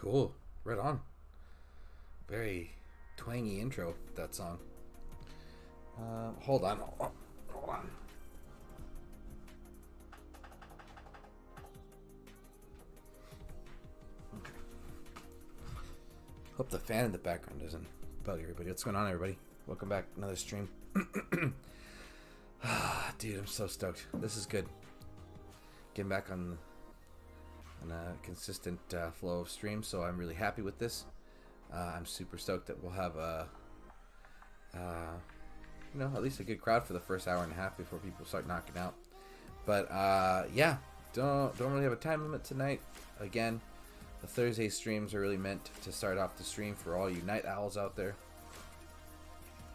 Cool. Right on. Very twangy intro, that song. Hold on. Hold on. Okay. Hope the fan in the background doesn't bug everybody. What's going on, everybody? Welcome back. Another stream. Dude, I'm so stoked. This is good. Getting back on a consistent flow of streams, so I'm really happy with this. I'm super stoked that we'll have a, at least a good crowd for the first hour and a half before people start knocking out. But yeah, don't really have a time limit tonight. Again, the Thursday streams are really meant to start off the stream for all you night owls out there,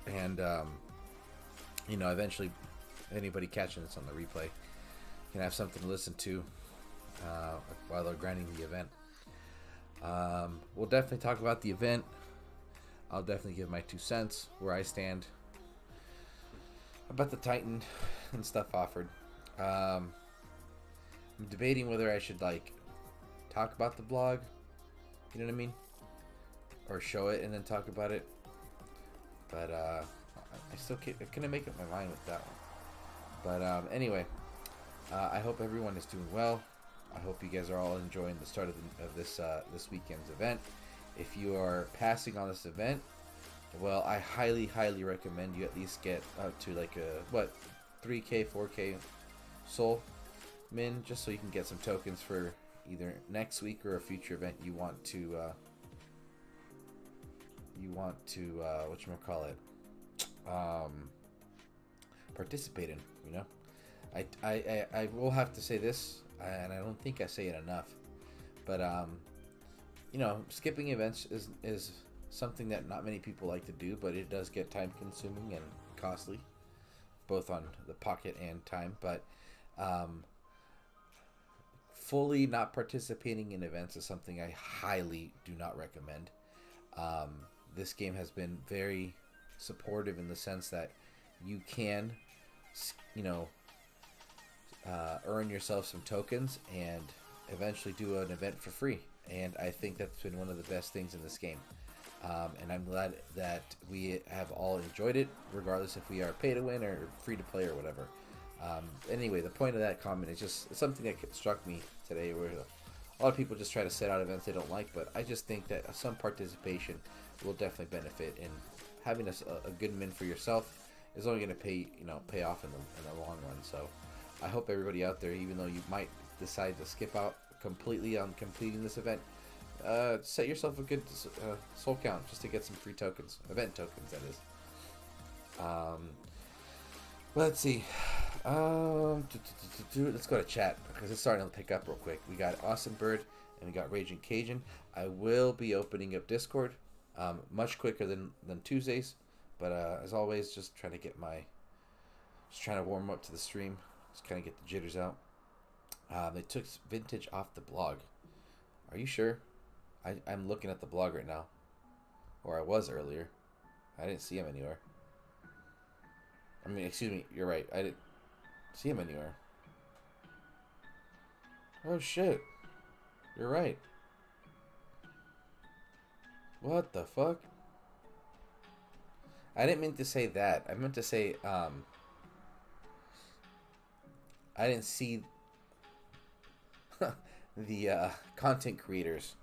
and eventually anybody catching this on the replay can have something to listen to while they're grinding the event. We'll definitely talk about the event. I'll definitely give my 2 cents where I stand about the Titan and stuff offered. I'm debating whether I should talk about the blog, you know what I mean, or show it and then talk about it. But I still couldn't make up my mind with that one. But anyway, I hope everyone is doing well. I hope you guys are all enjoying the start of this weekend's event. If you are passing on this event, well, I highly recommend you at least get up to 3K, 4K soul min, just so you can get some tokens for either next week or a future event you want to participate in. I will have to say this, and I don't think I say it enough, but skipping events is something that not many people like to do, but it does get time consuming and costly, both on the pocket and time. But fully not participating in events is something I highly do not recommend. This game has been very supportive in the sense that you can earn yourself some tokens and eventually do an event for free, and I think that's been one of the best things in this game, and I'm glad that we have all enjoyed it, regardless if we are pay to win or free to play or whatever. Anyway, the point of that comment is just something that struck me today, where a lot of people just try to set out events they don't like, but I just think that some participation will definitely benefit, and having a good min for yourself is only going to pay off in the long run. So I hope everybody out there, even though you might decide to skip out completely on completing this event, set yourself a good soul count just to get some free tokens, event tokens, that is. Let's see. Let's go to chat because it's starting to pick up real quick. We got Awesome Bird and we got Raging Cajun. I will be opening up Discord much quicker than Tuesdays, but as always, just trying to warm up to the stream. Just kind of get the jitters out. They took Vintage off the blog. Are you sure? I'm looking at the blog right now. Or I was earlier. I didn't see him anywhere. I mean, excuse me, you're right. I didn't see him anywhere. Oh shit. You're right. What the fuck? I didn't mean to say that. I meant to say, I didn't see the content creators.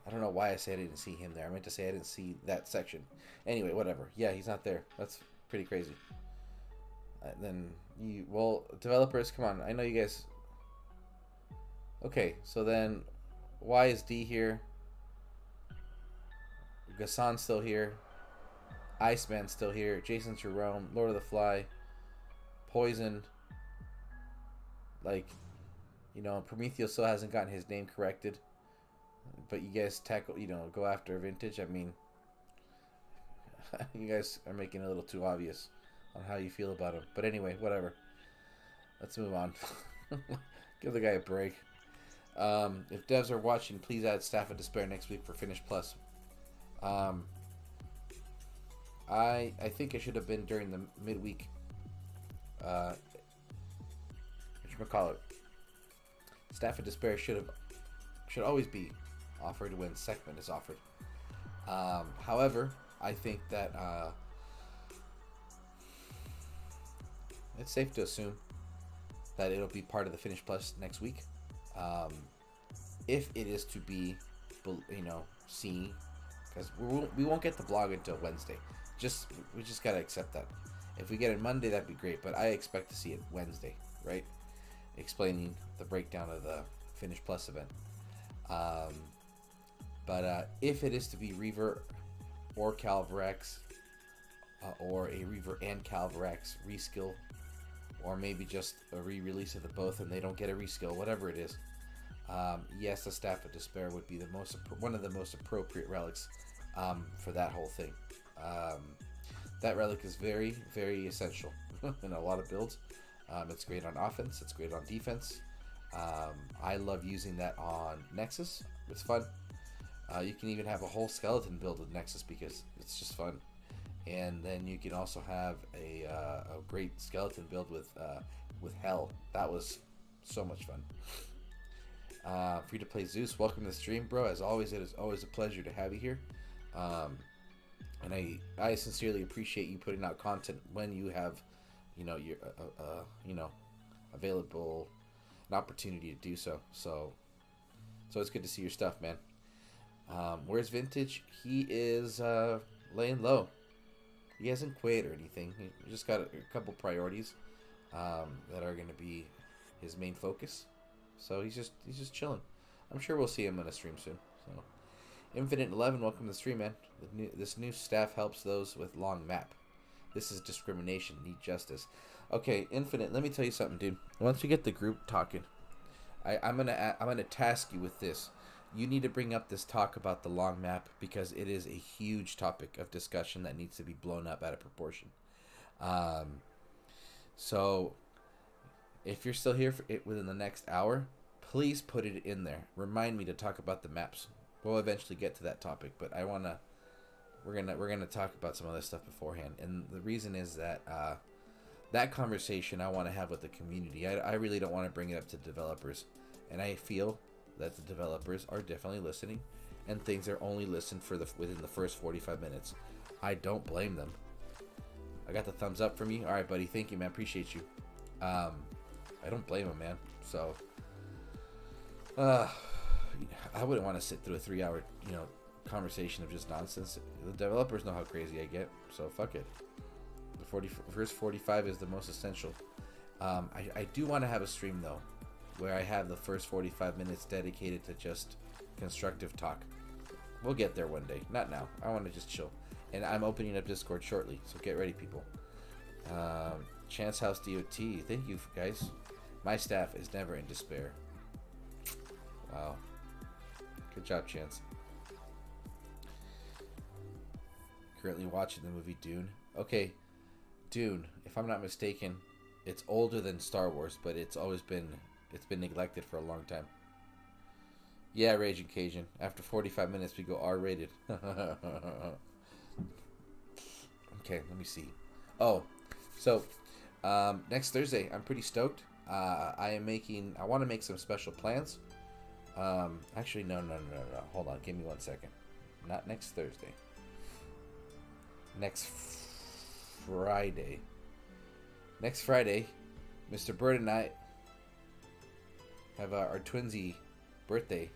I don't know why I said I didn't see him there. I meant to say I didn't see that section. Anyway, whatever. Yeah, he's not there. That's pretty crazy. Developers, come on. I know you guys. Okay, so then why is D here? Gassan's still here. Iceman's still here. Jason Jerome, Lord of the Fly, Poison. Prometheo still hasn't gotten his name corrected. But you guys go after Vintage. I mean, you guys are making it a little too obvious on how you feel about him. But anyway, whatever. Let's move on. Give the guy a break. If devs are watching, please add Staff of Despair next week for Finish Plus. I think it should have been during the midweek. Whatchamacallit? Staff of Despair should always be offered when segment is offered. However, I think that it's safe to assume that it'll be part of the Finish Plus next week. If it is to be, seen, because we won't get the vlog until Wednesday. We just gotta accept that. If we get it Monday, that'd be great, but I expect to see it Wednesday, right? Explaining the breakdown of the Finish Plus event. But if it is to be Reaver or Calvarex, or a Reaver and Calvarex reskill, or maybe just a re-release of the both and they don't get a reskill, whatever it is, yes, the Staff of Despair would be one of the most appropriate relics for that whole thing. That relic is very, very essential in a lot of builds. It's great on offense, it's great on defense. I love using that on Nexus. It's fun. You can even have a whole skeleton build with Nexus because it's just fun. And then you can also have a great skeleton build with Hell. That was so much fun. Free to play Zeus, welcome to the stream, bro. As always, it is always a pleasure to have you here. And I sincerely appreciate you putting out content when you have, your available an opportunity to do so. So it's good to see your stuff, man. Where's Vintage? He is laying low. He hasn't quit or anything. He just got a couple priorities that are going to be his main focus. So he's just chilling. I'm sure we'll see him on a stream soon. So Infinite 11, welcome to the stream, man. This new staff helps those with long map. This is discrimination. Need justice. Okay, Infinite. Let me tell you something, dude. Once we get the group talking, I'm gonna task you with this. You need to bring up this talk about the long map because it is a huge topic of discussion that needs to be blown up out of proportion. So if you're still here for it within the next hour, please put it in there. Remind me to talk about the maps. We'll eventually get to that topic, but we're gonna talk about some other stuff beforehand. And the reason is that that conversation I want to have with the community. I really don't want to bring it up to developers, and I feel that the developers are definitely listening, and things are only listened for within the first 45 minutes. I don't blame them. I got the thumbs up from you. All right, buddy. Thank you, man. Appreciate you. I don't blame them, man. So, I wouldn't want to sit through a 3-hour, conversation of just nonsense. The developers know how crazy I get, so fuck it. The first 45 is the most essential. I do want to have a stream though, where I have the first 45 minutes dedicated to just constructive talk. We'll get there one day. Not now. I want to just chill. And I'm opening up Discord shortly, so get ready, people. Chance House DOT. Thank you, guys. My staff is never in despair. Wow. Good job, Chance. Currently watching the movie Dune. Okay, Dune. If I'm not mistaken, it's older than Star Wars, but it's been neglected for a long time. Yeah, Raging Cajun. After 45 minutes, we go R-rated. Okay, let me see. Oh, so next Thursday, I'm pretty stoked. I want to make some special plans. Actually, no. Hold on, give me 1 second. Not next Thursday. Next Friday. Next Friday, Mr. Bird and I have our twinsy birthday.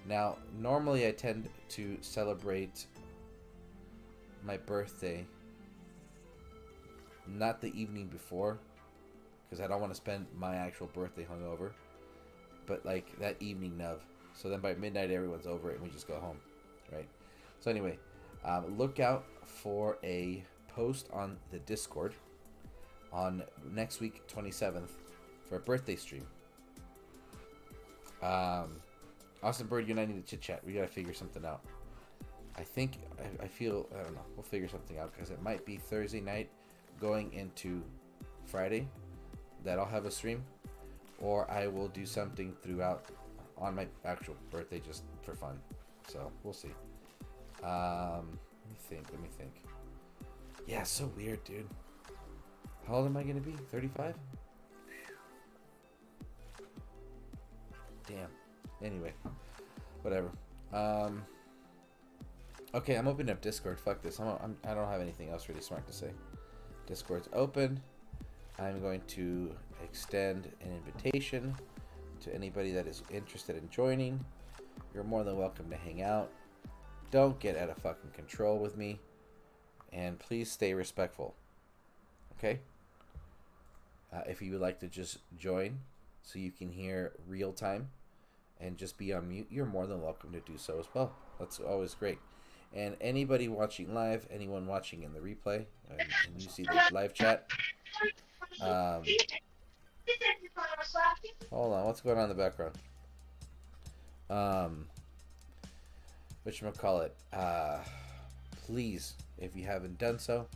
Now, normally I tend to celebrate my birthday not the evening before, because I don't want to spend my actual birthday hungover, but like that evening of. So then by midnight everyone's over it and we just go home, right? So anyway, look out for a post on the Discord on next week 27th for a birthday stream. Austin Bird, you and I need to chit-chat. We gotta figure something out. I feel, I don't know, we'll figure something out, because it might be Thursday night going into Friday that I'll have a stream, or I will do something throughout on my actual birthday just for fun. So we'll see. Let me think. Yeah, so weird, dude. How old am I gonna be? 35? Damn. Anyway, Whatever. Okay, I'm opening up Discord. Fuck this. I don't have anything else really smart to say. Discord's open. I'm going to extend an invitation to anybody that is interested in joining. You're more than welcome to hang out. Don't get out of fucking control with me. And please stay respectful. Okay? If you would like to just join so you can hear real time and just be on mute, you're more than welcome to do so as well. That's always great. And anybody watching live, anyone watching in the replay, and you see the live chat. Hold on, what's going on in the background? Whatchamacallit? Please, if you haven't done so,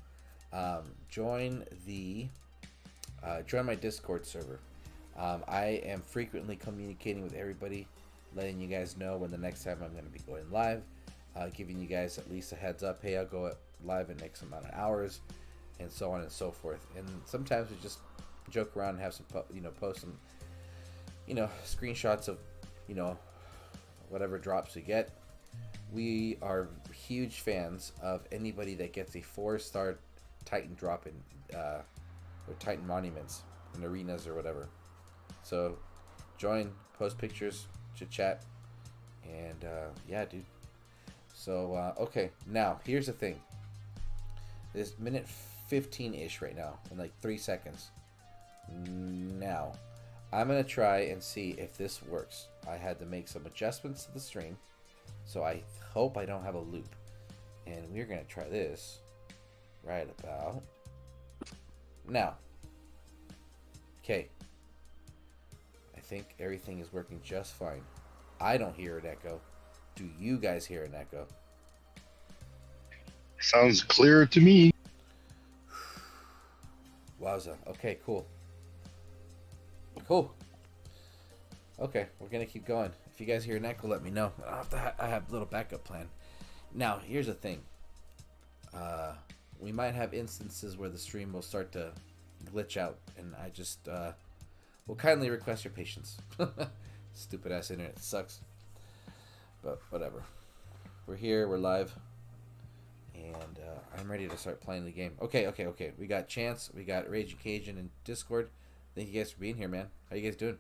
join my Discord server. I am frequently communicating with everybody, letting you guys know when the next time I'm going to be going live, giving you guys at least a heads up. Hey, I'll go live in X amount of hours, and so on and so forth. And sometimes we just joke around and have some, post some, screenshots of, whatever drops we get. We are huge fans of anybody that gets a 4-star Titan drop in, or Titan monuments in arenas or whatever. So join, post pictures, chit-chat, and yeah, dude. So okay, now here's the thing. It's minute 15-ish right now, in like 3 seconds. Now I'm gonna try and see if this works. I had to make some adjustments to the stream, so I hope I don't have a loop. And we're gonna try this right about now. Okay. I think everything is working just fine. I don't hear an echo. Do you guys hear an echo? Sounds clear to me. Wowza. Okay, cool. Cool. Okay, we're gonna keep going. If you guys hear an echo, let me know. I have a little backup plan. Now, here's the thing. We might have instances where the stream will start to glitch out, and I just will kindly request your patience. Stupid ass internet sucks. But whatever. We're here, we're live. And I'm ready to start playing the game. Okay. We got Chance, we got Raging Cajun in Discord. Thank you guys for being here, man. How you guys doing?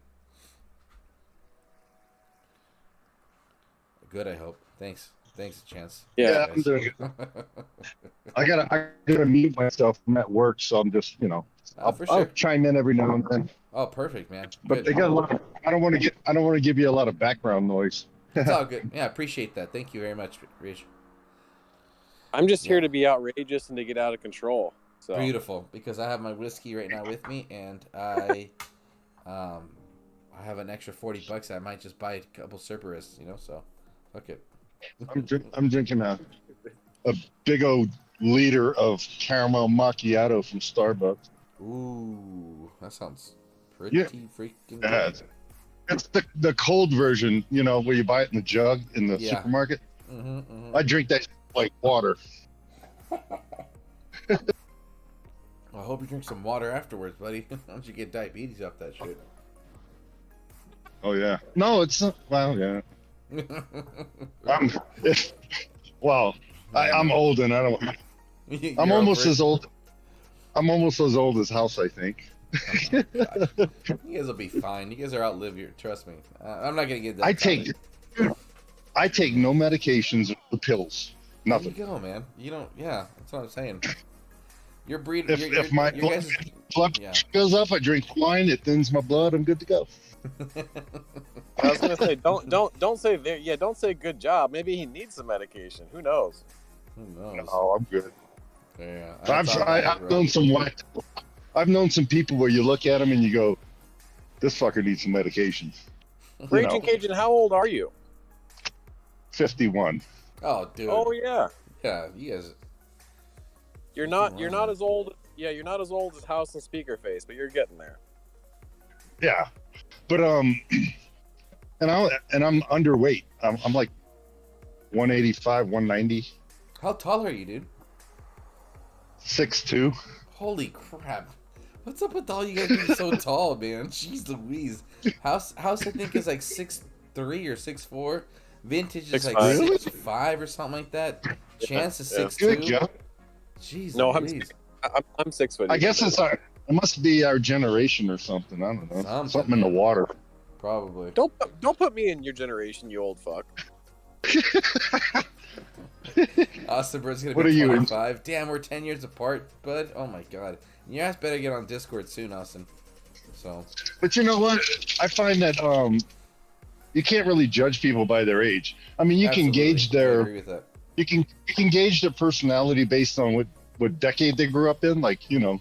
Good, I hope. Thanks, Chance. Yeah, I'm doing good. I gotta mute myself. I'm at work, so I'm just, I'll chime in every now and then. Oh, perfect, man. But they got a lot. I don't want to give you a lot of background noise. It's all good. Yeah, I appreciate that. Thank you very much, Rich. I'm just here to be outrageous and to get out of control. So. Beautiful, because I have my whiskey right now with me, and I have an extra $40. I might just buy a couple Cerberus, so fuck it. I'm drinking a big old liter of caramel macchiato from Starbucks. Ooh, that sounds pretty freaking good. It's the cold version, where you buy it in the jug in the supermarket. I drink that like water. I hope you drink some water afterwards, buddy. Don't you get diabetes off that shit? Oh yeah. No, it's not. Well, yeah. I'm old and I don't. I'm almost as old. I'm almost as old as House, I think. Oh, you guys will be fine. You guys are outlive your. Trust me. I'm not gonna get that. I take no medications or pills. Nothing. There you go, man. You don't. Yeah, that's what I'm saying. Your breed. If my blood goes up, I drink wine. It thins my blood. I'm good to go. I was gonna say, don't say there. Yeah, don't say good job. Maybe he needs some medication. Who knows? Who knows? Oh, I'm good. Yeah. I've known some people where you look at them and you go, "This fucker needs some medication." Raging Cajun, how old are you? 51. Oh, dude. Oh yeah. Yeah, you guys. You're not as old. Yeah, you're not as old as House and Speaker Face, but you're getting there. Yeah, but and I'm underweight. I'm like 185, 190. How tall are you, dude? 6'2". Holy crap! What's up with all you guys being so tall, man? Jeez Louise. House I think is like 6'3" or 6'4". Vintage is like 6'5". 6'5" or something like that. Chance is Yeah. 6'2". Good job. Jeez, No, Louise. I'm 6 foot. I guess it must be our generation or something. I don't know. Something in the man. water. Probably. Don't put me in your generation, you old fuck. Austin Bird's gonna What be are you, 25. Damn, we're 10 years apart, bud. Oh my god. Your ass better get on Discord soon, Austin. So. But you know what? I find that you can't really judge people by their age. I mean, you can gauge I their agree with that. you can gauge their personality based on what decade they grew up in. Like, you know,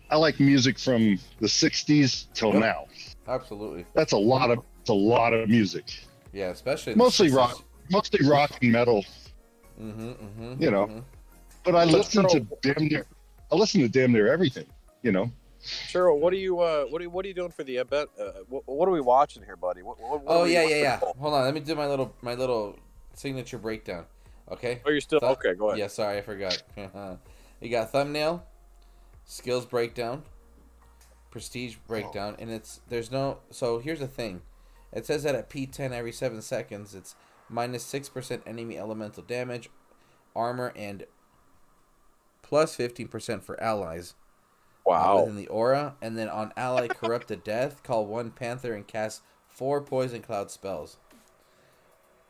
I like music from the 60s till now. Absolutely. That's a lot of music. Yeah, especially Mostly rock and metal. You know. But I listen to damn near everything, you know. Churro, what are you doing for the event? What are we watching here, buddy? What yeah. Hold on, let me do my little signature breakdown. Okay. Oh, you're still okay. Go ahead. Yeah, sorry, I forgot. You got thumbnail, skills breakdown, prestige breakdown, and So here's the thing, it says that at P10 every 7 seconds, it's -6% enemy elemental damage, armor, and plus 15% for allies. Wow. Within the aura, and then on ally corrupted death, call one panther and cast 4 poison cloud spells.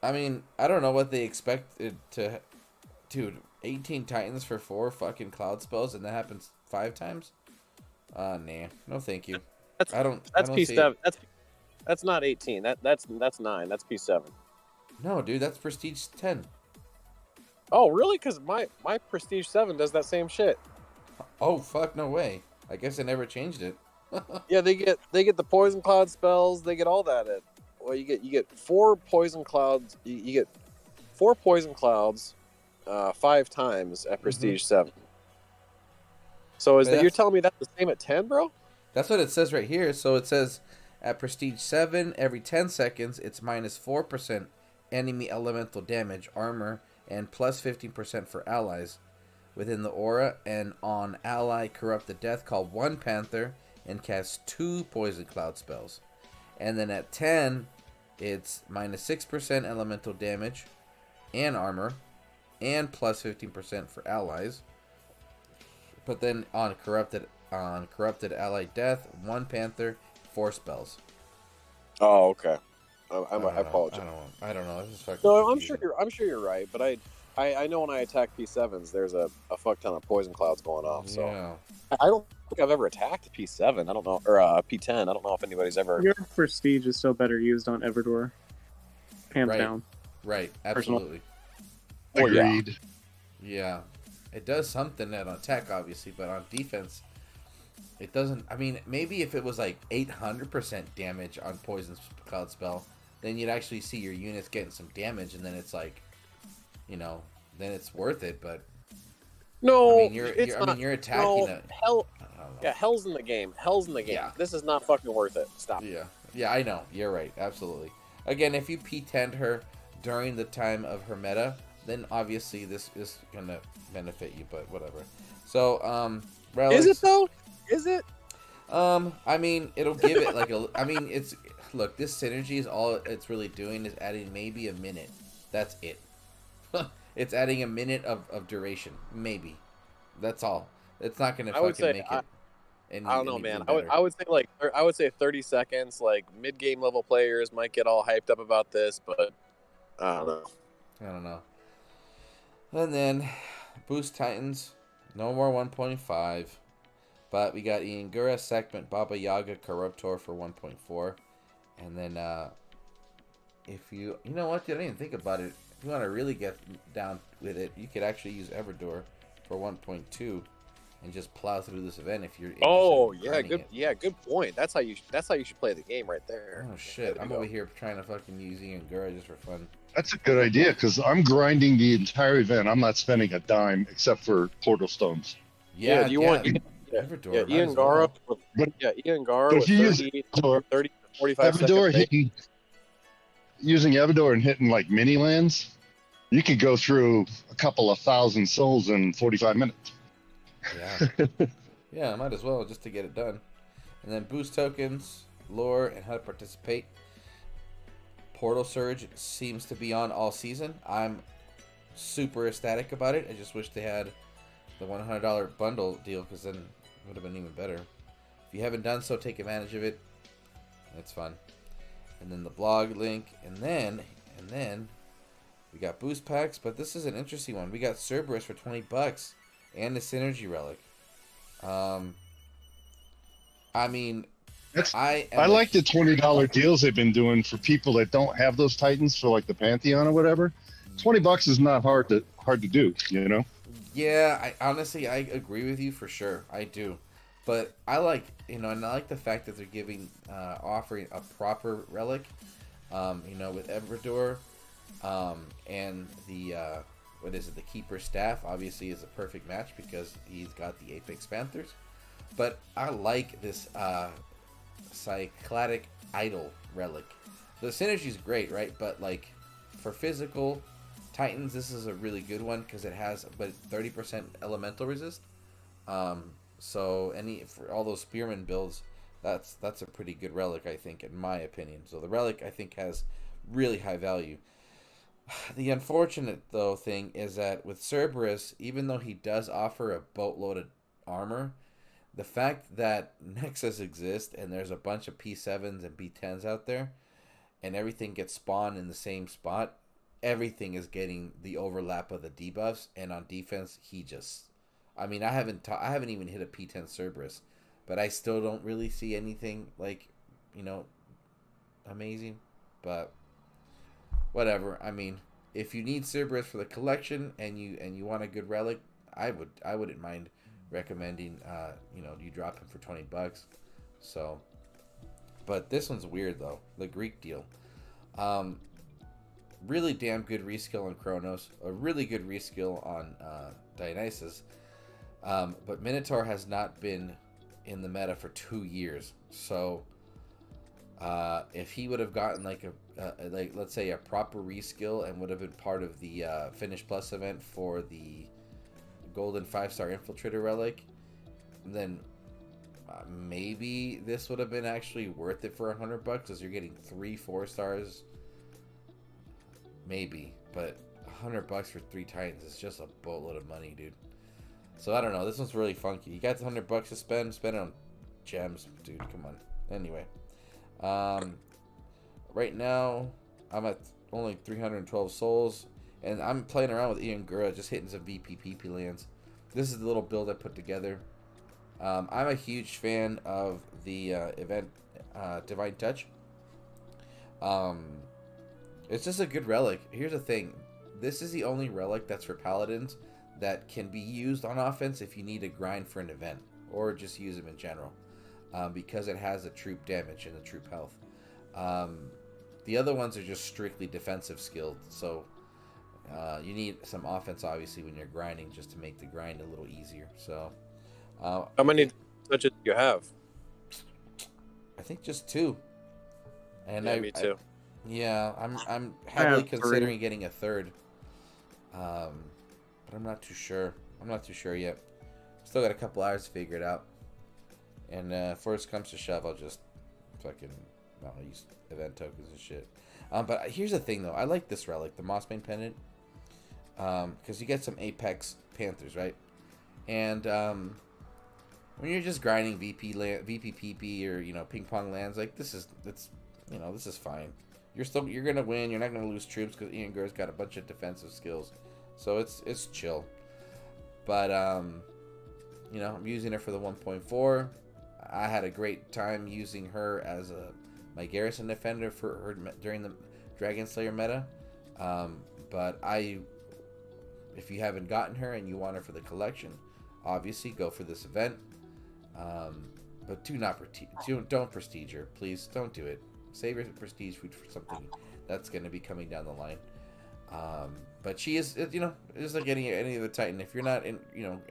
I mean, I don't know what they expected to. Dude, 18 titans for 4 fucking cloud spells, and that happens 5 times. Nah, no, thank you. That's P7. That's not 18. That's 9. That's P7. No, dude, that's prestige 10. Oh, really? Because my prestige 7 does that same shit. Oh fuck, no way. I guess I never changed it. Yeah, they get the poison cloud spells. They get all that. Well, you get 4 poison clouds. You get 4 poison clouds, 5 times at prestige 7. So you're telling me that's the same at 10, bro? That's what it says right here. So it says at prestige 7, every 10 seconds, it's -4% enemy elemental damage, armor, and plus 15% for allies within the aura, and on ally corrupted death, call one panther and cast 2 poison cloud spells. And then at 10, it's -6% elemental damage and armor, and plus 15% for allies. But then on corrupted ally death, 1 panther, 4 spells. Oh, okay. I apologize. I don't know. This is fucking No, confusing. I'm sure you're right, but I know when I attack P7s, there's a fuck ton of poison clouds going off. So Yeah. I don't think I've ever attacked a P7. I don't know, or P10. I don't know if anybody's ever. Your prestige is still better used on Everdor, hands down. Right. Absolutely. Oh, yeah. Agreed. Yeah. It does something on attack, obviously, but on defense, it doesn't. I mean, maybe if it was like 800% damage on poison cloud spell, then you'd actually see your units getting some damage, and then it's like, you know, then it's worth it. But No, I mean, you're attacking it. Hell, yeah, hell's in the game. Hell's in the game. Yeah. This is not fucking worth it. Stop. Yeah, I know. You're right. Absolutely. Again, if you P10'd her during the time of her meta, then obviously this is gonna benefit you. But whatever. So, Relics, Is it though? Is it? I mean, it'll give it like a. I mean, look. This synergy is all it's really doing is adding maybe a minute. That's it. It's adding a minute of duration, maybe. That's all. It's not gonna fucking make it. I don't know, man. I would say 30 seconds. Like mid-game level players might get all hyped up about this, but I don't know. And then boost Titans, no more 1.5, but we got Iangura, Segment, Baba Yaga, Corruptor for 1.4, and then if you know what, I didn't even think about it. If you want to really get down with it, you could actually use Everdor for 1.2 and just plow through this event if you're. Oh yeah, good point. That's how you should play the game right there. Oh shit, I'm over here trying to fucking use Iangura just for fun. That's a good idea because I'm grinding the entire event. I'm not spending a dime except for portal stones. Yeah, you want Everdor? Yeah, Iangara. Iangara with 30 to 45 Everdor seconds. Using Everdor and hitting like mini lands, you could go through a couple of 1,000 souls in 45 minutes. Yeah. Yeah, might as well just to get it done. And then boost tokens, lore, and how to participate. Portal Surge seems to be on all season. I'm super ecstatic about it. I just wish they had the $100 bundle deal, because then it would have been even better. If you haven't done so, take advantage of it. It's fun. And then the blog link, and then we got boost packs, but this is an interesting one. We got Cerberus for $20 and the Synergy Relic. I mean, I like the $20 deals they've been doing for people that don't have those Titans for like the Pantheon or whatever. $20 is not hard to do, you know? Yeah, I honestly agree with you for sure. I do. But I like, and I like the fact that they're offering a proper relic, with Everdor, and the, the Keeper Staff obviously is a perfect match because he's got the Apex Panthers. But I like this, Cycladic Idol relic. The synergy is great, right? But like, for physical Titans, this is a really good one because it has 30% elemental resist. So for all those spearman builds, that's a pretty good relic, I think, in my opinion. So the relic, I think, has really high value. The unfortunate though thing is that with Cerberus, even though he does offer a boatload of armor, the fact that Nexus exists and there's a bunch of P7s and B10s out there, and everything gets spawned in the same spot, everything is getting the overlap of the debuffs, and on defense, I haven't even hit a P10 Cerberus, but I still don't really see anything like, amazing. But whatever. I mean, if you need Cerberus for the collection and you want a good relic, I wouldn't mind recommending you drop him for $20. So, but this one's weird though, the Greek deal. Really damn good reskill on Kronos, a really good reskill on Dionysus. But Minotaur has not been in the meta for 2 years. So if he would have gotten let's say a proper reskill and would have been part of the Finish Plus event for the Golden 5-star Infiltrator relic, then maybe this would have been actually worth it for $100 because you're getting 3 4-stars. Maybe, but $100 for 3 Titans is just a boatload of money, dude. So I don't know. This one's really funky. You got the $100 to spend it on gems, dude. Come on. Anyway, right now I'm at only 312 souls, and I'm playing around with Ian Gura, just hitting some VPPP lands. This is the little build I put together. I'm a huge fan of the event Divine Touch. It's just a good relic. Here's the thing. This is the only relic that's for paladins that can be used on offense if you need to grind for an event, or just use them in general, because it has the troop damage and the troop health. The other ones are just strictly defensive skilled, so you need some offense obviously when you're grinding, just to make the grind a little easier. So how many touches do you have? I think just 2. And yeah, me too. Yeah, I'm heavily considering getting a 3rd, but I'm not too sure. Yet. Still got a couple hours to figure it out. And if worst comes to shove, I'll just I'll use event tokens and shit. But here's the thing though, I like this relic, the Mossbane Pendant, because you get some Apex Panthers, right? And when you're just grinding VPPP or ping pong lands, like this is fine. You're gonna win. You're not gonna lose troops because Ian Gur's got a bunch of defensive skills, so it's chill. But I'm using her for the 1.4. I had a great time using her as my garrison defender for her during the Dragon Slayer meta. But if you haven't gotten her and you want her for the collection, obviously go for this event. But don't prestige her, please. Don't do it. Save your prestige food for something that's going to be coming down the line. But she is, just like any other Titan. If you're not in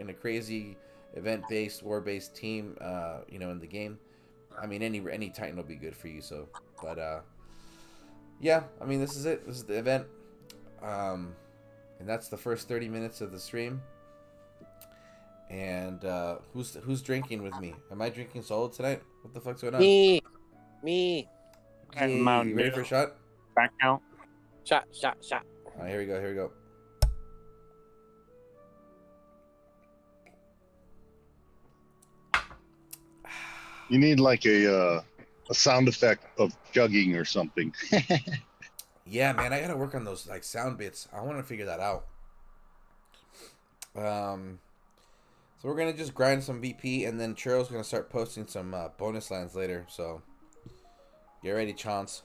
a crazy event-based, war-based team, in the game, I mean, any Titan will be good for you. So, but yeah, I mean, this is it. This is the event, and that's the first 30 minutes of the stream. And who's drinking with me? Am I drinking solo tonight? What the fuck's going on? Me. Hey, you ready for a shot? back count. Shot. All right, here we go. You need like a sound effect of chugging or something. Yeah, man, I gotta work on those like sound bits. I want to figure that out. So we're gonna just grind some VP, and then Churro's gonna start posting some bonus lands later. So get ready, Chance.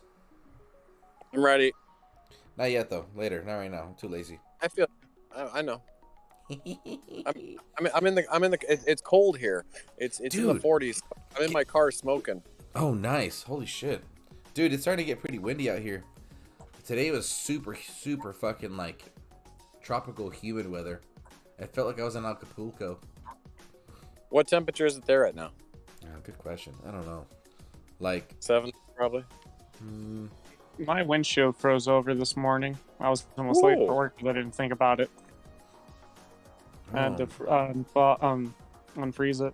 I'm ready. Not yet though. Later, not right now. I'm too lazy. I know. I'm in the. It's cold here. It's in the 40s. I'm in my car smoking. Oh, nice. Holy shit, dude! It's starting to get pretty windy out here. Today was super fucking like tropical humid weather. I felt like I was in Acapulco. What temperature is it there right now? Good question. I don't know. Like 7 probably. My windshield froze over this morning. I was almost late for work because I didn't think about it. I had to unfreeze it.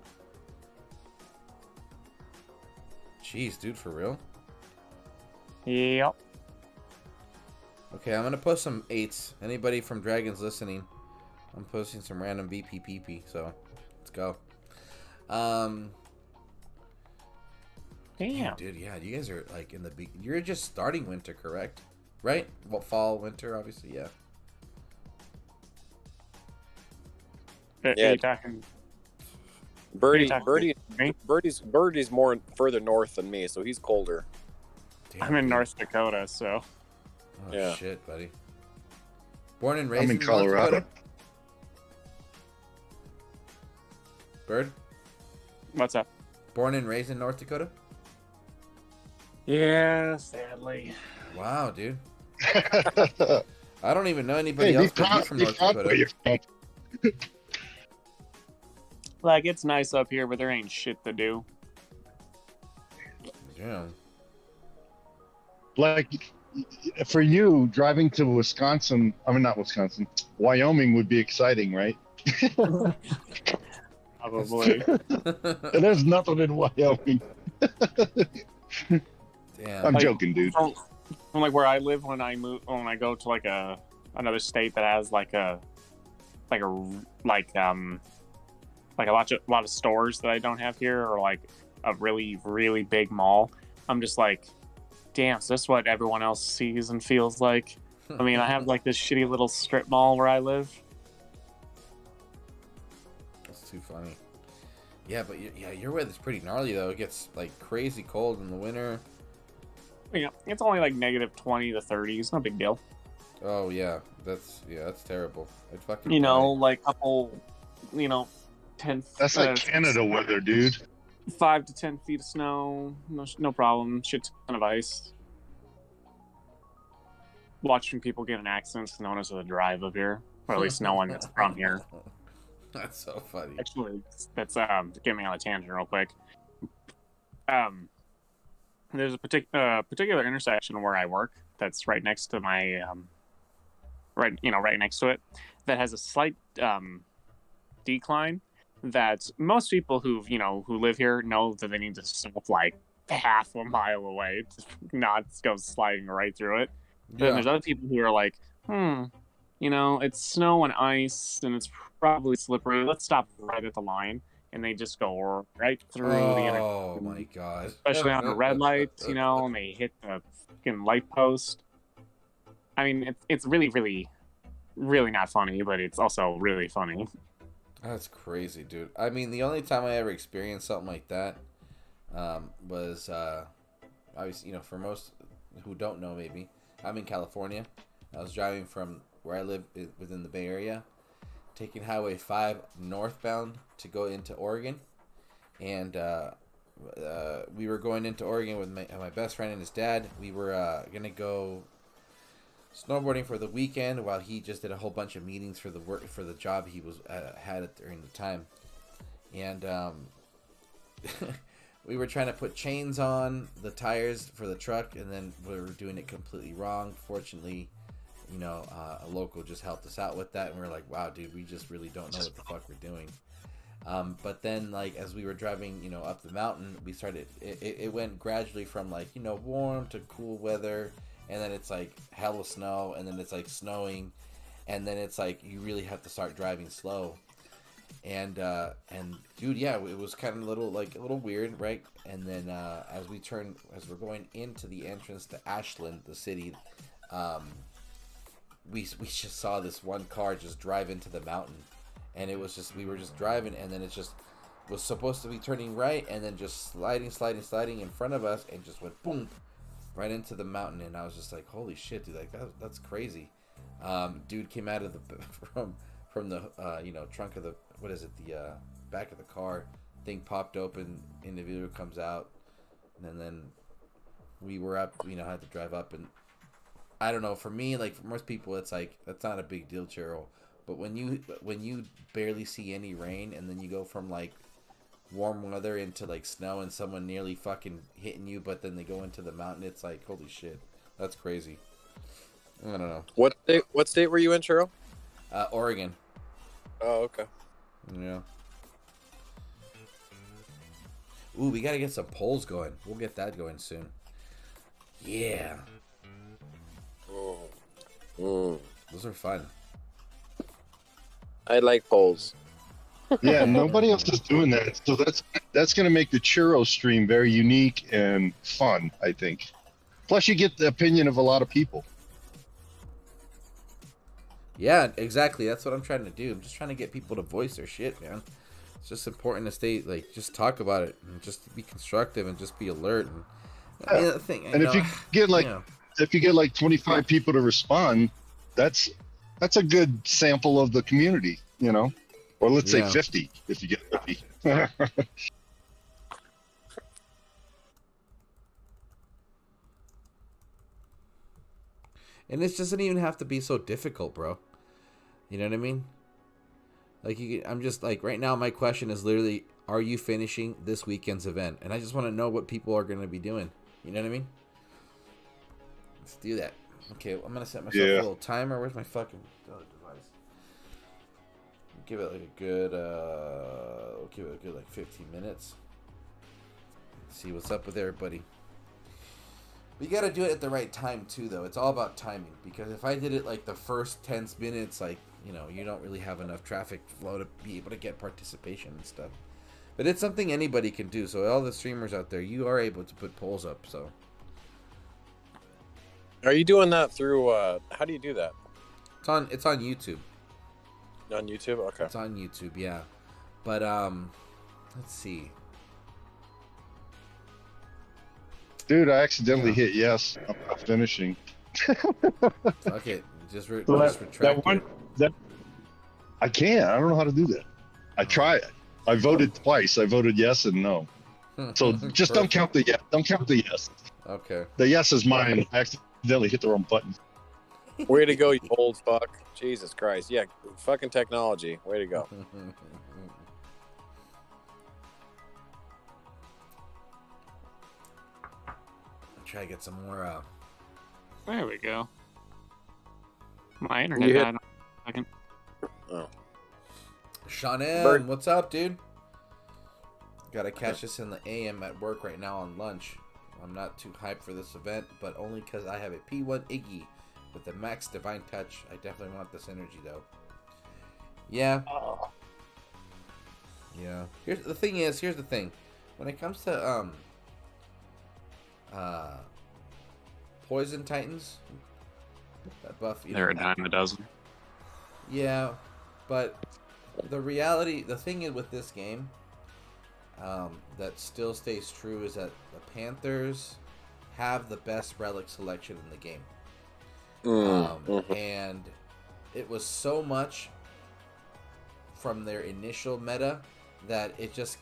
Jeez, dude, for real? Yep. Okay, I'm gonna post some 8s. Anybody from Dragons listening? I'm posting some random BPPP, so let's go. Damn. Dude, yeah, you guys are like in the you're just starting winter, correct? Right? Well, fall, winter, obviously, yeah. Yeah. Talking... Birdie's more further north than me, so he's colder. Damn, I'm in dude. North Dakota, so. Oh, Yeah. shit, buddy. Born and raised I'm in North Colorado. Dakota? Bird? What's up? Born and raised in North Dakota? Yeah, sadly. Wow, dude. I don't even know anybody else but you from North Dakota. Like, it's nice up here, but there ain't shit to do. Yeah. Like, for you, driving to Wyoming would be exciting, right? Probably. And there's nothing in Wyoming. Damn. I'm joking, dude. From like where I live, when I go to like another state that has like a lot of stores that I don't have here, or like a really, really big mall, I'm just like, damn, is this what everyone else sees and feels like? I mean, I have like this shitty little strip mall where I live. That's too funny. Yeah, but yeah, your weather's pretty gnarly though. It gets like crazy cold in the winter. Yeah, it's only like -20 to 30. It's no big deal. Oh yeah, that's terrible. It's fucking. Like couple, 10. That's like Canada weather, dude. 5 to 10 feet of snow, no problem. Shit ton of ice. Watching people get in accidents known as a drive up here, or at least no one that's from here. That's so funny. Actually, that's get me on a tangent real quick. There's a particular intersection where I work that's right next to my right next to it, that has a slight decline that most people who live here know that they need to stop like half a mile away to not go sliding right through it. Yeah. Then there's other people who are like, it's snow and ice and it's probably slippery. Let's stop right at the line. And they just go right through the intersection. Oh my god! Especially on the red lights, and they hit the fucking light post. I mean, it's really, really, really not funny, but it's also really funny. That's crazy, dude. I mean, the only time I ever experienced something like that was obviously, for most who don't know, maybe I'm in California. I was driving from where I live within the Bay Area, taking Highway 5 northbound to go into Oregon, and we were going into Oregon with my best friend and his dad. We were gonna go snowboarding for the weekend while he just did a whole bunch of meetings for the job he was had during the time, and we were trying to put chains on the tires for the truck, and then we were doing it completely wrong. Fortunately, a local just helped us out with that, and we were like, wow, dude, we just really don't know what the fuck we're doing. But then, like, as we were driving, up the mountain, we started, it went gradually from, like, warm to cool weather, and then it's like hella snow, and then it's like snowing, and then it's like you really have to start driving slow. And dude, yeah, it was kind of a little weird, right? And then as we're going into the entrance to Ashland, the city, we just saw this one car just drive into the mountain, and it was just, we were just driving, and then it just was supposed to be turning right, and then just sliding in front of us, and just went boom right into the mountain. And I was just like, holy shit, dude, like that's crazy. Dude came out of the from the trunk of the, what is it, the back of the car, thing popped open, individual comes out, and then we were up, had to drive up. And I don't know, for me, like for most people, it's like that's not a big deal, Churro. But when you barely see any rain, and then you go from like warm weather into like snow, and someone nearly fucking hitting you, but then they go into the mountain, it's like, holy shit, that's crazy. I don't know. What state were you in, Churro? Oregon. Oh, okay. Yeah. Ooh, we gotta get some polls going. We'll get that going soon. Yeah. Those are fun. I like polls. Yeah, nobody else is doing that, so that's going to make the Churro stream very unique and fun, I think. Plus, you get the opinion of a lot of people. Yeah, exactly. That's what I'm trying to do. I'm just trying to get people to voice their shit, man. It's just important to stay, like, just talk about it, and just be constructive, and just be alert. And if you get like 25 people to respond, that's a good sample of the community, or let's say 50 if you get 50. And it doesn't even have to be so difficult, bro. You know what I mean? Like, I'm just like, right now my question is literally, are you finishing this weekend's event? And I just want to know what people are going to be doing. You know what I mean? Let's do that. Okay, I'm going to set myself a little timer. Where's my fucking device? Give it like a good, like 15 minutes. See what's up with everybody. We got to do it at the right time too, though. It's all about timing, because if I did it like the first 10 minutes, like, you don't really have enough traffic flow to be able to get participation and stuff. But it's something anybody can do. So all the streamers out there, you are able to put polls up. So are you doing that through how do you do that? It's on YouTube. On YouTube? Okay. It's on YouTube, yeah. But let's see. Dude, I accidentally hit yes. I'm not finishing. Okay, just retract it. I can't. I don't know how to do that. I try it. I voted twice. I voted yes and no. So just don't count the yes. Don't count the yes. Okay. The yes is mine. I accidentally hit the wrong button. Way to go, you old fuck. Jesus Christ. Yeah, fucking technology. Way to go. Try to get some more. There we go. My internet died. Oh. Sean, what's up, dude? Gotta catch this in the AM at work right now on lunch. I'm not too hyped for this event, but only because I have a P1 Iggy with the max divine touch. I definitely want this energy, though. Yeah. Oh. Yeah. Here's the thing. When it comes to Poison Titans, that buff, they're a dime a dozen. Yeah, but the thing is with this game, that still stays true, is that the Panthers have the best relic selection in the game. And it was so much from their initial meta that it just,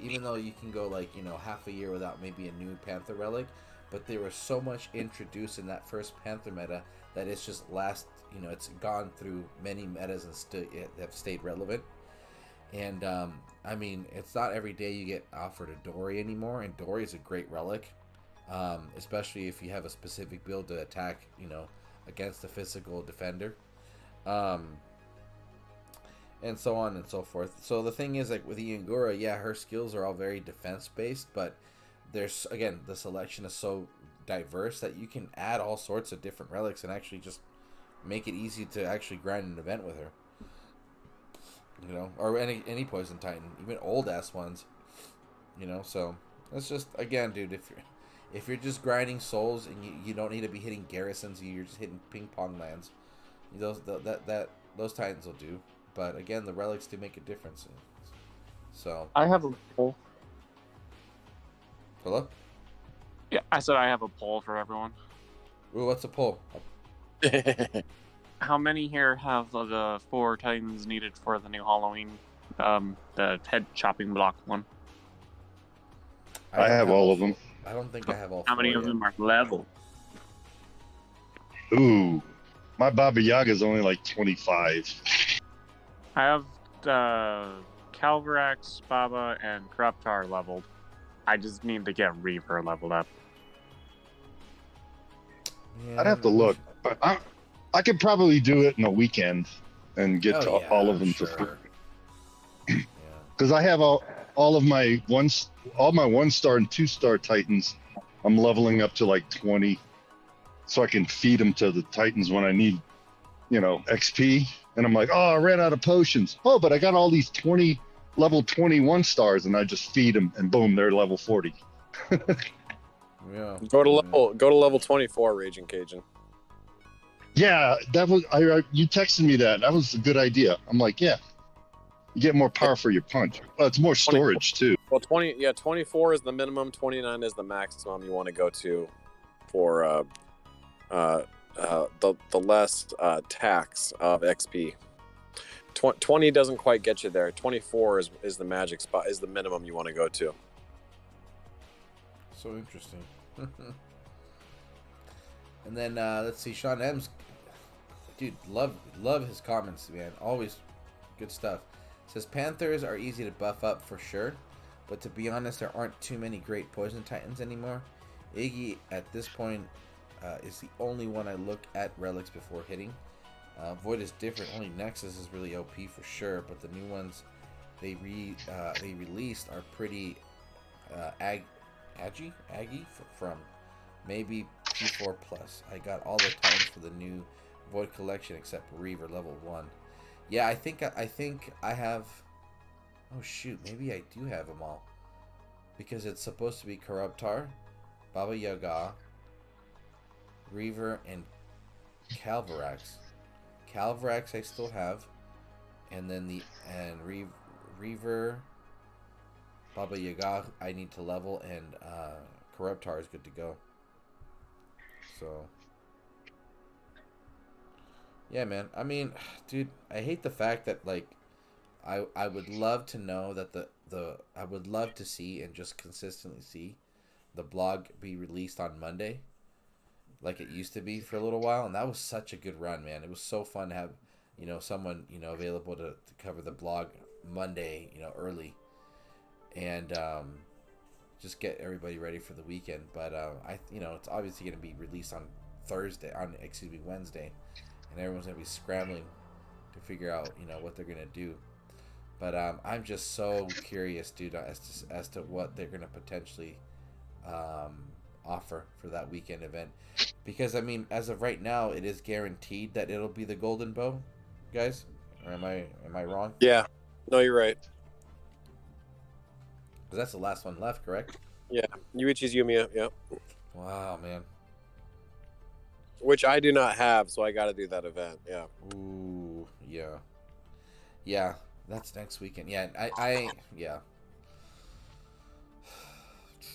even though you can go like, half a year without maybe a new Panther relic, but there was so much introduced in that first Panther meta that it's just it's gone through many metas and have stayed relevant. And I mean, it's not every day you get offered a Dory anymore, and Dory is a great relic, especially if you have a specific build to attack, against a physical defender, and so on and so forth. So the thing is, like with Iangura, yeah, her skills are all very defense based, but there's, again, the selection is so diverse that you can add all sorts of different relics and actually just make it easy to actually grind an event with her. You know, or any poison titan, even old ass ones. You know, so it's just, again, dude, if you're just grinding souls and you don't need to be hitting garrisons, you're just hitting ping pong lands. Those titans will do. But again, the relics do make a difference. So I have a poll. Hello? Yeah, I said I have a poll for everyone. Ooh, what's a poll? How many here have the 4 titans needed for the new Halloween, the head chopping block one? I have all of them. I don't think I have all. How many of them are level? Ooh, my Baba Yaga is only like 25. I have Calvarax, Baba, and Corruptar leveled. I just need to get Reaver leveled up. I'd have to look, but I could probably do it in a weekend and get to all of them for free. Because I have all of my all my 1-star and 2-star Titans. I'm leveling up to like 20, so I can feed them to the Titans when I need, XP. And I'm like, oh, I ran out of potions. Oh, but I got all these level 21 stars, and I just feed them, and boom, they're level 40. Yeah. Go to level 24, Raging Cajun. Yeah, that was you texted me that. That was a good idea. I'm like, yeah, you get more power for your punch. Well, it's more storage too. Well, 24 is the minimum. 29 is the maximum you want to go to for the less tax of XP. 20 doesn't quite get you there. 24 is the magic spot. Is the minimum you want to go to. So interesting. And then let's see, Sean M's, dude, love his comments, man. Always good stuff. Says Panthers are easy to buff up for sure, but to be honest, there aren't too many great poison titans anymore. Iggy at this point is the only one I look at relics before hitting. Void is different. Only Nexus is really OP for sure, but the new ones they released are pretty Aggie from maybe P4 plus. I got all the titans for the new Void collection except Reaver level 1. Yeah, I think I have. Oh shoot, maybe I do have them all because it's supposed to be Corruptar, Baba Yaga, Reaver, and Calvarax. Calvarax I still have, and then Reaver, Baba Yaga I need to level, and Corruptar is good to go. So yeah, man. I mean, dude, I hate the fact that like I would love to know that I would love to see and just consistently see the blog be released on Monday like it used to be for a little while, and that was such a good run, man. It was so fun to have, someone, available to cover the blog Monday, early, and just get everybody ready for the weekend. But it's obviously going to be released on Wednesday, and everyone's going to be scrambling to figure out, what they're going to do. But I'm just so curious, dude, as to what they're going to potentially offer for that weekend event, because I mean, as of right now, it is guaranteed that it'll be the golden bow, guys. Or am I wrong? Yeah, no, you're right. Because that's the last one left, correct? Yeah, Yuichi's Yumiya. Yep. Wow, man. Which I do not have, so I got to do that event. Yeah. Ooh, yeah. That's next weekend. Yeah, I yeah.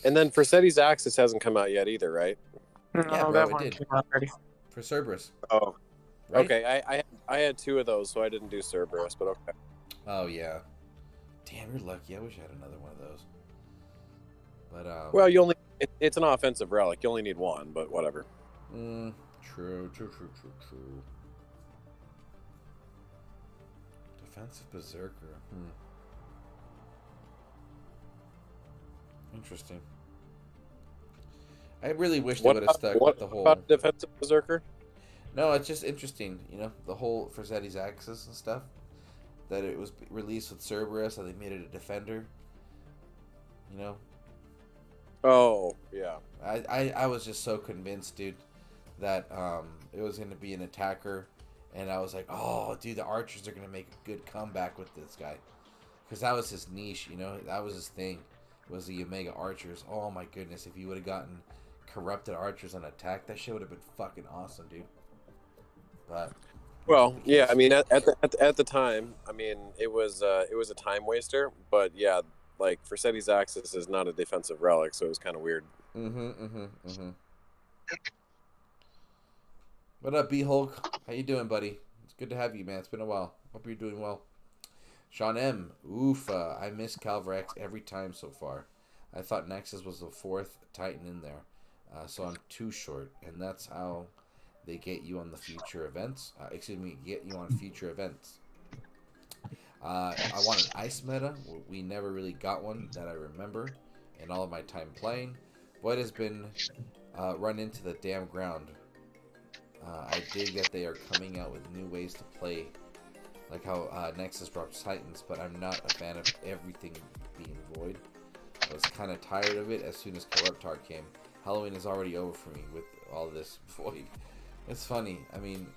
And then Forseti's Axis hasn't come out yet either, right? No, Yeah, bro, that it one did. came out already. For Cerberus. Oh, Right? okay. I had 2 of those, so I didn't do Cerberus, but okay. Oh yeah. Damn, you're lucky. I wish I had another one of those. But Well, it's an offensive relic. You only need 1, but whatever. True. Defensive Berserker. Interesting. I really wish they would have stuck with the whole. What about Defensive Berserker? No, it's just interesting, the whole Forseti's Axis and stuff. That it was released with Cerberus, and they made it a defender. Oh yeah. I was just so convinced, dude, that it was going to be an attacker, and I was like, oh, dude, the archers are going to make a good comeback with this guy, because that was his niche, you know, that was his thing, was the Omega archers. Oh my goodness, if you would have gotten corrupted archers on attack, that shit would have been fucking awesome, dude. But well, yeah, I mean, at the time, I mean, it was a time waster, but yeah, like Forseti's Axis is not a defensive relic, so it was kind of weird. What up, B-Hulk? How you doing, buddy? It's good to have you, man. It's been a while. Hope you're doing well. Sean M. Oof, I miss Calvrex every time so far. I thought Nexus was the 4th Titan in there, so I'm too short, and that's how they get you on the future events. Get you on future events. I want an ice meta. We never really got one that I remember in all of my time playing. What has been run into the damn ground. I dig that they are coming out with new ways to play, like how Nexus drops Titans, but I'm not a fan of everything being void. I was kind of tired of it as soon as Corruptor came. Halloween is already over for me with all this void. It's funny. I mean,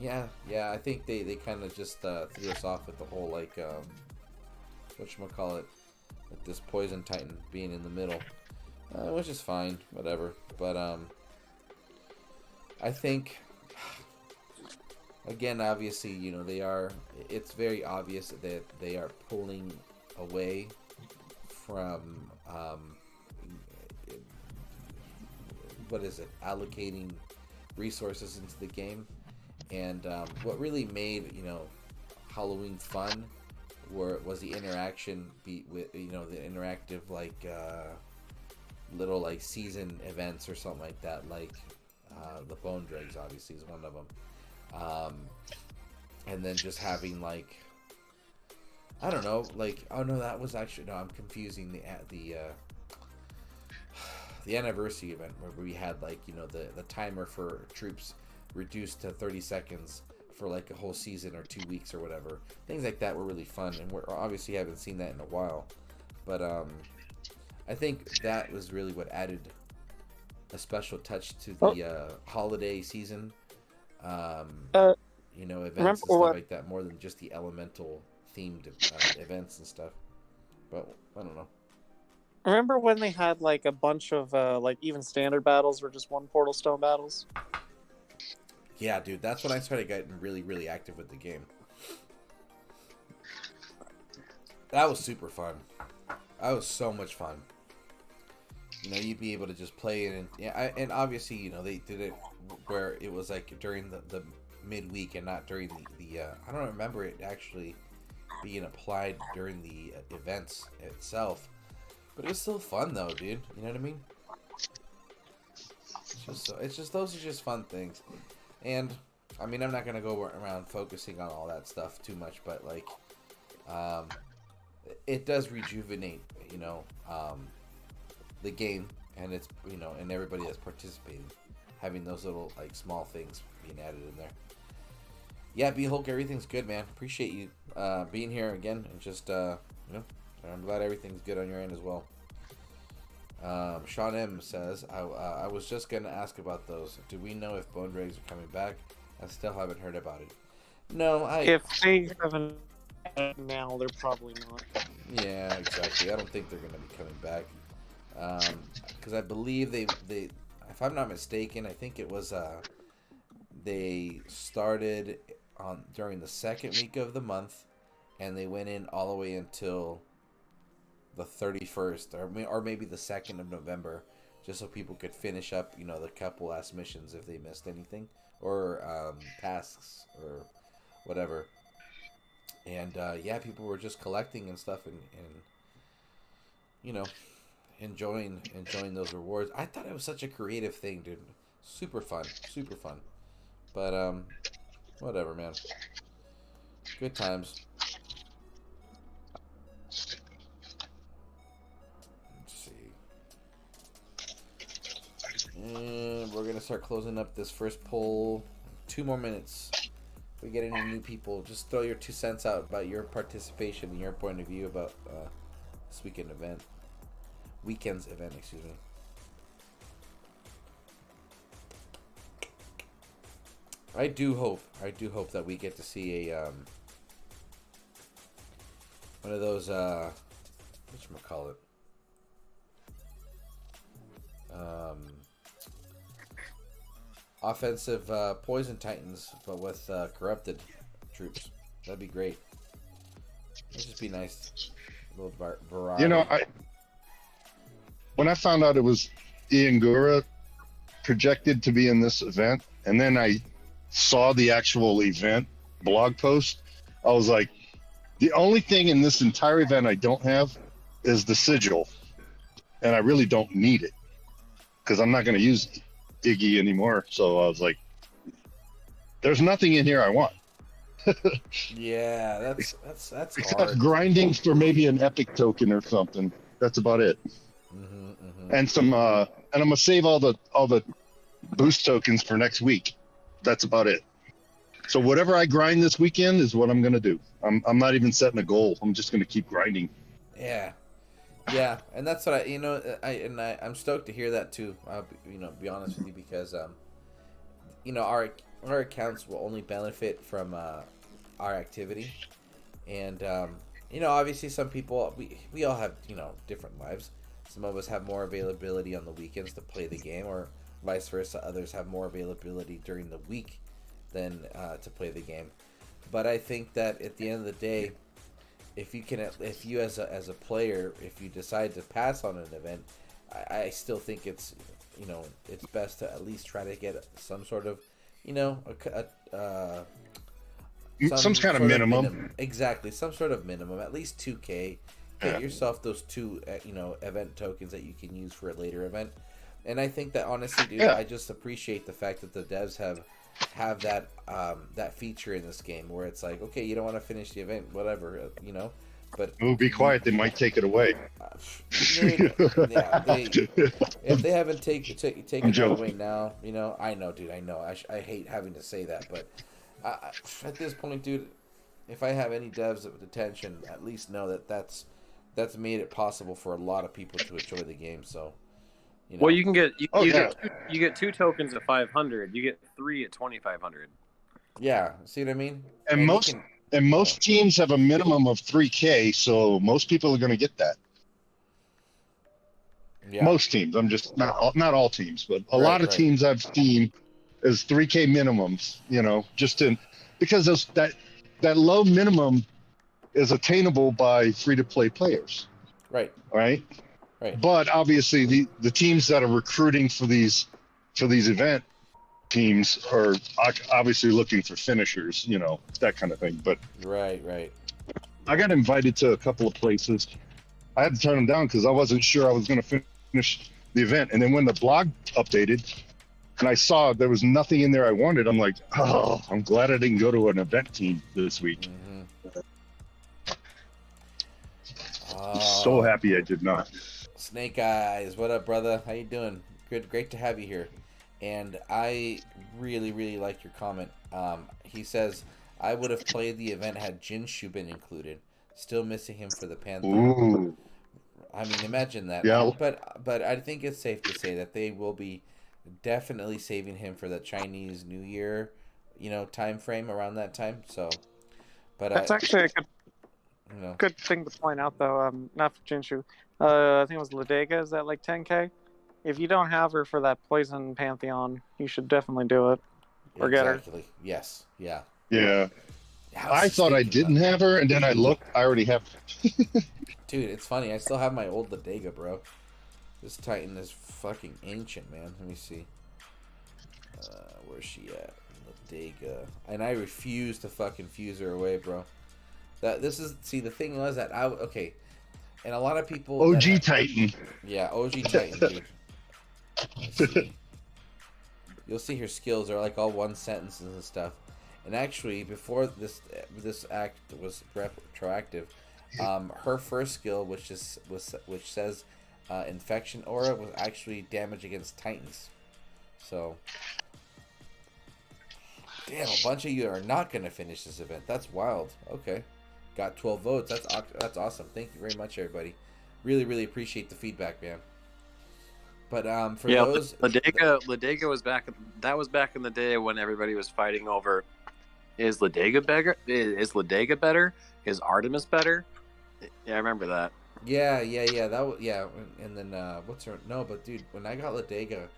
yeah, I think they kind of just threw us off with the whole, like, whatchamacallit, with this Poison Titan being in the middle, which is fine, whatever, but, I think, again, obviously, you know, it's very obvious that they are pulling away from, allocating resources into the game. And what really made, you know, Halloween fun was the interaction with, you know, the interactive, like, little, like, season events or something like that, like, the Bone Dregs obviously is one of them, and then just having, like, I don't know, like, oh no, that was actually, no, I'm confusing the anniversary event where we had, like, you know, the timer for troops reduced to 30 seconds for like a whole season or 2 weeks or whatever. Things like that were really fun, and we're obviously haven't seen that in a while, but I think that was really what added a special touch to the holiday season, you know, events and stuff like that, more than just the elemental themed events and stuff. But I don't know. Remember when they had like a bunch of like even standard battles were just one Portal Stone battles? Yeah, dude, that's when I started getting really, really active with the game. That was super fun. That was so much fun. You know, you'd be able to just play it, and obviously, you know, they did it where it was like during the midweek and not during the I don't remember it actually being applied during the events itself, but it was still fun though, dude. You know what I mean? It's just those are just fun things, and I mean, I'm not gonna go around focusing on all that stuff too much, but like, it does rejuvenate, you know, the game, and it's, you know, and everybody that's participating, having those little like small things being added in there. Yeah, B-Hulk, everything's good, man. Appreciate you being here again, and just you know, I'm glad everything's good on your end as well. Sean M says, I was just gonna ask about those. Do we know if Bone Dregs are coming back? I still haven't heard about it. No, if they haven't now, they're probably not. Yeah, exactly. I don't think they're gonna be coming back. Because I believe they, if I'm not mistaken, I think it was they started during the second week of the month, and they went in all the way until the 31st, or maybe the 2nd of November, just so people could finish up, you know, the couple last missions if they missed anything, or tasks or whatever. And yeah, people were just collecting and stuff, and you know, enjoying those rewards. I thought it was such a creative thing, dude. Super fun. But whatever, man. Good times. Let's see. And we're gonna start closing up this first poll. 2 more minutes. If we get any new people, just throw your 2 cents out about your participation and your point of view about this weekend event. weekend's event, excuse me. I do hope that we get to see a one of those whatchamacallit, offensive poison titans, but with corrupted troops. That'd be great. It'd just be nice, a little variety. You know, when I found out it was Iangura projected to be in this event, and then I saw the actual event blog post, I was like, the only thing in this entire event I don't have is the sigil, and I really don't need it because I'm not going to use Iggy anymore. So I was like, there's nothing in here I want. Yeah, that's except hard. grinding for maybe an epic token or something. That's about it. And some and I'm gonna save all the boost tokens for next week. That's about it. So whatever I grind this weekend is what I'm gonna do. I'm not even setting a goal. I'm just gonna keep grinding. Yeah, and that's what I'm stoked to hear that too. I'll be honest with you, because our accounts will only benefit from our activity, and obviously some people, we all have different lives. Some of us have more availability on the weekends to play the game, or vice versa. Others have more availability during the week than to play the game. But I think that at the end of the day, if you as a player, if you decide to pass on an event, I still think it's it's best to at least try to get some sort of some kind of minimum. Exactly, some sort of minimum, at least 2K. Get yourself those 2 event tokens that you can use for a later event. And I think that, honestly, dude, I just appreciate the fact that the devs have that feature in this game where it's like, okay, you don't want to finish the event, whatever, but be quiet, they might take it away. If they haven't taken it away now, I know, dude, I know. I hate having to say that, but at this point, dude, if I have any devs of attention, at least know that that's made it possible for a lot of people to enjoy the game. So, well, you can get you get 2 tokens at 500. You get 3 at 2,500. Yeah, see what I mean? And most teams have a minimum of 3K, so most people are going to get that. Yeah. Most teams. I'm just not all teams, but a lot of teams I've seen is 3K minimums. Because that low minimum is attainable by free-to-play players. Right. But obviously, the teams that are recruiting for these event teams are obviously looking for finishers, that kind of thing. But right. I got invited to a couple of places. I had to turn them down because I wasn't sure I was going to finish the event. And then when the blog updated, and I saw there was nothing in there I wanted, I'm like, oh, I'm glad I didn't go to an event team this week. I'm so happy I did not. Snake Eyes, what up, brother? How you doing? Good, great to have you here. And I really, really like your comment. He says, I would have played the event had Jinshu been included. Still missing him for the Pantheon. Ooh. I mean, imagine that. Yeah. But I think it's safe to say that they will be definitely saving him for the Chinese New Year, time frame around that time. So, but that's actually a good thing to point out, though. Not for Jinshu. I think it was Ladega. Is that like 10K? If you don't have her for that Poison Pantheon, you should definitely do it or get her. Exactly. Yes. Yeah. Yeah. I thought I didn't have her, and then I looked. I already have her. Dude, it's funny. I still have my old Ladega, bro. This Titan is fucking ancient, man. Let me see. Where's she at? Ladega. And I refuse to fucking fuse her away, bro. The thing was that and a lot of people. OG Titan. Yeah, OG Titan, dude. Let's see. You'll see her skills are like all one sentences and stuff. And actually, before this act was retroactive, her first skill, which says infection aura, was actually damage against Titans. So, damn, a bunch of you are not gonna finish this event. That's wild. Okay, got 12 votes. That's awesome. Thank you very much, everybody. really, really appreciate the feedback, man. But for yeah, those, Ladega was back. That was back in the day when everybody was fighting over: is Ladega better? Is Ladega better? Is Artemis better? Yeah, I remember that. yeah. That was, yeah. And then what's her? No, but dude, when I got Ladega,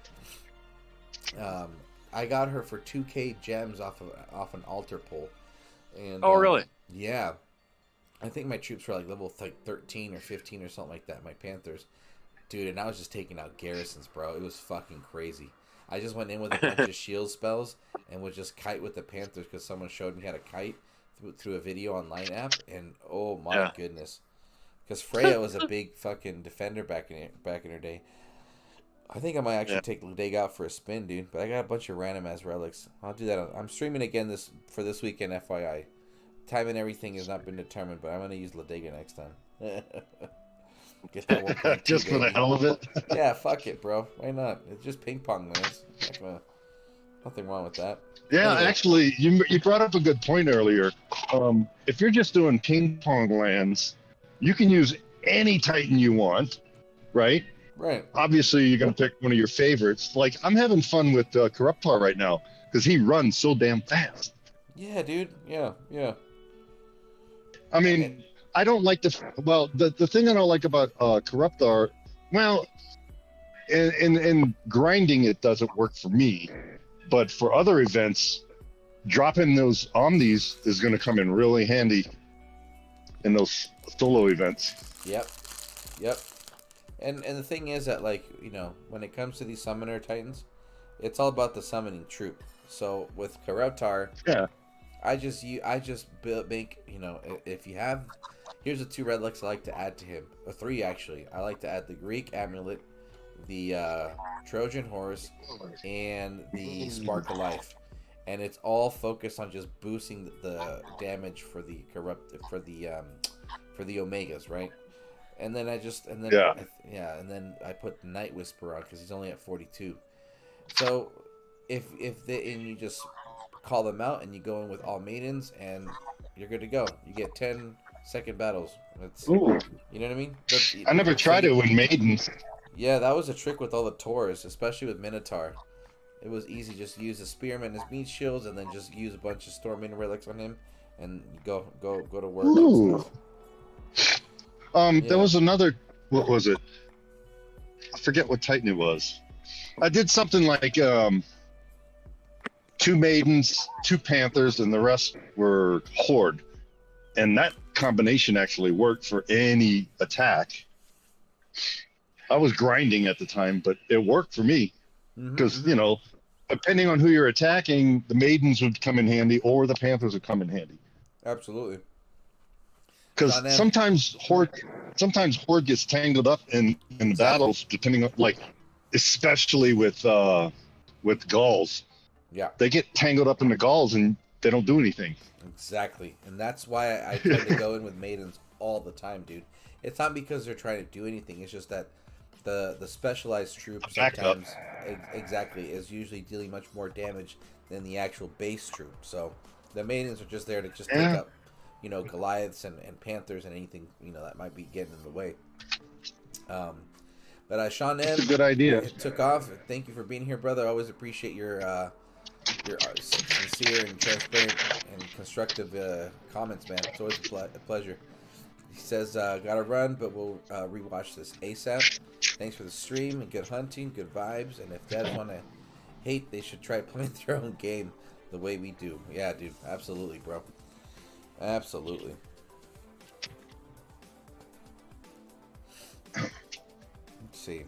I got her for 2K gems off an altar pole. And Really? Yeah. I think my troops were like level 13 or 15 or something like that. My Panthers. Dude, and I was just taking out garrisons, bro. It was fucking crazy. I just went in with a bunch of shield spells and would just kite with the Panthers because someone showed me how to kite through a video online app. And oh my goodness, because Freya was a big fucking defender back in her day. I think I might actually take Ladega out for a spin, dude. But I got a bunch of random ass relics. I'll do that. I'm streaming again for this weekend, FYI. Time and everything has not been determined, but I'm gonna use Ladega next time. Get that 1.2, just for the hell of it. Yeah, fuck it, bro. Why not? It's just ping pong, man. Nothing wrong with that. Yeah, anyway. Actually, you brought up a good point earlier. If you're just doing ping pong lands, you can use any Titan you want, right? Right. Obviously, you're gonna pick one of your favorites. Like I'm having fun with Corruptor right now because he runs so damn fast. Yeah, dude. Yeah. I mean. I don't like the thing I don't like about Corruptor, well, in grinding it doesn't work for me, but for other events, dropping those Omnis is going to come in really handy in those solo events. Yep. And the thing is that, like, you know, when it comes to these Summoner Titans, it's all about the summoning troop. So with Corruptor, I just make, you know, if you have. Here's the 2 relics I like to add to him. 3, actually. I like to add the Greek Amulet, the Trojan Horse, and the Spark of Life. And it's all focused on just boosting the damage for the Omegas, right? And then and then I put the Night Whisperer on because he's only at 42. So and you just call them out and you go in with all maidens and you're good to go. You get 10 second battles. You know what I mean? I never tried it with maidens. Yeah, that was a trick with all the Taurs, especially with Minotaur. It was easy. Just use the Spearman as meat shields, and then just use a bunch of Stormwind relics on him, and go to work. Ooh. There was another. What was it? I forget what Titan it was. I did something like 2 maidens, 2 panthers, and the rest were horde. And that combination actually worked for any attack. I was grinding at the time, but it worked for me. Because, you know, depending on who you're attacking, the maidens would come in handy or the panthers would come in handy. Absolutely. Because sometimes horde gets tangled up in battles, depending on, like, especially with Gauls. Yeah. They get tangled up in the Gauls and they don't do anything. Exactly. And that's why I try to go in with maidens all the time, dude. It's not because they're trying to do anything. It's just that the specialized troop sometimes exactly is usually dealing much more damage than the actual base troop. So the maidens are just there to just take up, you know, Goliaths and Panthers and anything, you know, that might be getting in the way. But Sean M, that's a good idea. It took off. Thank you for being here, brother. I always appreciate your sincere and transparent and constructive comments, man. It's always a pleasure. He says, gotta run, but we'll rewatch this ASAP. Thanks for the stream and good hunting, good vibes. And if dads want to hate, they should try playing their own game the way we do. Yeah, dude. Absolutely, bro. Absolutely. Let's see.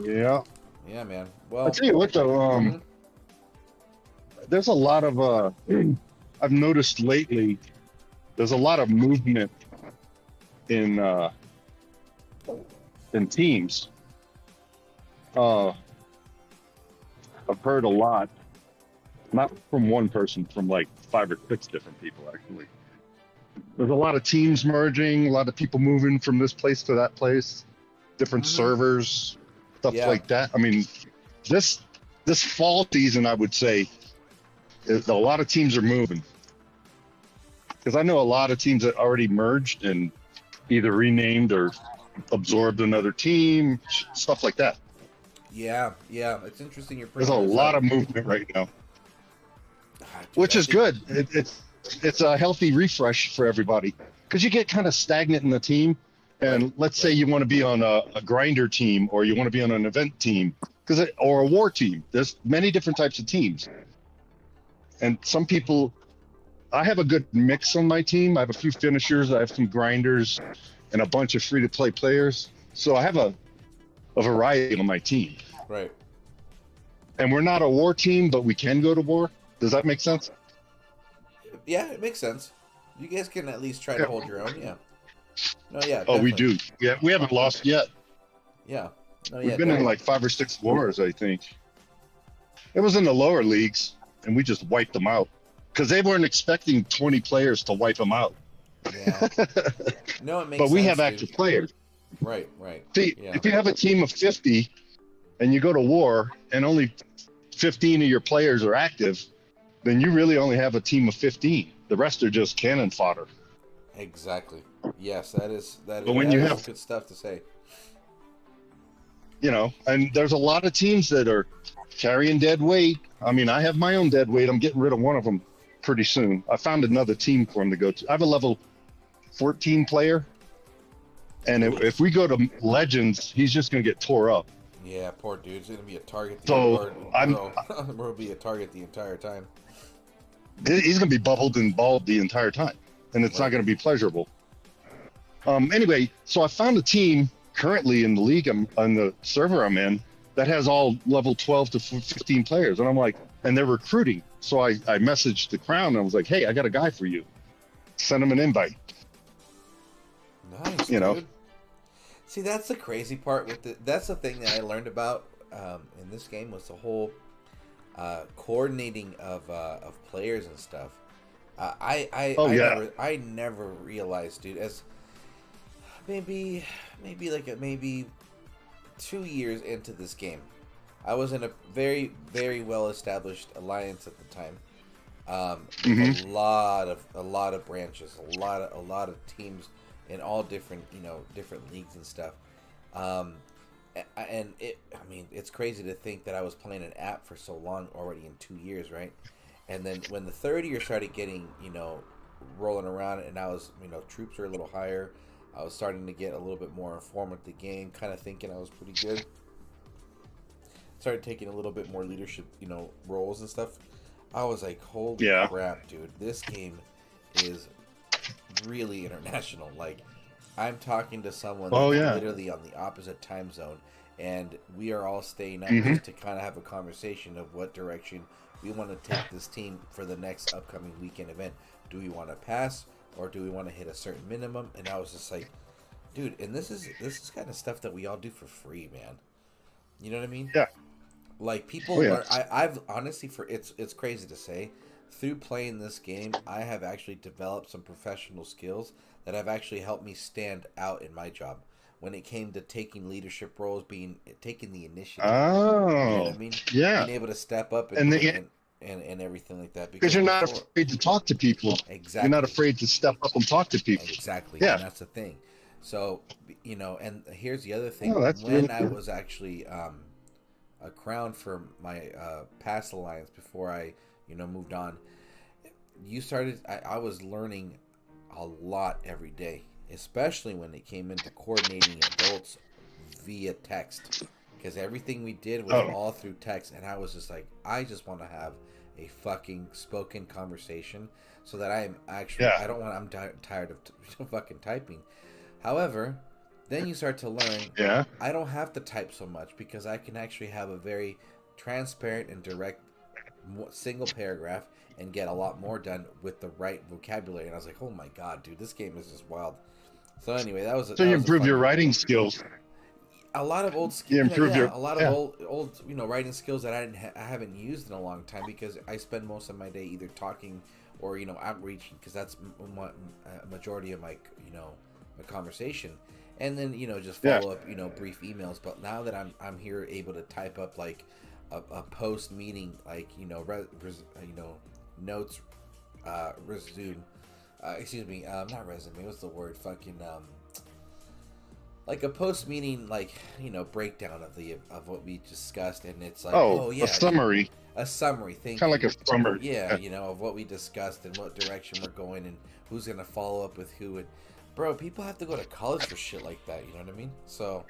Yeah. Yeah, man. Well, I'll tell you what, though. There's a lot of I've noticed lately. There's a lot of movement in teams. I've heard a lot, not from one person, from like 5 or 6 different people actually. There's a lot of teams merging, a lot of people moving from this place to that place, different servers, stuff like that. I mean, this fall season, I would say, a lot of teams are moving. because I know a lot of teams that already merged and either renamed or absorbed another team, stuff like that. Yeah, it's interesting. There's a lot of movement right now, which is good. It's a healthy refresh for everybody, because you get kind of stagnant in the team. And let's say you want to be on a grinder team, or you want to be on an event team, or a war team. There's many different types of teams. And some people, I have a good mix on my team. I have a few finishers, I have some grinders, and a bunch of free-to-play players. So I have a variety on my team. Right. And we're not a war team, but we can go to war. Does that make sense? Yeah, it makes sense. You guys can at least try to hold your own, yeah. No, yeah. Oh, definitely. we do. Yeah, we haven't lost yet. Yeah. No, We've been in like 5 or 6 wars, I think. It was in the lower leagues, and we just wiped them out, because they weren't expecting 20 players to wipe them out. Yeah. No, it makes sense. But we have active players. Right. See, if you have a team of 50 and you go to war and only 15 of your players are active, then you really only have a team of 15. The rest are just cannon fodder. Exactly. Yes, that is But when you have good stuff to say. You know, and there's a lot of teams that are carrying dead weight. I mean, I have my own dead weight. I'm getting rid of one of them pretty soon. I found another team for him to go to. I have a level 14 player, and if we go to Legends, he's just going to get tore up. Yeah, poor dude's going to be a target. Will be a target the entire time. He's going to be bubbled and balled the entire time, and it's not going to be pleasurable. Anyway, so I found a team currently in the league, on the server I'm in, that has all level 12 to 15 players, and I'm like, and they're recruiting. So I messaged the Crown, and I was like, hey, I got a guy for you. Send him an invite. Nice, you know. Dude. See, that's the crazy part with that's the thing that I learned about in this game, was the whole coordinating of players and stuff. I never realized, dude, as maybe 2 years into this game, I was in a very, very well established alliance at the time. A lot of branches, a lot of teams in all different leagues and stuff. And it's crazy to think that I was playing an app for so long already, in 2 years, right? And then when the third year started getting, rolling around, and I was, troops were a little higher, I was starting to get a little bit more informed with the game, kind of thinking I was pretty good. Started taking a little bit more leadership, roles and stuff. I was like, holy crap, dude, this game is really international. Like, I'm talking to someone literally on the opposite time zone, and we are all staying up just to kind of have a conversation of what direction we want to take this team for the next upcoming weekend event. Do we want to pass, or do we want to hit a certain minimum? And I was just like, dude, and this is kind of stuff that we all do for free, man. You know what I mean? Yeah. Like, people are, I've honestly, it's crazy to say, through playing this game, I have actually developed some professional skills that have actually helped me stand out in my job when it came to taking leadership roles, taking the initiative. Oh, you know what I mean? Yeah. Being able to step up and everything like that. Because you're not afraid to talk to people. Exactly. You're not afraid to step up and talk to people. Exactly. Yeah. And that's the thing. So, and here's the other thing. That's when really I cool. was actually a crown for my past alliance before I, moved on, I was learning a lot every day, especially when it came into coordinating adults via text, because everything we did was all through text, and I was just like, I just want to have a fucking spoken conversation so that I'm actually, I'm tired of fucking typing. However, then you start to learn, I don't have to type so much, because I can actually have a very transparent and direct single paragraph and get a lot more done with the right vocabulary. And I was like, oh my god, dude, this game is just wild. So anyway, that was so you improve your writing skills. A lot of old skills. A lot of old writing skills that I haven't used in a long time, because I spend most of my day either talking or outreaching, because that's majority of my my conversation. And then just follow up brief emails. But now that I'm here able to type up like a post meeting, like notes, resume, excuse me, not resume. What's the word? Fucking like a post meeting, like, you know, breakdown of what we discussed, and it's like, oh yeah, a summary. A summary thing. Kind of like a summary. Yeah, you know, of what we discussed and what direction we're going and who's gonna follow up with who. And bro, people have to go to college for shit like that. You know what I mean? So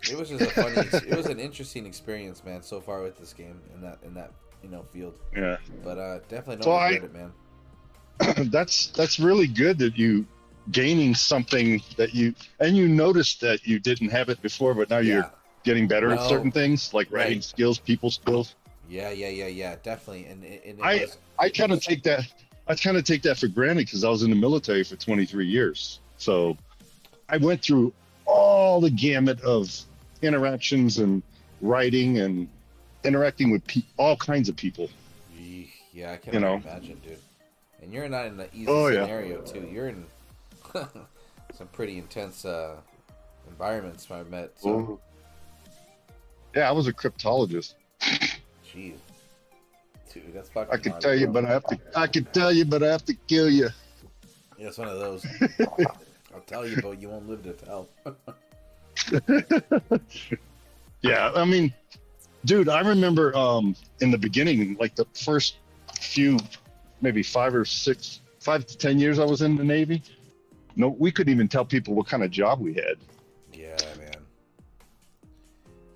it was just a funny. It was an interesting experience, man. So far with this game in that you know field. Yeah. But definitely don't regret it, man. That's really good that you gaining something that you noticed that you didn't have it before, but now you're getting better at certain things like writing skills, people skills. Yeah, definitely. And I kind of take that for granted because I was in the military for 23 years. So I went through all the gamut of interactions and writing and interacting with all kinds of people. Yeah, I can't imagine, dude. And you're not in an easy scenario too. You're in some pretty intense environments I've met. So. Yeah, I was a cryptologist. Jeez. Dude, that's fucking I could tell you, but I have to kill you. Yeah, it's one of those. I'll tell you, but you won't live to tell. Yeah, I mean, dude, I remember in the beginning, like the first few, maybe 5 to 10 years I was in the Navy. No, we couldn't even tell people what kind of job we had. Yeah, man.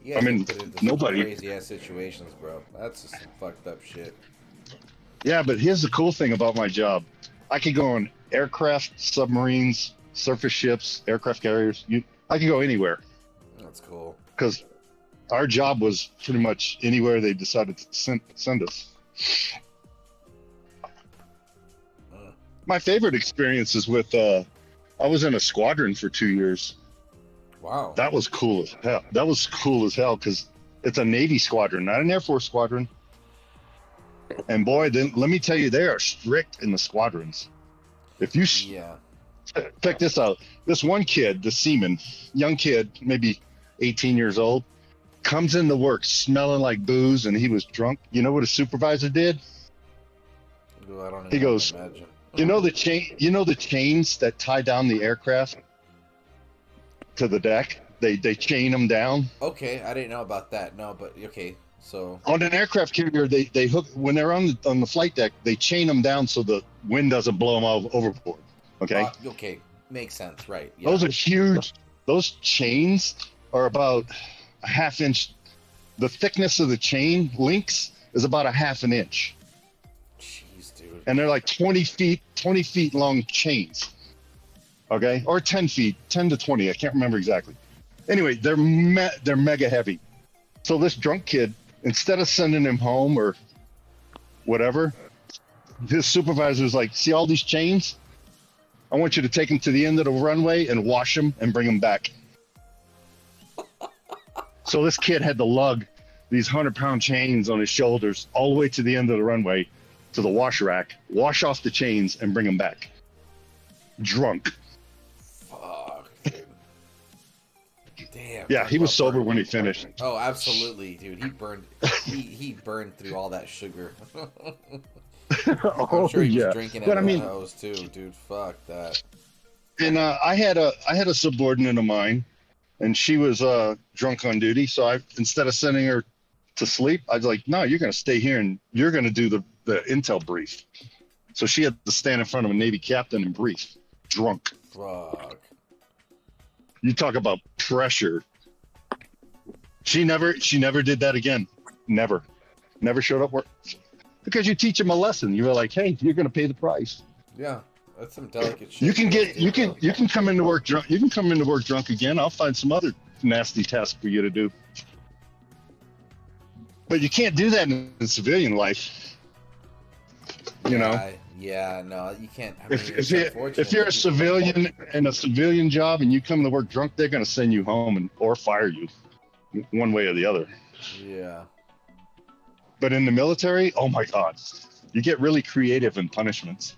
Yeah, I mean, nobody. Crazy ass situations, bro. That's just some fucked up shit. Yeah, but here's the cool thing about my job. I could go on aircraft, submarines, surface ships, aircraft carriers. I could go anywhere. That's cool. Because our job was pretty much anywhere they decided to send us. My favorite experience is with, I was in a squadron for 2 years. Wow. That was cool as hell. That was cool as hell because it's a Navy squadron, not an Air Force squadron. And boy, then let me tell you, they are strict in the squadrons. If you check this out, this one kid, the seaman, young kid, maybe 18 years old, comes into work smelling like booze, and he was drunk. You know what his supervisor did? Ooh, I don't he goes, imagine. You know the chains that tie down the aircraft to the deck? They chain them down. Okay, I didn't know about that. No, but okay. So on an aircraft carrier, they hook when they're on the flight deck. They chain them down so the wind doesn't blow them overboard. Okay. Okay, makes sense, right? Yeah. Those are huge. Those chains are about a ½ inch. The thickness of the chain links is about a ½ inch. Jeez, dude. And they're like 20 feet long chains. Okay, or 10 feet, 10 to 20. I can't remember exactly. Anyway, they're mega heavy. So this drunk kid, instead of sending him home or whatever, his supervisor's like, see all these chains? I want you to take them to the end of the runway and wash them and bring them back. So this kid had to lug these 100-pound chains on his shoulders all the way to the end of the runway to the wash rack, wash off the chains and bring them back. Drunk. Fuck, dude. Damn. Yeah, he was sober when he finished. Oh, absolutely, dude. He burned through all that sugar. I'm sure he was drinking at the house too, dude. Fuck that. And I had a subordinate of mine, and she was drunk on duty. So instead of sending her to sleep, I was like, no, you're gonna stay here and you're gonna do the intel brief. So she had to stand in front of a Navy captain and brief, drunk. Fuck. You talk about pressure. She never did that again. Never showed up work. Because you teach them a lesson. You're like, hey, you're gonna pay the price. Yeah, that's some delicate shit. You can come into work drunk. You can come into work drunk again. I'll find some other nasty task for you to do. But you can't do that in civilian life. You know. Yeah, no, you can't. I mean, if you're a civilian in a civilian job and you come to work drunk, they're gonna send you home or fire you, one way or the other. Yeah. But in the military, oh my God, you get really creative in punishments.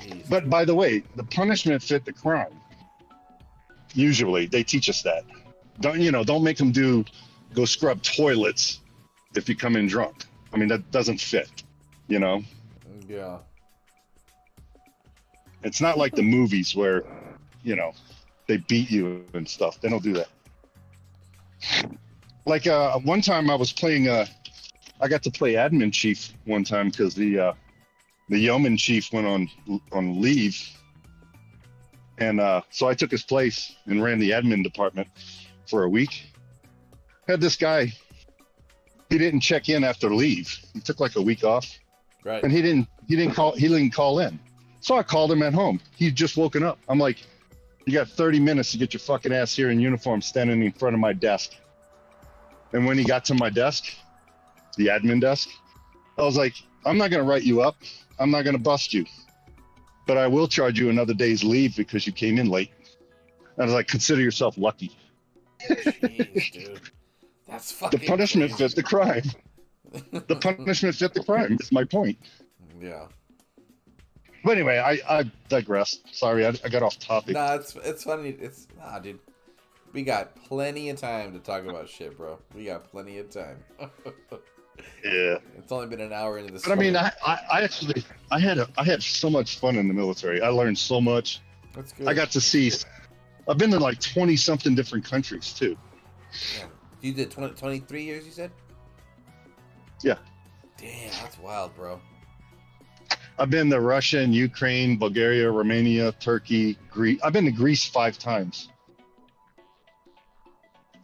Jeez. But by the way, the punishment fit the crime. Usually, they teach us that. Don't make them go scrub toilets if you come in drunk. I mean, that doesn't fit. Yeah. It's not like the movies where, you know, they beat you and stuff. They don't do that. Like one time I was playing, I got to play admin chief one time because the yeoman chief went on leave, and so I took his place and ran the admin department for a week. Had this guy, he didn't check in after leave. He took like a week off, Right. and he didn't call in. So I called him at home. He'd just woken up. I'm like, you got 30 minutes to get your fucking ass here in uniform standing in front of my desk. And when he got to my desk, the admin desk, I was like, I'm not going to write you up. I'm not going to bust you. But I will charge you another day's leave because you came in late. And I was like, consider yourself lucky. Jeez, dude. That's fucking The punishment crazy. fit the crime. The punishment fit the crime. That's my point. Yeah. But anyway, I digress. Sorry, I got off topic. Nah, it's funny. Dude. We got plenty of time to talk about shit, bro. We got plenty of time. Yeah. It's only been an hour into this. But I mean, I actually I had so much fun in the military. I learned so much. That's good. I got to see. I've been to like 20 something different countries too. Yeah. You did 23 years, you said? Yeah. Damn, that's wild, bro. I've been to Russia and Ukraine, Bulgaria, Romania, Turkey, Greece. I've been to Greece 5 times.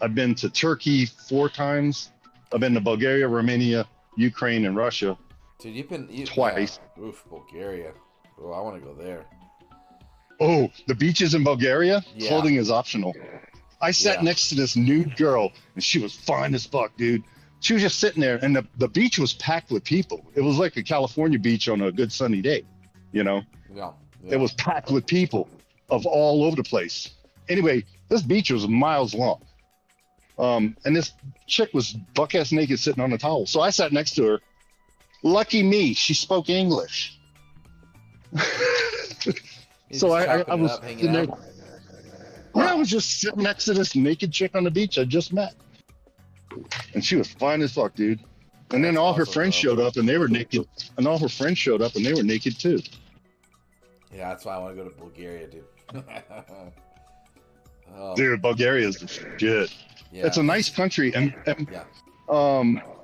I've been to Turkey 4 times. I've been to Bulgaria, Romania, Ukraine, and Russia. Dude, you've been twice. Oof, Bulgaria. Oh, I want to go there. Oh, the beaches in Bulgaria? Yeah. Clothing is optional. I sat next to this nude girl, and she was fine as fuck, dude. She was just sitting there, and the beach was packed with people. It was like a California beach on a good sunny day, you know? Yeah. It was packed with people of all over the place. Anyway, this beach was miles long. And this chick was buck-ass naked sitting on a towel. So I sat next to her. Lucky me, she spoke English. So I was sitting there. Yeah, I was just sitting next to this naked chick on the beach I just met. And she was fine as fuck, dude. And then all her friends showed up and they were naked. And all her friends showed up and they were naked too. Yeah, that's why I want to go to Bulgaria, dude. Oh, Dude, Bulgaria is the shit. yeah. It's a nice country, and Yeah.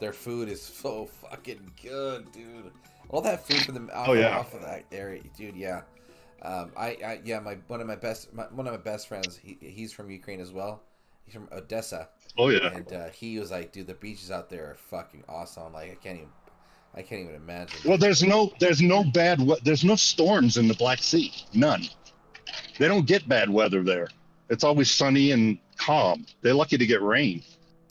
Their food is so fucking good, dude. All that food from the off of that area, dude. Yeah. One of my best friends. He's from Ukraine as well. He's from Odessa. Oh yeah. And he was like, dude, the beaches out there are fucking awesome. I'm like, I can't even imagine. Well, there's no storms in the Black Sea. None. They don't get bad weather there. It's always sunny and calm. They're lucky to get rain.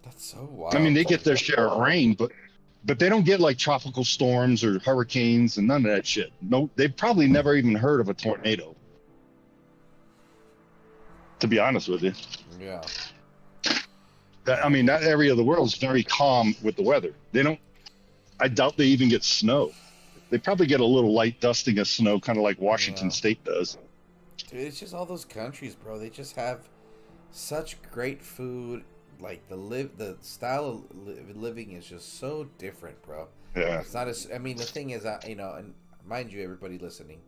That's so wild. I mean, they get their share of rain, but they don't get like tropical storms or hurricanes and none of that shit. No, they've probably never even heard of a tornado. To be honest with you. Yeah. I mean, that area of the world is very calm with the weather. I doubt they even get snow. They probably get a little light dusting of snow, kind of like Washington State does. Dude, it's just all those countries, bro. They just have such great food. Like the style of living is just so different, bro. Yeah. It's not as. I mean, the thing is, and mind you, everybody listening,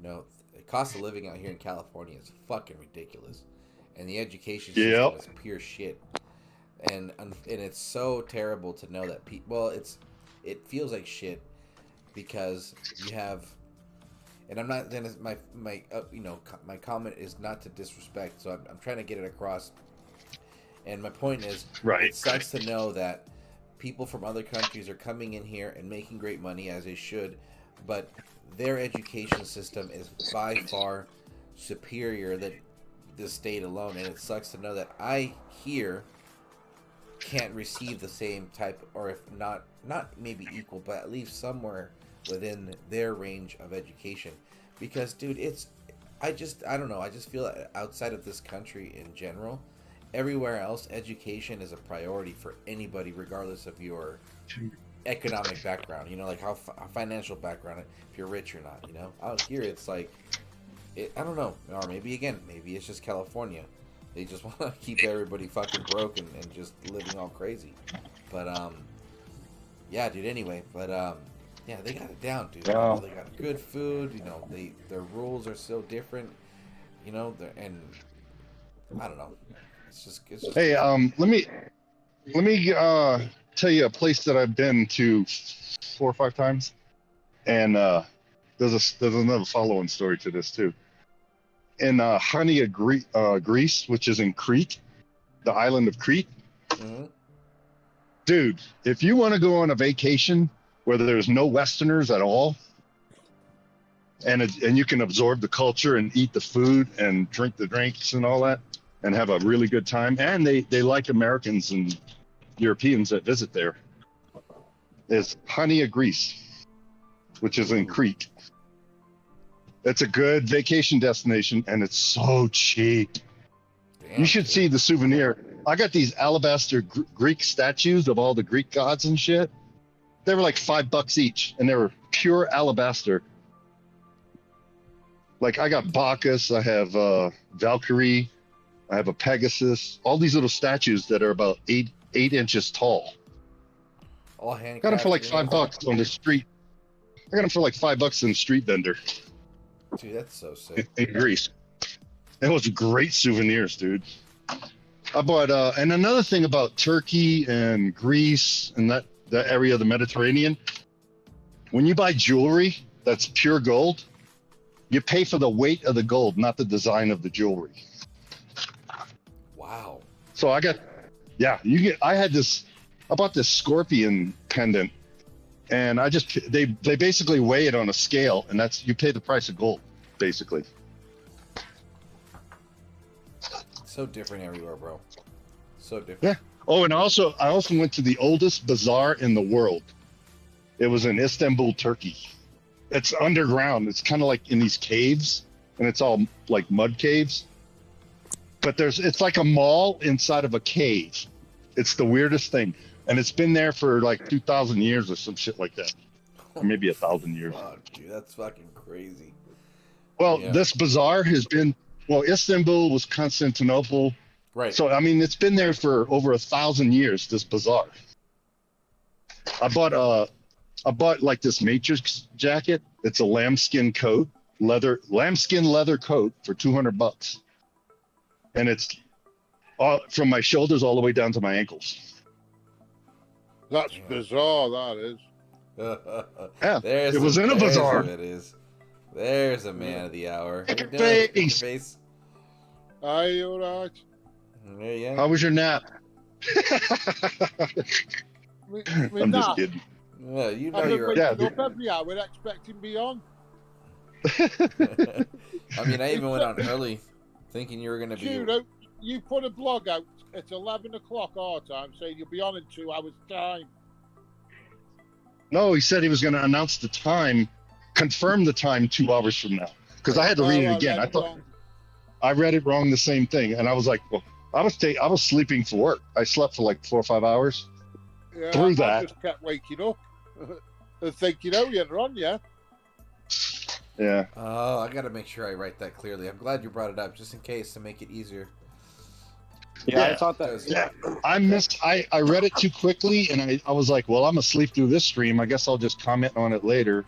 the cost of living out here in California is fucking ridiculous, and the education system is pure shit. And it's so terrible to know that it feels like shit because you have. And I'm not. Then my comment is not to disrespect. So I'm trying to get it across. And my point is, it sucks to know that people from other countries are coming in here and making great money as they should, but their education system is by far superior than the state alone. And it sucks to know that I here can't receive the same type, or if not maybe equal, but at least somewhere within their range of education. Because dude, I don't know, I just feel that outside of this country in general, everywhere else education is a priority for anybody regardless of your economic background, like how financial background, if you're rich or not, out here it's like I don't know, or maybe it's just California, they just want to keep everybody fucking broke and just living all crazy. But yeah, dude, anyway, but Yeah, they got it down, dude. Wow. They got good food. You know, their rules are so different. You know, and I don't know. It's just. Hey, let me tell you a place that I've been to 4 or 5 times, and there's another following story to this too. In Hania, Greece, which is in Crete, the island of Crete. Mm-hmm. Dude, if you want to go on a vacation where there's no Westerners at all, and you can absorb the culture and eat the food and drink the drinks and all that, and have a really good time, and they like Americans and Europeans that visit there, is Hania, Greece, which is in Crete. It's a good vacation destination, and it's so cheap. Damn, you should see the souvenir. I got these alabaster Greek statues of all the Greek gods and shit. They were like $5 each, and they were pure alabaster. Like, I got Bacchus, I have Valkyrie, I have a Pegasus, all these little statues that are about 8 inches tall. All handcrafted. Got them for like $5 on the street. I got them for like $5 in the street vendor. Dude, that's so sick. In Greece. It was great souvenirs, dude. I bought, and another thing about Turkey and Greece and that area of the Mediterranean, when you buy jewelry that's pure gold, you pay for the weight of the gold, not the design of the jewelry. Wow. So I bought this scorpion pendant, and they basically weigh it on a scale, and you pay the price of gold, basically. So different everywhere, bro. So different. Yeah. Oh, and I also went to the oldest bazaar in the world. It was in Istanbul, Turkey. It's underground. It's kind of like in these caves, and it's all like mud caves. But it's like a mall inside of a cave. It's the weirdest thing. And it's been there for like 2,000 years or some shit like that. Or maybe 1,000 years. Fuck, dude, that's fucking crazy. Well, Yeah. This bazaar has been, Istanbul was Constantinople. Right. So, I mean, it's been there for over 1,000 years, this bazaar. I bought like this Matrix jacket. It's a lambskin leather coat for $200. And it's from my shoulders all the way down to my ankles. That's bizarre, that is. Yeah, it was in a bazaar. It is. There's a man of the hour. Your face. Face. Are you alright? There you How was your nap? I'm just kidding. Well, you know I've been you're. waking up every hour expecting me on. I mean, I even went on early, thinking you were going to be. Churro, you put a blog out at 11 o'clock our time saying you'll be on in 2 hours' time. No, he said he was going to announce the time, confirm the time 2 hours from now. Because I had to read it again. I read it wrong, the same thing, and I was like, well, I was sleeping for work. I slept for like 4 or 5 hours. Yeah, Through that. I just kept waking up and thinking, oh, you're on, yeah. Yeah. Oh, I got to make sure I write that clearly. I'm glad you brought it up, just in case, to make it easier. Yeah, I thought that. Yeah, I read it too quickly, and I was like, well, I'm asleep through this stream. I guess I'll just comment on it later.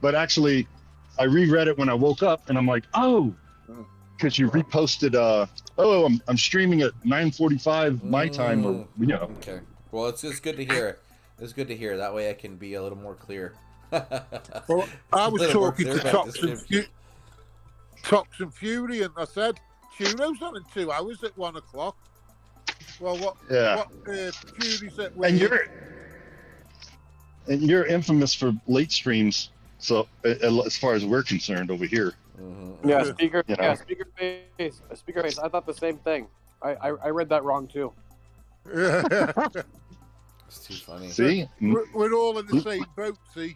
But actually, I reread it when I woke up, and I'm like, oh, because you reposted. I'm streaming at 9:45 my time, or Okay. Well, it's just good to hear. It's good to hear. That way, I can be a little more clear. Well, I was talking to Tox and Fury, and I said, Churro's on in 2 hours at 1 o'clock. Well, what Fury said, and you're infamous for late streams. So as far as we're concerned over here. Mm-hmm. Yeah, speaker face. I thought the same thing. I read that wrong too. It's too funny. See, we're all in the same boat. See,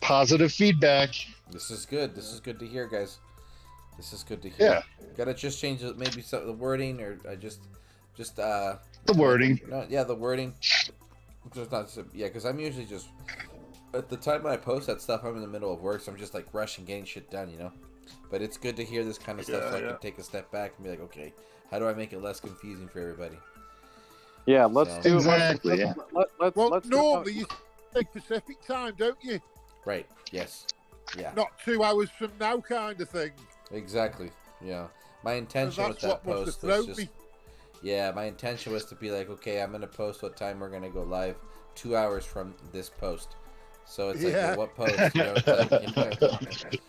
positive feedback. This is good. This is good to hear, guys. This is good to hear. Yeah. Gotta just change maybe some the wording, or just the wording. No, yeah, the wording. Just not. Yeah, because I'm usually just at the time when I post that stuff, I'm in the middle of work, so I'm just like rushing, getting shit done, you know. But it's good to hear this kind of stuff, so I can take a step back and be like, okay, how do I make it less confusing for everybody? Yeah, let's do exactly. Let's normally Pacific time, don't you? Right. Yes. Yeah. Not 2 hours from now, kind of thing. Exactly. Yeah. My intention with that post was just. Yeah, my intention was to be like, okay, I'm gonna post what time we're gonna go live 2 hours from this post. So it's like, well, what post? You know, it's like,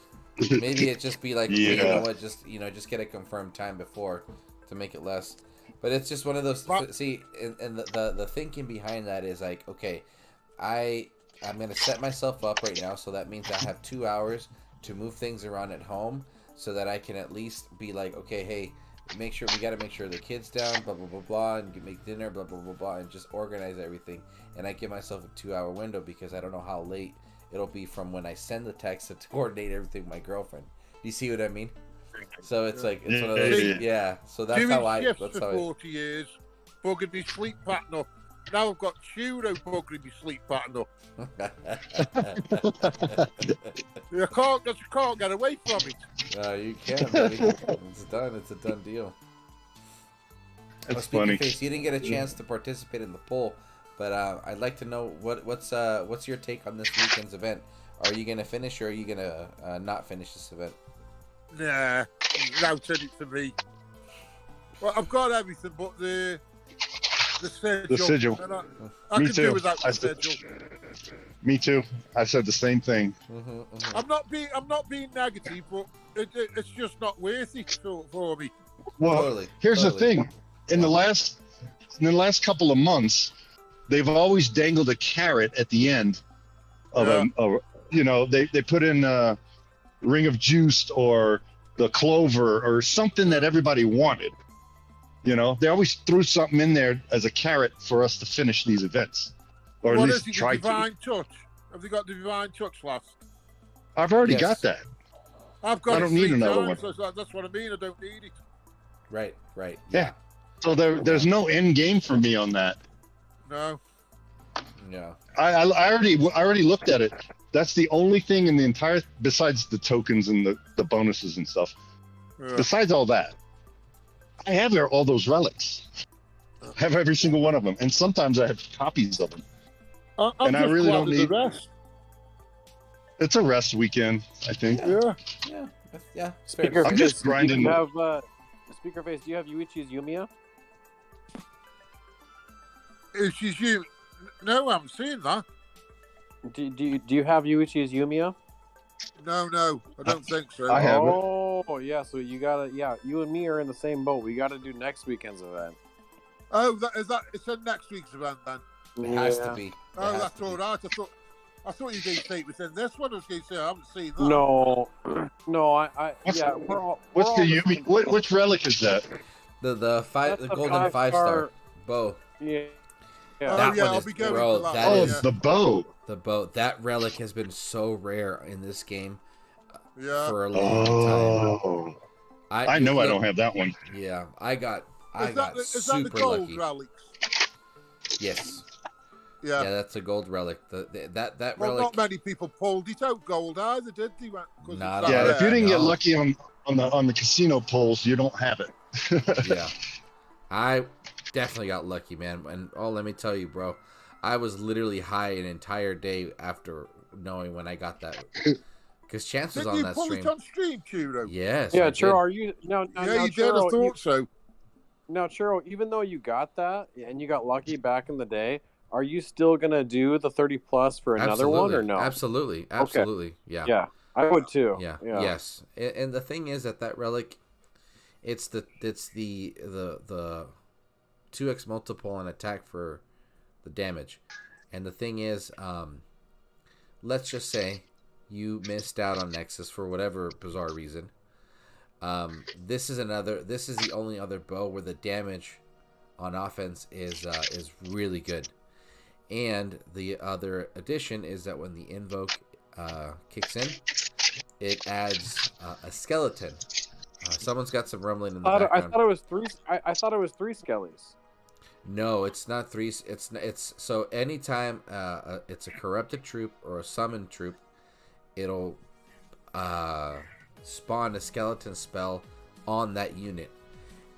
maybe it just be like, you know what, just just get a confirmed time before to make it less. But it's just one of those. See, and the thinking behind that is like, okay, I'm gonna set myself up right now, so that means I have 2 hours to move things around at home, so that I can at least be like, okay, hey, we got to make sure the kids down, blah blah blah blah, and make dinner, blah blah blah blah, and just organize everything. And I give myself a 2 hour window because I don't know how late it'll be from when I send the text to coordinate everything with my girlfriend. Do you see what I mean? So it's like, it's one of those, so that's how I. Shifts for 40 years, bugging me sleep pattern up. Now I've got Churro bugging me sleep pattern up. I can't get away from it. You can, baby. It's done. It's a done deal. That's funny. Face, you didn't get a chance to participate in the poll, but I'd like to know what's your take on this weekend's event. Are you gonna finish, or are you gonna not finish this event? Nah, don't send it to me. Well, I've got everything, but the sigil. The sigil. I Me can too. do without the sigil. Me too. I said the same thing. I'm not being negative, but it's just not worth it for me. Well, here's the thing. In the last couple of months, they've always dangled a carrot at the end of they put in a ring of juice or the clover or something that everybody wanted. You know, they always threw something in there as a carrot for us to finish these events, or at least try to. Divine touch. Have they got the divine touch last? I've already got that. I've got. I don't need another one. That's what I mean. I don't need it. Right. Yeah. So there's no end game for me on that. No. Yeah. I already looked at it. That's the only thing in the entire, besides the tokens and the bonuses and stuff. Yeah. Besides all that, I have all those relics. I have every single one of them, and sometimes I have copies of them. And I really don't need. It's a rest weekend, I think. Yeah. I'm just grinding. Speaker face. Do you have Yuichi's Yumiya? She's No, I haven't seen that. Do you have Yuichi's Yumiya? No, I don't think so. I have it. Oh, yeah, so you gotta, you and me are in the same boat. We gotta do next weekend's event. Oh, it's a next week's event then? It has to be. Oh, that's all right. I thought you did say it within this one. I was going to say, I haven't seen that. No, What's the Yumi? Which relic is that? The golden 5-star bow. Yeah. I'll be going for that. The bow. The bow. That relic has been so rare in this game for a long time. I know I don't have that one. Yeah, I got is that super the gold lucky. Relics? Yes. Yeah, that's a gold relic. That well, relic. Not many people pulled it out gold either, did they? If you didn't get lucky on the casino polls, you don't have it. Yeah, I definitely got lucky, man. And let me tell you, bro, I was literally high an entire day after knowing when I got that. Because chances on that stream. Did you pull it on stream, Churro? Yes. Yeah, Churro, are you now? Yeah, you did. I thought so. Now, Churro, even though you got that and you got lucky back in the day, are you still gonna do the 30+ for another one or no? Absolutely. Okay. Yeah, I would too. Yeah. Yes. And the thing is that relic, it's the 2x multiple on attack for the damage, and the thing is, let's just say you missed out on Nexus for whatever bizarre reason. This is the only other bow where the damage on offense is really good. And the other addition is that when the invoke kicks in, it adds a skeleton. Someone's got some rumbling in the background. I thought it was three. I thought it was 3 skellies. No, it's not 3. It's so anytime it's a corrupted troop or a summoned troop, it'll spawn a skeleton spell on that unit,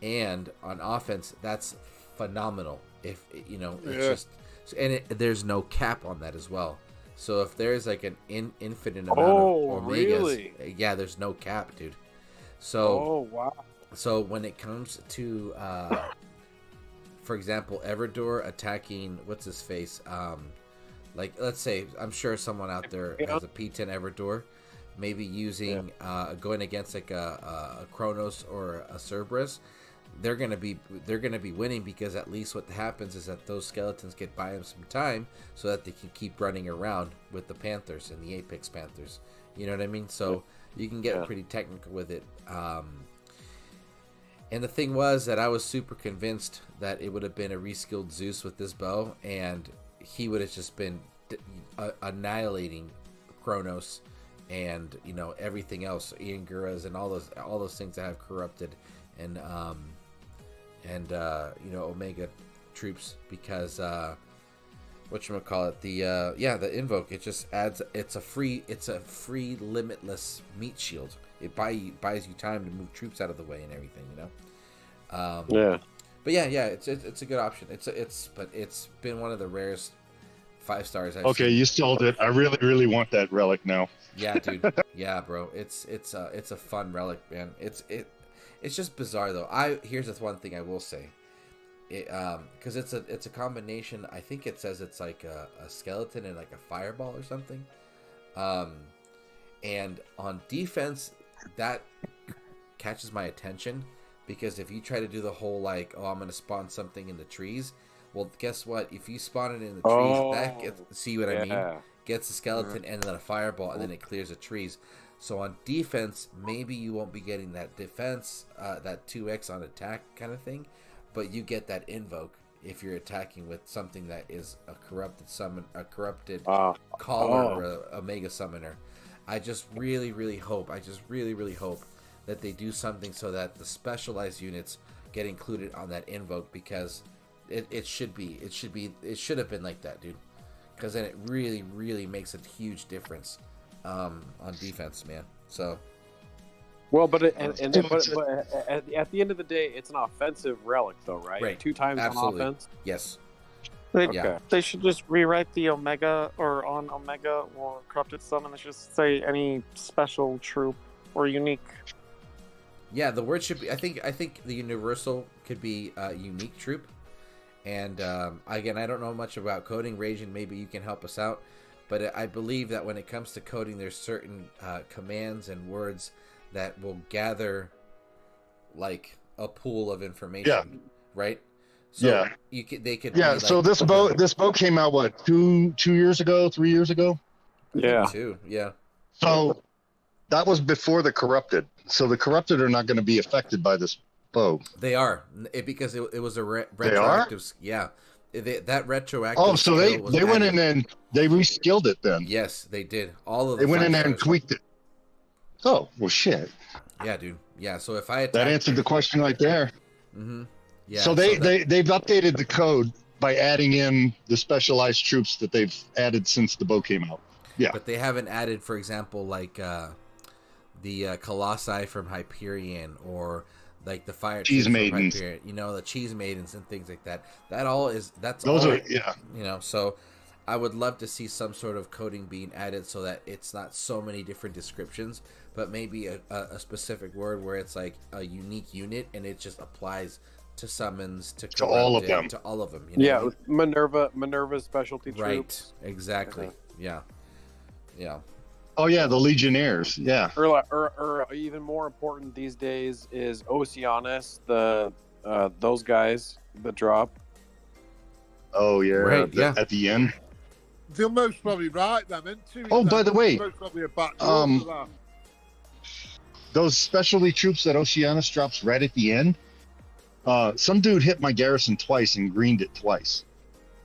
and on offense that's phenomenal. If it's just So, and there's no cap on that as well. So if there's like an infinite amount of Omegas, really? Yeah, there's no cap, dude. So wow. So when it comes to, for example, Everdor attacking what's his face, like let's say I'm sure someone out there has a P10 Everdor, maybe using going against like a Kronos or a Cerberus. They're gonna be winning, because at least what happens is that those skeletons get by them some time so that they can keep running around with the Panthers and the Apex Panthers. You know what I mean? So you can get pretty technical with it. And the thing was that I was super convinced that it would have been a reskilled Zeus with this bow, and he would have just been annihilating Kronos and everything else, Ianguras and all those things that have corrupted and Omega troops, because whatchamacallit, the invoke, it just adds, it's a free limitless meat shield. It buys you time to move troops out of the way and everything, But it's a good option. But it's been one of the rarest 5 stars I've seen. You sold it. I really, really want that relic now. Yeah, dude. Yeah, bro. It's a fun relic, man. It's just bizarre though. Here's the one thing I will say. Because it's a combination. I think it says it's like a skeleton and like a fireball or something. And on defense, that catches my attention, because if you try to do the whole like, I'm gonna spawn something in the trees, well, guess what? If you spawn it in the trees, that gets, see what I mean? Gets the skeleton and then a fireball, and then it clears the trees. So on defense, maybe you won't be getting that defense, that 2x on attack kind of thing, but you get that invoke if you're attacking with something that is a corrupted summon, a corrupted caller or a Omega summoner. I just really, really hope that they do something so that the specialized units get included on that invoke, because it should have been like that, dude. Because then it really, really makes a huge difference on defense, man. So. Well, but at the end of the day, it's an offensive relic, though, right? Right. 2 times on offense. Yes. They should just rewrite the Omega, or on Omega or corrupted summon. They should just say any special troop or unique. Yeah, the word should be. I think the universal could be unique troop. And again, I don't know much about coding. Raging, maybe you can help us out. But I believe that when it comes to coding, there's certain commands and words that will gather like a pool of information, right? So they could. Yeah. So this boat came out what 2 years ago, 3 years ago. Yeah. 2. Yeah. So that was before the corrupted. So the corrupted are not going to be affected by this bow. They are, because it was a retroactive. They are? Yeah. That retroactive. Oh, so they went in and they reskilled it then. Yes, they did. All of they went in there and tweaked it. Oh well, shit. Yeah, dude. Yeah. So if I that answered the question right there. Mm-hmm. Yeah. So they've updated the code by adding in the specialized troops that they've added since the bow came out. Yeah. But they haven't added, for example, like the Colossi from Hyperion, or like the Fire Cheese Maidens. Hyperion, the Cheese Maidens and things like that. Those are. So I would love to see some sort of coding being added so that it's not so many different descriptions, but maybe a specific word where it's like a unique unit and it just applies to summons, to all of them. To all of them. Yeah, Minerva's specialty troops. Right, exactly. Yeah. Oh yeah, the Legionnaires. Yeah. Or even more important these days is Oceanus, those guys that drop. Oh yeah, right, at the end. They'll most probably write them into. Oh, by the way, that. Those specialty troops that Oceanus drops right at the end. Some dude hit my garrison twice and greened it twice.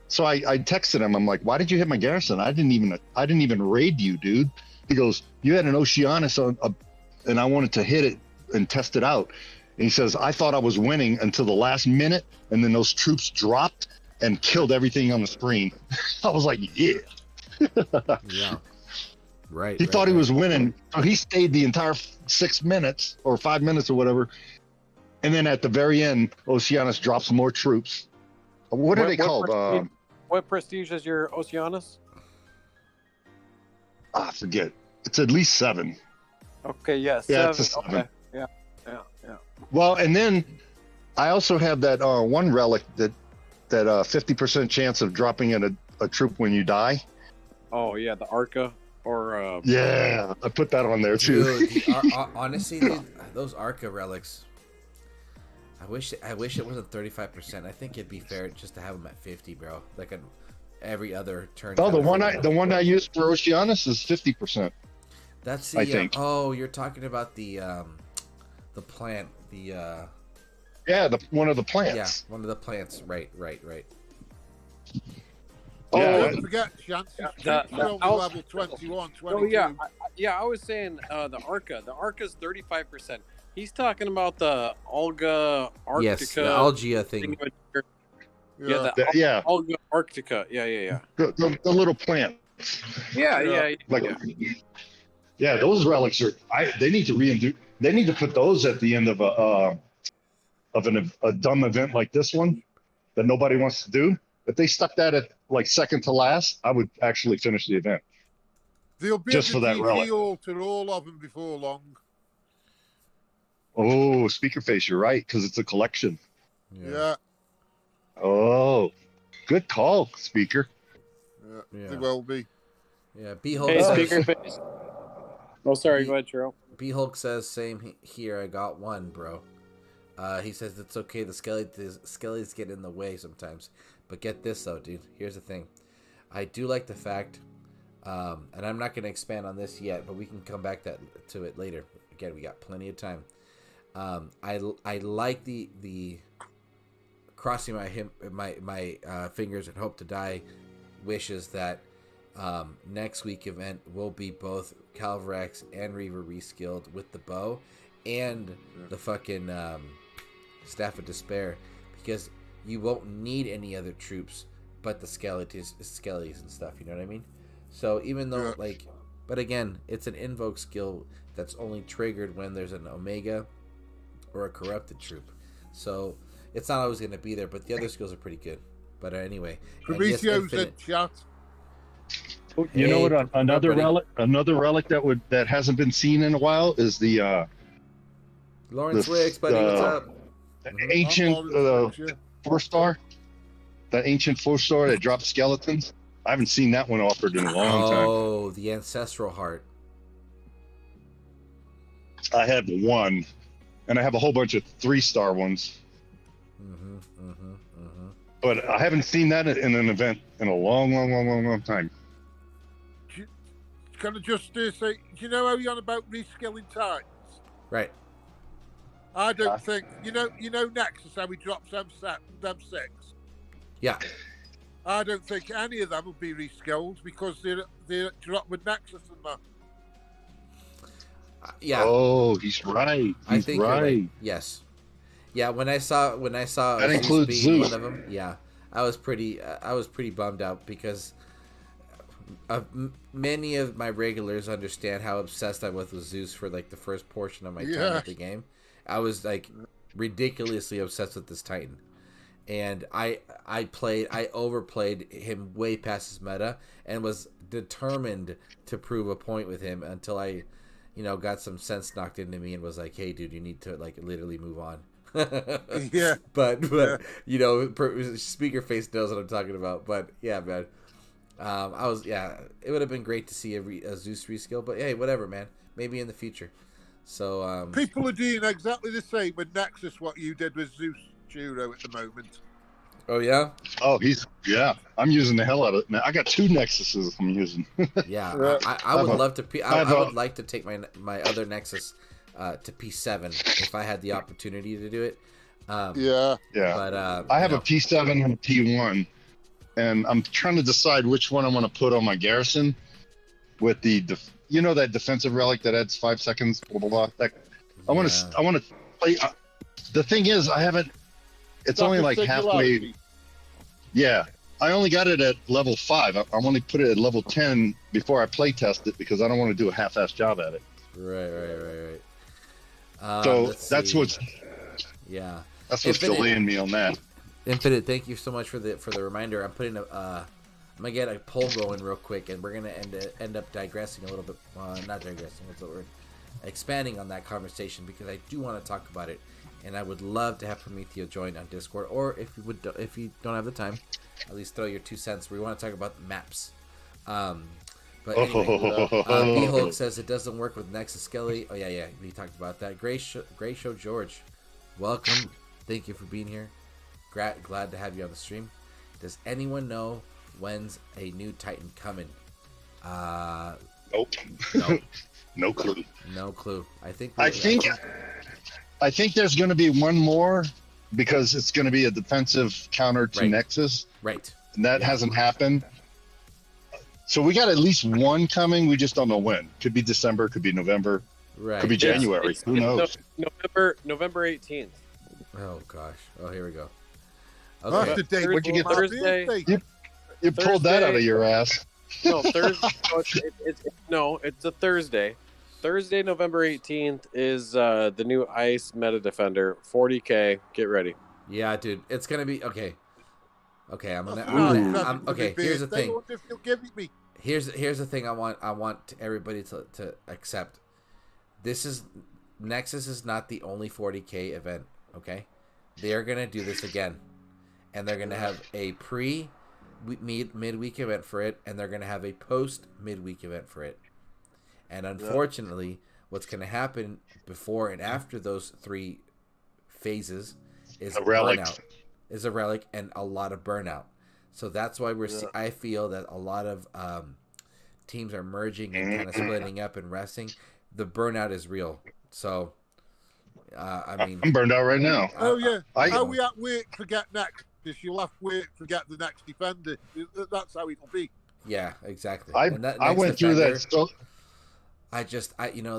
So I texted him. I'm like, "Why did you hit my garrison? I didn't even raid you, dude." He goes, "You had an Oceanus and I wanted to hit it and test it out." And he says, "I thought I was winning until the last minute, and then those troops dropped and killed everything on the screen." I was like, "Yeah." Yeah. Right. He thought he was winning, so he stayed the entire 6 minutes or 5 minutes or whatever. And then at the very end, Oceanus drops more troops. What are they called? What prestige is your Oceanus? I forget. It's at least 7. Okay, yeah, 7. Yeah, it's a 7. Okay. Yeah. Well, and then I also have that one relic that 50% chance of dropping in a troop when you die. Oh yeah, the Arca or yeah, I put that on there too. Dude, honestly, dude, those Arca relics. I wish it wasn't 35%. I think it'd be fair just to have them at 50, bro. Like every other turn. Oh, the one I used for Oceanus is 50%. That's the. I think. Oh, you're talking about the plant. Yeah, one of the plants. Yeah, one of the plants. Right. Oh, Yeah. don't forget, Chance. Level 21, 22. Oh yeah, I was saying the Arca. The Arca's 35%. He's talking about the Alga Arctica. Yes, the Algia thing. Yeah, Alga Arctica. Yeah. The little plant. Yeah. Yeah, those relics are. They need to reintroduce. They need to put those at the end of a dumb event like this one that nobody wants to do. If they stuck that at like second to last, I would actually finish the event. They'll be just for that relic. Alter all of them before long. Oh, speaker face, you're right, because it's a collection. Yeah. Oh, good call, speaker. Yeah. They will be. Yeah, B-Hulk. Hey, speaker face. Oh, sorry. Go ahead, Churro. B-Hulk says, same here. I got one, bro. He says it's okay. The skellies get in the way sometimes. But get this, though, dude. Here's the thing. I do like the fact, and I'm not going to expand on this yet, but we can come back to it later. Again, we got plenty of time. I like the crossing my fingers and hope to die wishes that next week event will be both Calvarax and Reaver reskilled with the bow and the fucking Staff of Despair, because you won't need any other troops but the skellies and stuff, you know what I mean? So even though but again, it's an invoke skill that's only triggered when there's an Omega or a corrupted troop, so it's not always going to be there, but the other skills are pretty good. But anyway, Prometheo's in chat. You know what? Another relic that hasn't been seen in a while is the Lawrence Wicks, buddy. What's up? Ancient 4-star. That ancient 4-star that drops skeletons. I haven't seen that one offered in a long time. Oh, the ancestral heart. I have one, and I have a whole bunch of 3-star ones. But I haven't seen that in an event in a long time. Can I just say, do you know how you're on about reskilling Titans? Right. I don't think you know Nexus, how he drops them 6. Yeah. I don't think any of them will be reskilled because they're dropped with Nexus and that. Yeah. Oh, he's right. I think right. You're right. Yes. Yeah. When I saw that includes Zeus. One of them. Yeah, I was pretty bummed out because many of my regulars understand how obsessed I was with Zeus for like the first portion of my time with the game. I was like ridiculously obsessed with this Titan, and I overplayed him way past his meta and was determined to prove a point with him until I, got some sense knocked into me and was like, hey dude, you need to like literally move on. Yeah. But speaker face knows what I'm talking about. But yeah, man. It would have been great to see a Zeus reskill, but hey, whatever, man. Maybe in the future. So people are doing exactly the same with Nexus what you did with Zeus Churro at the moment. Oh yeah. Oh, I'm using the hell out of it. Now I got 2 Nexuses I'm using. Yeah, I would love to. I would like to take my other Nexus to P7 if I had the opportunity to do it. Yeah. But I have a P7 and a P1, and I'm trying to decide which one I want to put on my garrison with the that defensive relic that adds 5 seconds. Blah blah blah. I want to play. The thing is, I haven't. It's only like halfway. Yeah, I only got it at level 5. I want to put it at level 10 before I play test it because I don't want to do a half-ass job at it. Right. So that's what's. Yeah. That's what's delaying me on that. Infinite, thank you so much for the reminder. I'm putting I'm gonna get a poll going real quick, and we're gonna end up digressing a little bit. Not digressing. What's the word? Expanding on that conversation, because I do want to talk about it, and I would love to have Prometheo join on Discord, or if you don't have the time, at least throw your 2 cents. We want to talk about the maps. But anyway, B-Hulk says it doesn't work with Nexus Skelly. Oh yeah, we talked about that. Gray Show George, welcome. Thank you for being here. Glad to have you on the stream. Does anyone know when's a new Titan coming? Nope. No clue. No clue. I think there's going to be one more, because it's going to be a defensive counter to Nexus. Right. And that hasn't happened. So we got at least one coming. We just don't know when. Could be December. Could be November. Right. Could be January. Who knows? November 18th. Oh gosh. Oh, here we go. Okay. That's the day. Where'd you get Thursday? You pulled that out of your ass. No, Thursday. It's a Thursday. Thursday, November 18th is the new Ice Meta Defender, 40k. Get ready. Yeah, dude, it's gonna be okay. Okay, here's the thing. Here's the thing. I want everybody to accept. Nexus is not the only 40k event. Okay, they are gonna do this again, and they're gonna have a midweek event for it, and they're gonna have a post midweek event for it. And unfortunately, what's going to happen before and after those 3 phases is a relic. Is a relic and a lot of burnout. So that's why I feel that a lot of teams are merging and kind of splitting up and resting. The burnout is real. So, I mean, I'm burned out right now. How we have to wait to get next? Because you'll have to wait to get the next defender. That's how it'll be. Yeah, exactly. I went through that.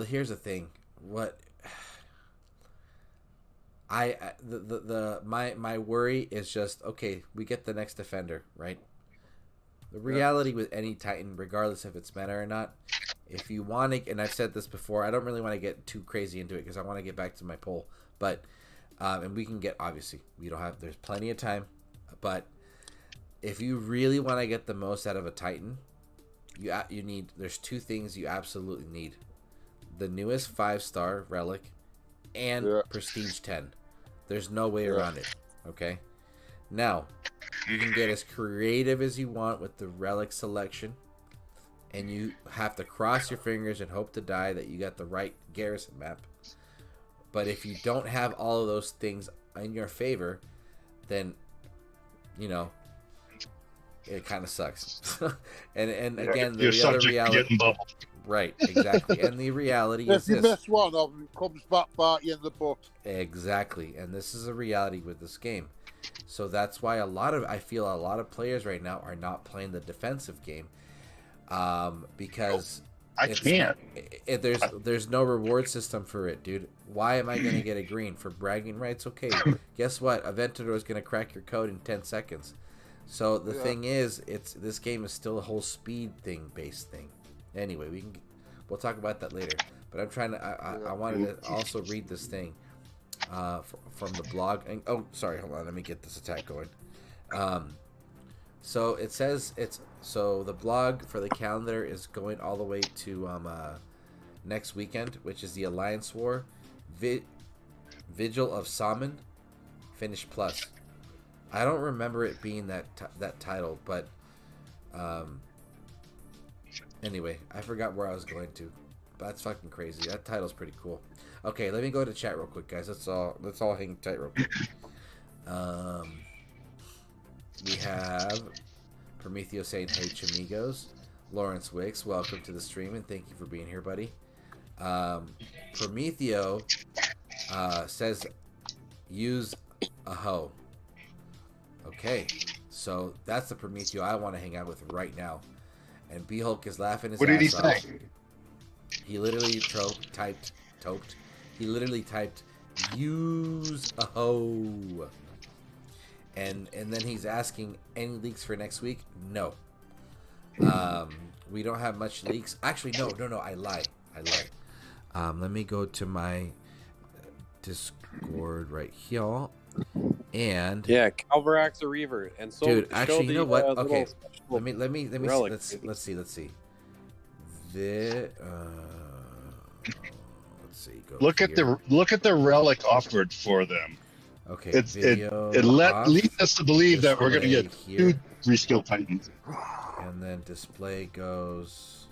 Here's the thing. My worry is just, okay, we get the next defender, right? The reality with any Titan, regardless if it's meta or not, if you want to, and I've said this before, I don't really want to get too crazy into it because I want to get back to my poll, but and we can get, obviously, there's plenty of time, but if you really want to get the most out of a Titan, there's 2 things you absolutely need: the newest 5-star relic and prestige 10. There's no way around it. Okay, now you can get as creative as you want with the relic selection, and you have to cross your fingers and hope to die that you got the right garrison map. But if you don't have all of those things in your favor, then it kind of sucks. and again, the other reality, right? Exactly. And the reality is if you miss one of them, it comes back you in the butt. Exactly. And this is a reality with this game. So that's why I feel a lot of players right now are not playing the defensive game, because I can't. There's no reward system for it, dude. Why am I going to get a green for bragging rights? Okay, guess what? Aventador is going to crack your code in 10 seconds. So the thing is, this game is still a whole speed based thing. Anyway, we'll talk about that later. But I'm trying to. I wanted to also read this thing from the blog. And, sorry, hold on. Let me get this attack going. So it says so the blog for the calendar is going all the way to next weekend, which is the Alliance War, Vigil of Salmon, Finish Plus. I don't remember it being that title, but anyway, I forgot where I was going to. That's fucking crazy. That title's pretty cool. Okay, let me go to chat real quick, guys. Let's all hang tight real quick. We have Prometheo saying, "Hey, chamigos." Lawrence Wicks, welcome to the stream and thank you for being here, buddy. Prometheo says, "Use a hoe." Okay, so that's the Prometheo I want to hang out with right now. And B-Hulk is laughing his ass off. What did he say? He literally typed, "Use a hoe." And then he's asking, any leaks for next week? No. We don't have much leaks. Actually, no, I lie. Let me go to my Discord right here. And yeah, Calvarax or Reaver, and so dude, actually, you know what? Okay, let me relic. see. Let's see. The let's see. Go look at the relic offered for them. Okay, it leads us to believe that we're going to get here. 2 3-skill Titans. And then display goes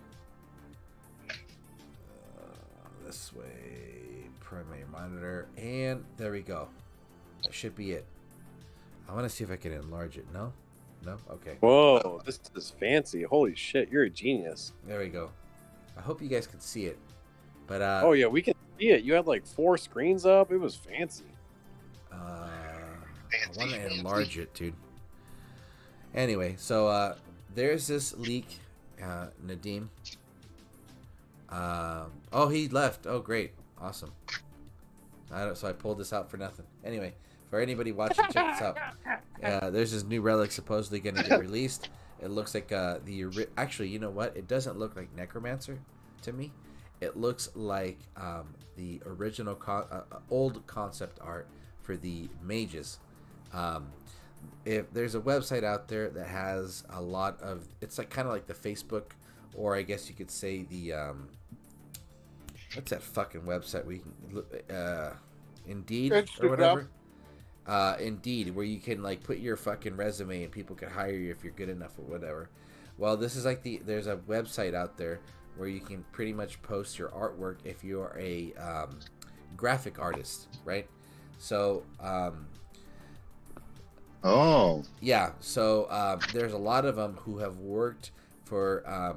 this way. Primary monitor, and there we go. That should be it. I want to see if I can enlarge it. No? Okay. Whoa, this is fancy. Holy shit, you're a genius. There we go. I hope you guys can see it. But oh yeah, we can see it. You had like 4 screens up. It was fancy. I want to enlarge it, dude. Anyway, so there's this leak, NADIEM. Oh, he left. Oh, great, awesome. So I pulled this out for nothing. Anyway, for anybody watching, check this out. There's this new relic supposedly going to get released. It looks like actually, you know what? It doesn't look like Necromancer to me. It looks like the original old concept art for the mages. If there's a website out there that has a lot of, it's like kind of like the Facebook, or I guess you could say the what's that fucking website we can Indeed Instagram. Or whatever. Indeed, where you can like put your fucking resume and people can hire you if you're good enough or whatever. Well, this is like there's a website out there where you can pretty much post your artwork if you're a graphic artist, right? So oh yeah, so there's a lot of them who have worked for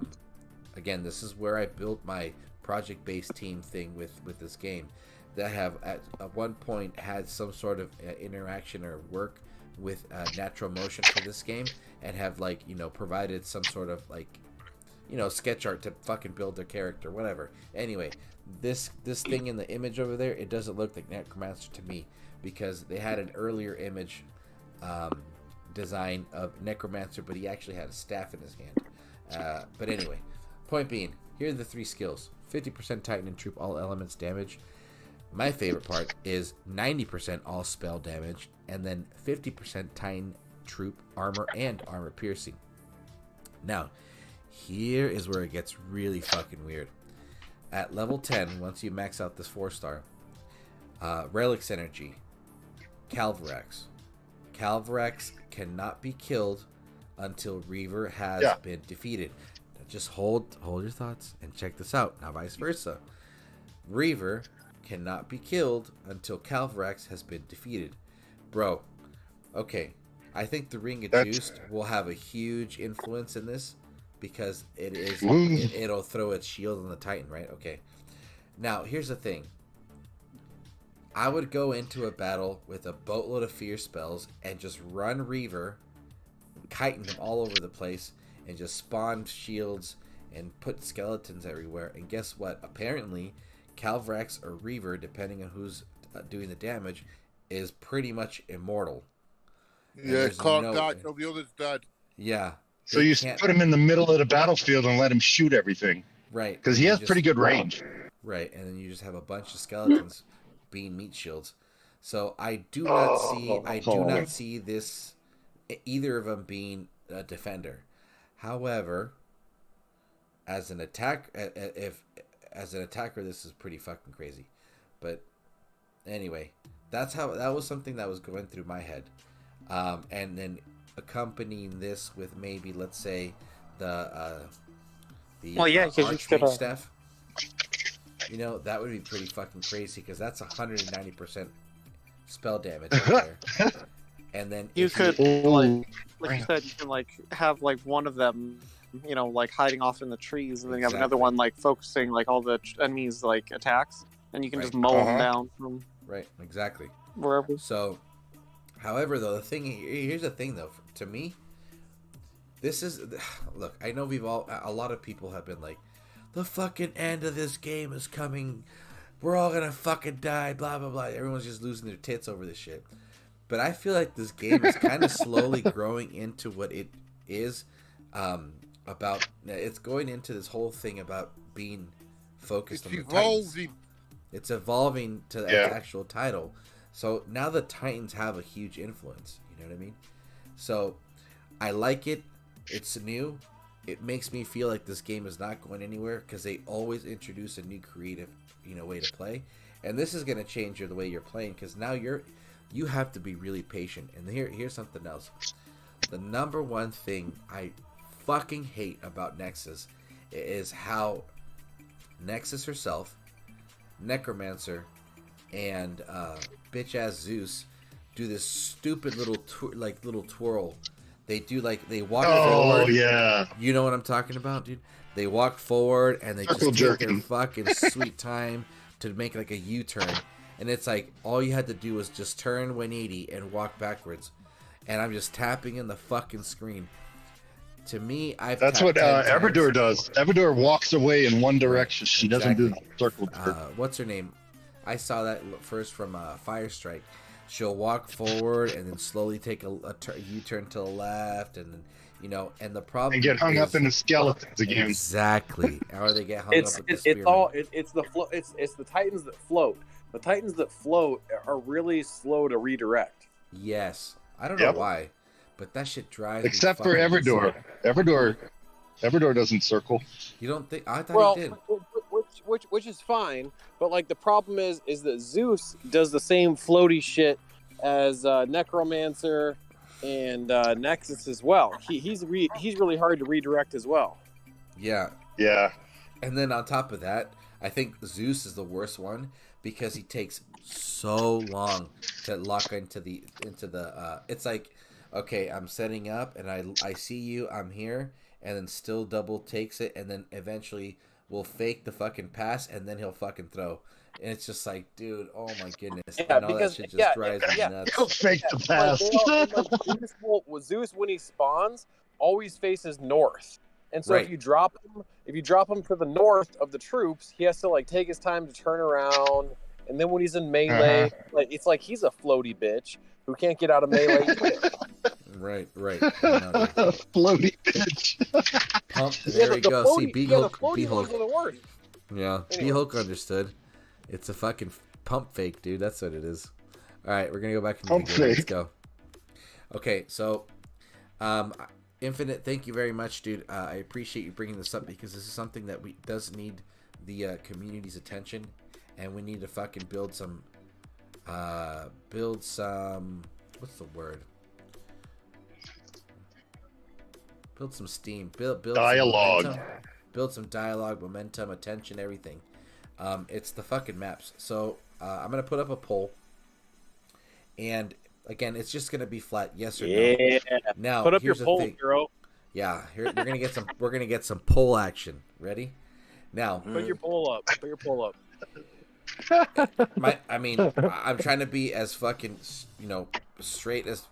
again, this is where I built my project-based team thing with this game, that have at one point had some sort of interaction or work with natural motion for this game, and have like, you know, provided some sort of like, you know, sketch art to fucking build their character, whatever. Anyway, this thing in the image over there, it doesn't look like Necromancer to me, because they had an earlier image design of Necromancer, but he actually had a staff in his hand. But anyway, point being, here are the 3 skills. 50% Titan and troop all elements damage. My favorite part is 90% all spell damage, and then 50% Titan troop armor and armor piercing. Now, here is where it gets really fucking weird. At level 10, once you max out this 4-star, Relics energy, Calvarax. Calvarax cannot be killed until Reaver has been defeated. Just hold your thoughts and check this out. Now, vice versa. Reaver cannot be killed until Calvarax has been defeated. Bro, okay. I think the Ring of Juice will have a huge influence in this, because it'll throw its shield on the Titan, right? Okay. Now, here's the thing. I would go into a battle with a boatload of fear spells and just run Reaver, kiting him all over the place, and just spawn shields and put skeletons everywhere. And guess what? Apparently, Calvarax or Reaver, depending on who's doing the damage, is pretty much immortal. Yeah, Clark died, so the other's dead. Yeah. So you put him in the middle of the battlefield and let him shoot everything. Right. Because he has pretty good range. Right, and then you just have a bunch of skeletons being meat shields. So I do not see this, either of them being a defender. However, as an attacker, this is pretty fucking crazy. But anyway, that was something that was going through my head. And then accompanying this with maybe, let's say, the Archmage staff. You know, that would be pretty fucking crazy, because that's 190% spell damage right there. And then you could like you said, you can like have like one of them, you know, like hiding off in the trees, and then you have another one like focusing like all the enemies like attacks, and you can just mow them down from exactly wherever. So, however, though, here's the thing though, to me, this is, look, I know a lot of people have been like, the fucking end of this game is coming, we're all gonna fucking die, blah blah blah. Everyone's just losing their tits over this shit. But I feel like this game is kind of slowly growing into what it is about. It's going into this whole thing about being focused on the Titans. It's evolving to the actual title. So now the Titans have a huge influence. You know what I mean? So I like it. It's new. It makes me feel like this game is not going anywhere because they always introduce a new creative, way to play. And this is going to change the way you're playing because now you have to be really patient. And here's something else. The number one thing I fucking hate about Nexus is how Nexus herself, Necromancer, and bitch ass Zeus do this stupid little twirl. They do they walk forward. Oh yeah. You know what I'm talking about, dude? They walk forward and they just take their fucking sweet time to make like a U-turn. And it's like all you had to do was just turn 180 and walk backwards. And I'm just tapping in the fucking screen. To me, that's what Everdor does. Everdor walks away in one direction. She doesn't do the circle. What's her name? I saw that first from Firestrike. She'll walk forward and then slowly take a U-turn to the left, and then and the problem and get hung up in the skeletons again. Exactly. Or they get hung up with the spearmen. It's the Titans that float. The Titans that float are really slow to redirect. Yes, I don't know why, but that shit drives. Except for Everdor. Everdor doesn't circle. You don't think? I thought he did. Which is fine, but the problem is that Zeus does the same floaty shit as Necromancer and Nexus as well. He's really hard to redirect as well. Yeah. Yeah. And then on top of that, I think Zeus is the worst one because he takes so long to lock into the it's like, okay, I'm setting up and I see you, I'm here, and then still double takes it, and then eventually will fake the fucking pass, and then he'll fucking throw. And it's just like, dude, oh my goodness. Yeah, and all that shit just drives me nuts. He'll fake the pass. Zeus, when he spawns, always faces north. And so if you drop him to the north of the troops, he has to take his time to turn around. And then when he's in melee, it's like he's a floaty bitch who can't get out of melee. Right. Floaty bitch. Pump. There we go. See, B-Hulk. Yeah, anyway. B-Hulk understood. It's a fucking pump fake, dude. That's what it is. All right, we're gonna go back into the game. Let's go. Okay, so, Infinite, thank you very much, dude. I appreciate you bringing this up because this is something that does need the community's attention, and we need to fucking build some. What's the word? Build some steam. Build dialogue. Build some dialogue, momentum, attention, everything. It's the fucking maps. So I'm gonna put up a poll, and again, it's just gonna be flat yes or no. Yeah. Now put up your here's poll, the thing. Churro. Yeah, we're gonna get some. We're gonna get some poll action. Ready? Now. Put your poll up. Put your poll up. I'm trying to be as fucking straight as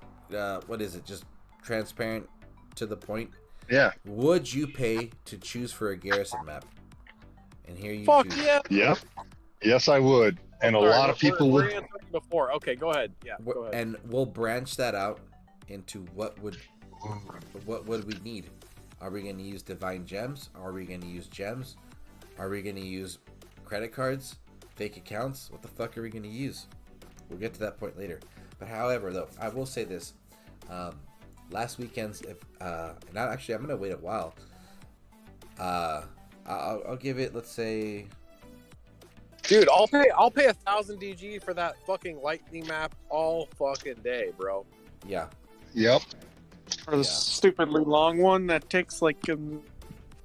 what is it? Just transparent to the point. Yeah. Would you pay to choose for a garrison map? And here you Fuck choose. yeah. Yep. Yes, I would. And a lot of people would. Before. Okay, go ahead. Yeah. Go ahead. And we'll branch that out into what would we need? Are we going to use divine gems? Are we going to use gems? Are we going to use credit cards? Fake accounts? What the fuck are we going to use? We'll get to that point later. But however, though, I will say this. Last weekend's, I'm going to wait a while. I'll give it, let's say... Dude, I'll pay 1,000 DG for that fucking lightning map all fucking day, bro. Yeah. Yep. For the stupidly long one that takes like a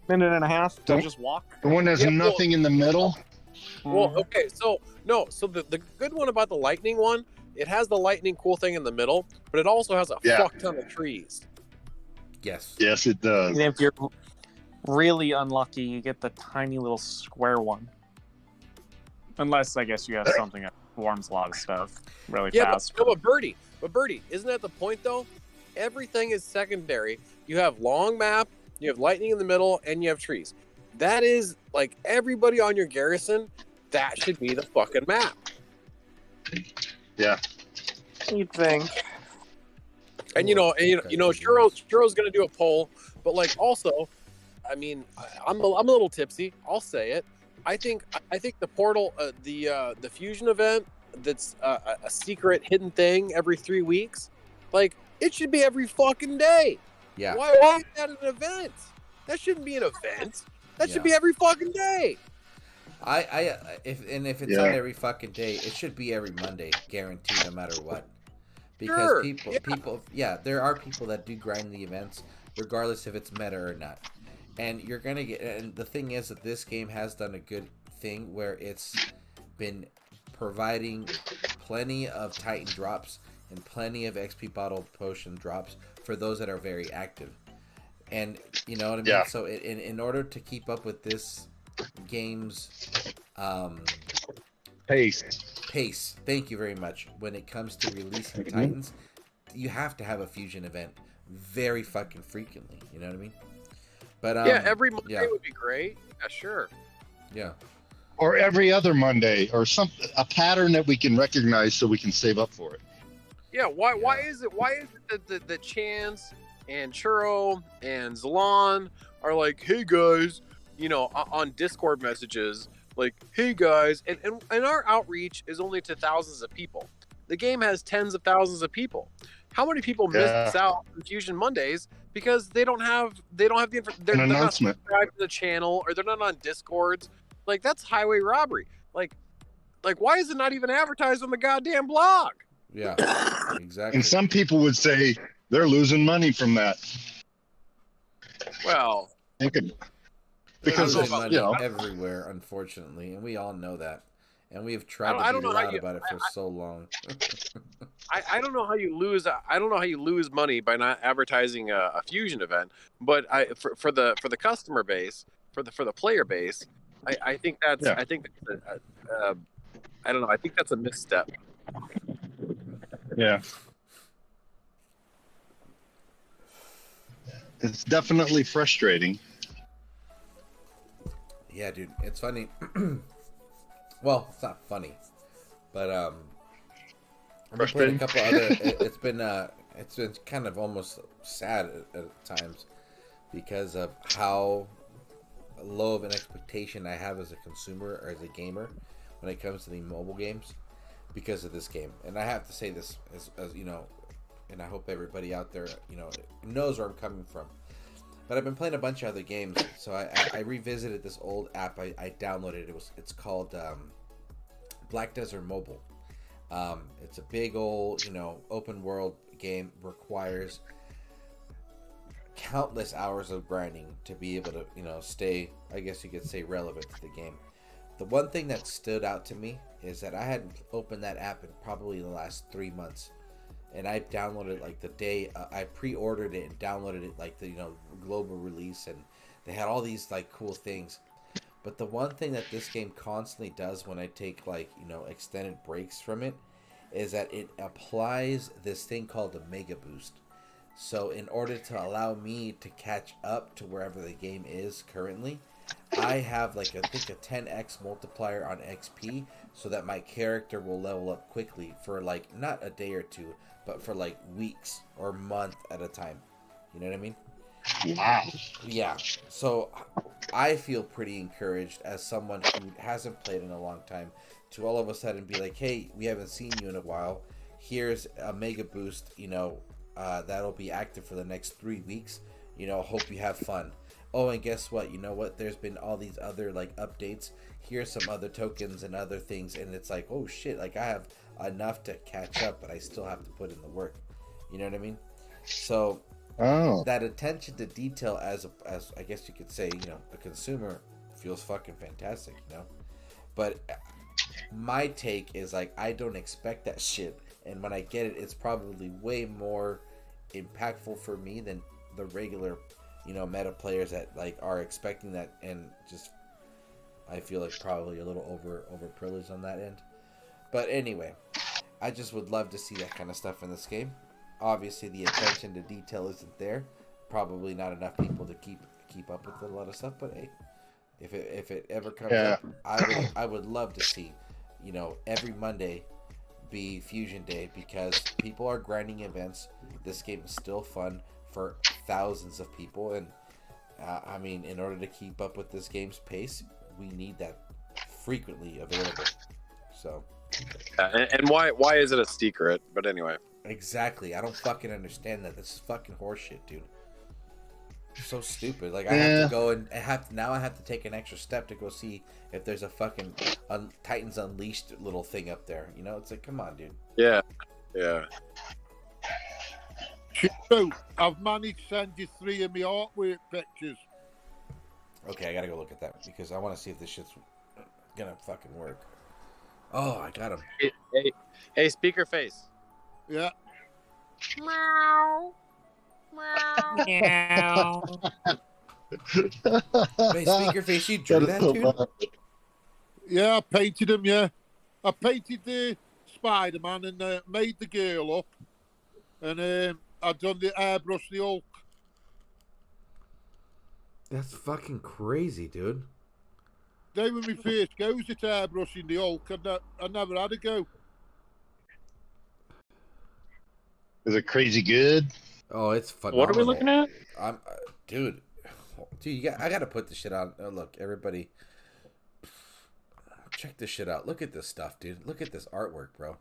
minute and a half to just walk. The one that's nothing in the middle. Well, okay, so the good one about the lightning one, it has the lightning cool thing in the middle, but it also has a fuck ton of trees. Yes. Yes, it does. And if you're really unlucky, you get the tiny little square one. Unless, I guess, you have something that warms a lot of stuff really fast. But Birdie, isn't that the point, though? Everything is secondary. You have long map, you have lightning in the middle, and you have trees. That is, like, everybody on your garrison, that should be the fucking map. Yeah. You'd think. And, Churro's going to do a poll, but, like, also, I mean, I'm a little tipsy. I'll say it. I think the portal, the fusion event that's a secret hidden thing every 3 weeks. Like, it should be every fucking day. Yeah. Why is that an event? That shouldn't be an event. That should be every fucking day. If it's on every fucking day, it should be every Monday, guaranteed, no matter what. Because people, there are people that do grind the events, regardless if it's meta or not. And you're gonna get. And the thing is that this game has done a good thing where it's been providing plenty of Titan drops and plenty of XP bottle potion drops for those that are very active. And you know what I mean. Yeah. So in order to keep up with this game's pace, thank you very much. When it comes to releasing Titans, you have to have a fusion event very fucking frequently. You know what I mean? But every Monday would be great. Yeah, sure. Yeah. Or every other Monday, or a pattern that we can recognize so we can save up for it. Yeah. Why is it that the Chance and Churro and ZALON are like, hey guys, you know, on Discord messages, like, hey guys, and our outreach is only to thousands of people. The game has tens of thousands of people. How many people miss out on Fusion Mondays because they don't have the they're not subscribed to the channel, or they're not on Discords? Like, that's highway robbery. Like why is it not even advertised on the goddamn blog? Yeah, exactly. And some people would say they're losing money from that. Well, because there's money everywhere, unfortunately, and we all know that. And we have tried to be loud about it for so long. I don't know how you lose. I don't know how you lose money by not advertising a fusion event. But for the customer base, for the player base, I think that's I think that's I don't know. I think that's a misstep. Yeah. It's definitely frustrating. Yeah, dude, it's funny. Well, it's not funny, but I've been playing a couple other. It's been kind of almost sad at times because of how low of an expectation I have as a consumer or as a gamer when it comes to the mobile games because of this game. And I have to say this as you know, and I hope everybody out there, you know, knows where I'm coming from. But I've been playing a bunch of other games, so I revisited this old app I downloaded. It's called Black Desert Mobile. It's a big old, you know, open world game. Requires countless hours of grinding to be able to, you know, stay, I guess you could say, relevant to the game. The one thing that stood out to me is that I hadn't opened that app in probably the last 3 months. And I downloaded it like the day I pre-ordered it and downloaded it like the, you know, global release, and they had all these like cool things. But the one thing that this game constantly does when I take like, you know, extended breaks from it is that it applies this thing called a mega boost. So in order to allow me to catch up to wherever the game is currently, I have like I think a 10x multiplier on XP so that my character will level up quickly for like not a day or two, but for like weeks or month at a time. You know what I mean? Wow. Yeah. So I feel pretty encouraged as someone who hasn't played in a long time to all of a sudden be like, hey, we haven't seen you in a while. Here's a mega boost, you know, that'll be active for the next 3 weeks. You know, hope you have fun. Oh, and guess what? You know what? There's been all these other like updates. Here's some other tokens and other things, and it's like, oh shit! Like I have enough to catch up, but I still have to put in the work. You know what I mean? So that attention to detail, as I guess you could say, you know, a consumer feels fucking fantastic. You know, but my take is like I don't expect that shit, and when I get it, it's probably way more impactful for me than the regular, you know, meta players that like are expecting that, and just I feel like probably a little over privileged on that end. But anyway, I just would love to see that kind of stuff in this game. Obviously, the attention to detail isn't there. Probably not enough people to keep up with a lot of stuff. But hey, if it ever comes up, I would love to see, you know, every Monday be Fusion Day, because people are grinding events. This game is still fun for thousands of people, and I mean, in order to keep up with this game's pace, we need that frequently available. So And why is it a secret? But anyway. Exactly. I don't fucking understand that. This is fucking horseshit, dude. So stupid. Like I have to go and I have to take an extra step to go see if there's a fucking Titans Unleashed little thing up there. You know, it's like, come on, dude. Yeah. So I've managed to send you 3 of my artwork pictures. Okay, I gotta go look at that because I want to see if this shit's gonna fucking work. Oh, I got him. Hey, speaker face. Yeah. Meow. Meow. Wait, speaker face, you drew that, dude? Yeah, I painted him. Yeah, I painted the Spider-Man and made the girl up, and I've done the airbrush the Hulk. That's fucking crazy, dude. They were my first goes at airbrushing the Hulk, and I never had a go. Is it crazy good? Oh, it's phenomenal. What are we looking at? Dude, I gotta put this shit on. Oh, look, everybody, check this shit out. Look at this stuff, dude. Look at this artwork, bro.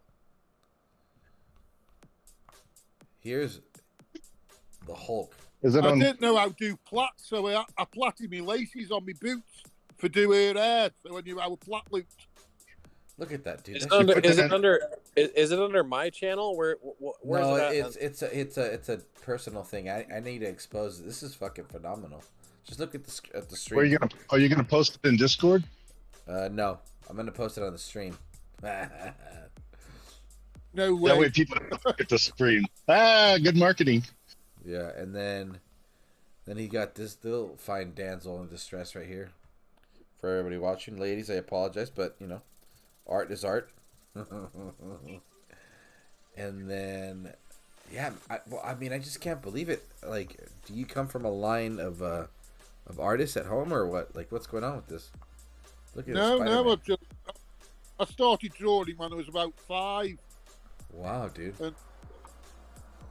Here's the Hulk. I didn't know how to do plats, so I plaited my laces on my boots for do her hair. So when you have a plait looped. Look at that, dude. Is it under my channel? Where's no, it at? it's a personal thing. I need to expose it. This is fucking phenomenal. Just look at the stream. Are you gonna post it in Discord? No, I'm gonna post it on the stream. No way. That way people look at the stream. Good marketing. Yeah, and then he got this little fine damsel in distress right here. For everybody watching, ladies, I apologize, but you know, art is art. And then, yeah, I mean, I just can't believe it. Like, do you come from a line of artists at home or what? Like, what's going on with this? Look at no. I started drawing when I was about 5. Wow, dude. And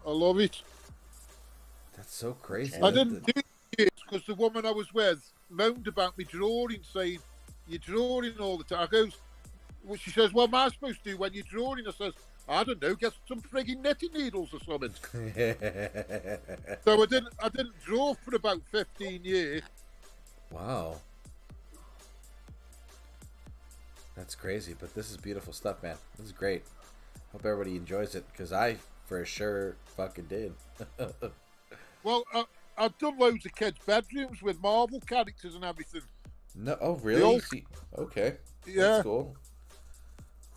I love it. That's so crazy. I didn't do it because the woman I was with moaned about me drawing, saying, "You're drawing all the time." I goes, well, she says, "What am I supposed to do when you're drawing?" I says, "I don't know, get some frigging knitting needles or something." So I didn't draw for about 15 years. Wow. That's crazy, but this is beautiful stuff, man. This is great. Hope everybody enjoys it, because I for sure fucking did. Well, I've done loads of kids' bedrooms with Marvel characters and everything. No, oh really? Okay, yeah, that's cool.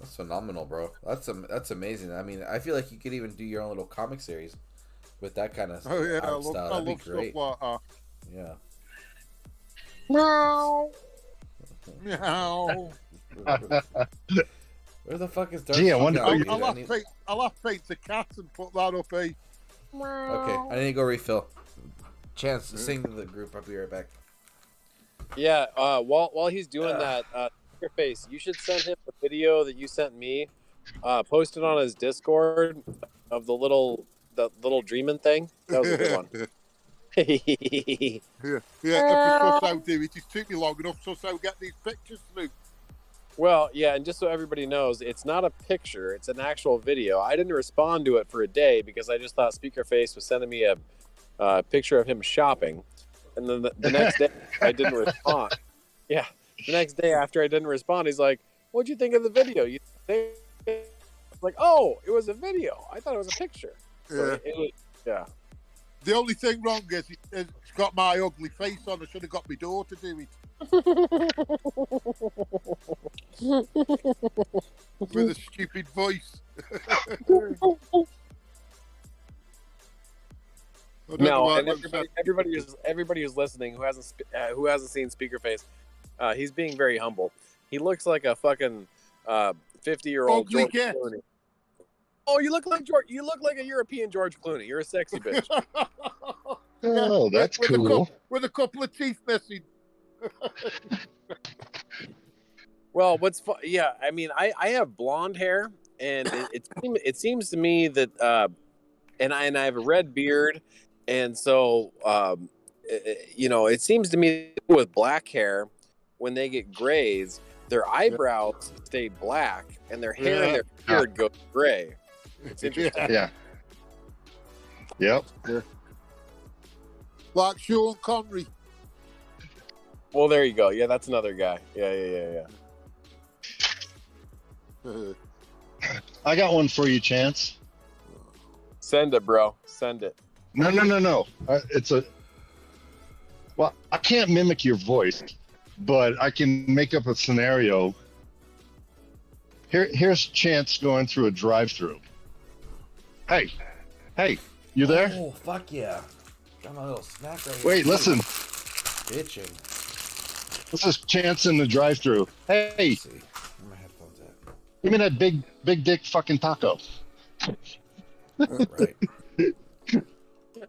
That's phenomenal, bro. That's amazing. I mean, I feel like you could even do your own little comic series with that kind of style. That'd be great. Stuff like that. Yeah. Meow. Meow. Where the fuck is Dark? Gee, I wonder. I'll have to paint the cat and put that up, eh? Okay, I need to go refill. Chance, sing to the group. I'll be right back. Yeah, while he's doing that, your face, you should send him the video that you sent me. Post it on his Discord of the little dreaming thing. That was a good one. Yeah. How do it. It took me long enough so get these pictures through. Well, yeah, and just so everybody knows, it's not a picture; it's an actual video. I didn't respond to it for a day because I just thought Speakerface was sending me a picture of him shopping, and then the next day I didn't respond. Yeah, the next day after I didn't respond, he's like, "What'd you think of the video?" You think? Like, "Oh, it was a video. I thought it was a picture." So yeah. The only thing wrong is it's got my ugly face on. I should have got my daughter to do it. With a stupid voice. No, and everybody who's listening who hasn't seen Speakerface, he's being very humble. He looks like a fucking 50-year-old George Clooney. Oh, you look like George. You look like a European George Clooney. You're a sexy bitch. Oh, that's cool. With a couple of teeth missing. Well, yeah, I mean, I have blonde hair, and it seems to me that, and I have a red beard, and so, it seems to me with black hair, when they get grays, their eyebrows stayed black and their hair and their beard goes gray. It's interesting. Yeah. Yep. Like Sean Connery. Well, there you go. Yeah, that's another guy. Yeah. I got one for you, Chance. Send it, bro. Send it. No. Well, I can't mimic your voice, but I can make up a scenario. Here's Chance going through a drive-through. Hey, you there? Oh, fuck yeah. Got my little snack right here. Wait, listen. Bitching. This is Chance in the drive-through. Hey, Let's see. Where my headphones at? give me that big dick fucking taco. Right.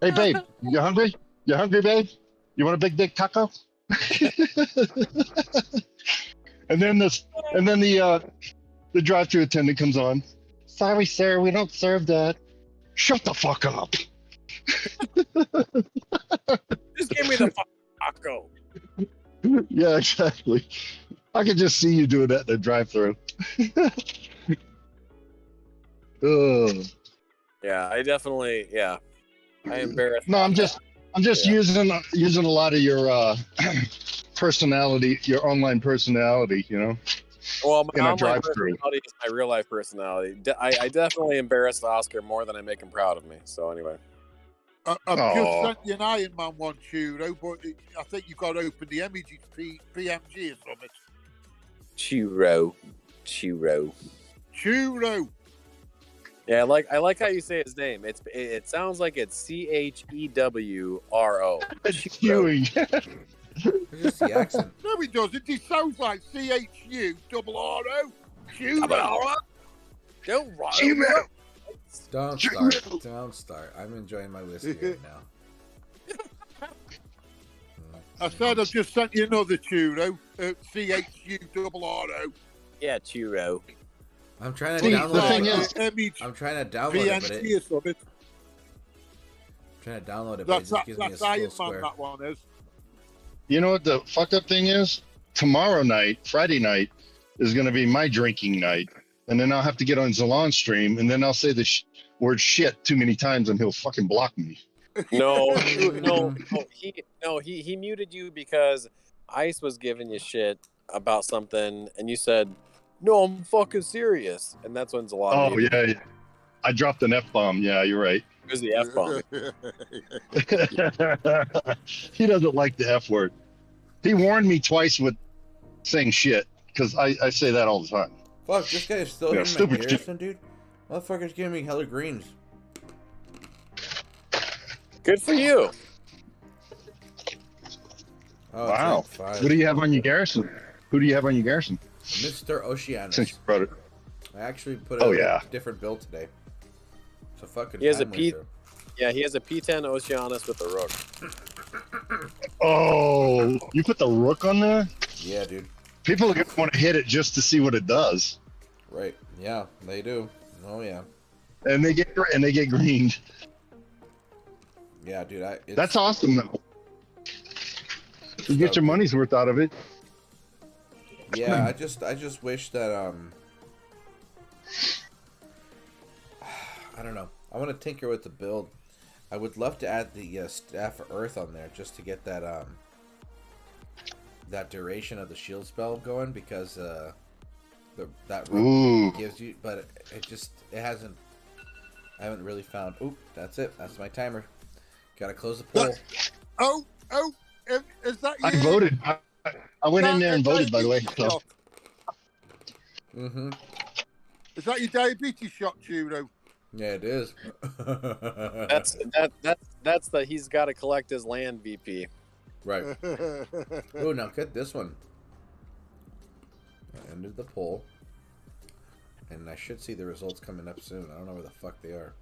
Hey, babe, you hungry? You hungry, babe? You want a big dick taco? and then the drive-thru attendant comes on. Sorry, sir, we don't serve that. Shut the fuck up. Just give me the taco. Yeah, exactly. I could just see you doing that in the drive-thru. Ugh. Yeah, I definitely. Yeah, I embarrassed. No, I'm just using a lot of your personality, your online personality, you know. Well, my in a online drive-thru. personality is my real life personality. I definitely embarrassed Oscar more than I make him proud of me. So anyway. I've just sent you an Iron Man one, Churro, but I think you've got to open the images PMG or something. Churro. Yeah, I like how you say his name. It sounds like it's CHEWRO. It's Huey. It's just the accent. No, it doesn't. It sounds like CHURRO. Churro. Don't Don't start. I'm enjoying my whiskey right now. I said I've just sent you another Churro. CHURRO. Yeah, Churro. I'm trying to See, download the thing it. is- I'm trying to download it, but PMG or something. I'm trying to download it, but it just gives me a That's little Iron Man, square. that one is. You know what the fucked up thing is? Tomorrow night, Friday night, is going to be my drinking night. And then I'll have to get on ZALON stream, and then I'll say the word shit too many times, and he'll fucking block me. No, he muted you because Ice was giving you shit about something, and you said, "No, I'm fucking serious," and that's when Zalon. Oh, yeah. I dropped an F-bomb. Yeah, you're right. It was the F-bomb. He doesn't like the F word. He warned me twice with saying shit, because I say that all the time. Fuck, this guy is still Yeah, hitting my stupid Garrison, dude. Motherfucker's giving me hella greens. Good for you. Oh, Wow. it's like 5. What do you have on your garrison? Who do you have on your garrison? Mr. Oceanus. Since you brought it. I actually put yeah. a different build today. So fucking He has a time P. waster. Yeah, he has a P10 Oceanus with the rook. Oh, you put the rook on there? Yeah, dude. People are gonna want to hit it just to see what it does, Right. Yeah, they do. Oh yeah. and they get greened. Yeah, dude. That's awesome, though. You get your money's worth out of it. Yeah, I just wish that I don't know. I want to tinker with the build. I would love to add the Staff of Earth on there just to get that that duration of the shield spell going, because that Ooh. gives you, but it hasn't. I haven't really found. Oop, that's it. That's my timer. Gotta close the poll. Oh, is that you? I voted. I went in there and voted, by the way. So. Mm-hmm. Is that your diabetes shot, Churro? Yeah, it is. That's the he's got to collect his land VP. Right. Oh, now get this one. I ended the poll, and I should see the results coming up soon. I don't know where the fuck they are.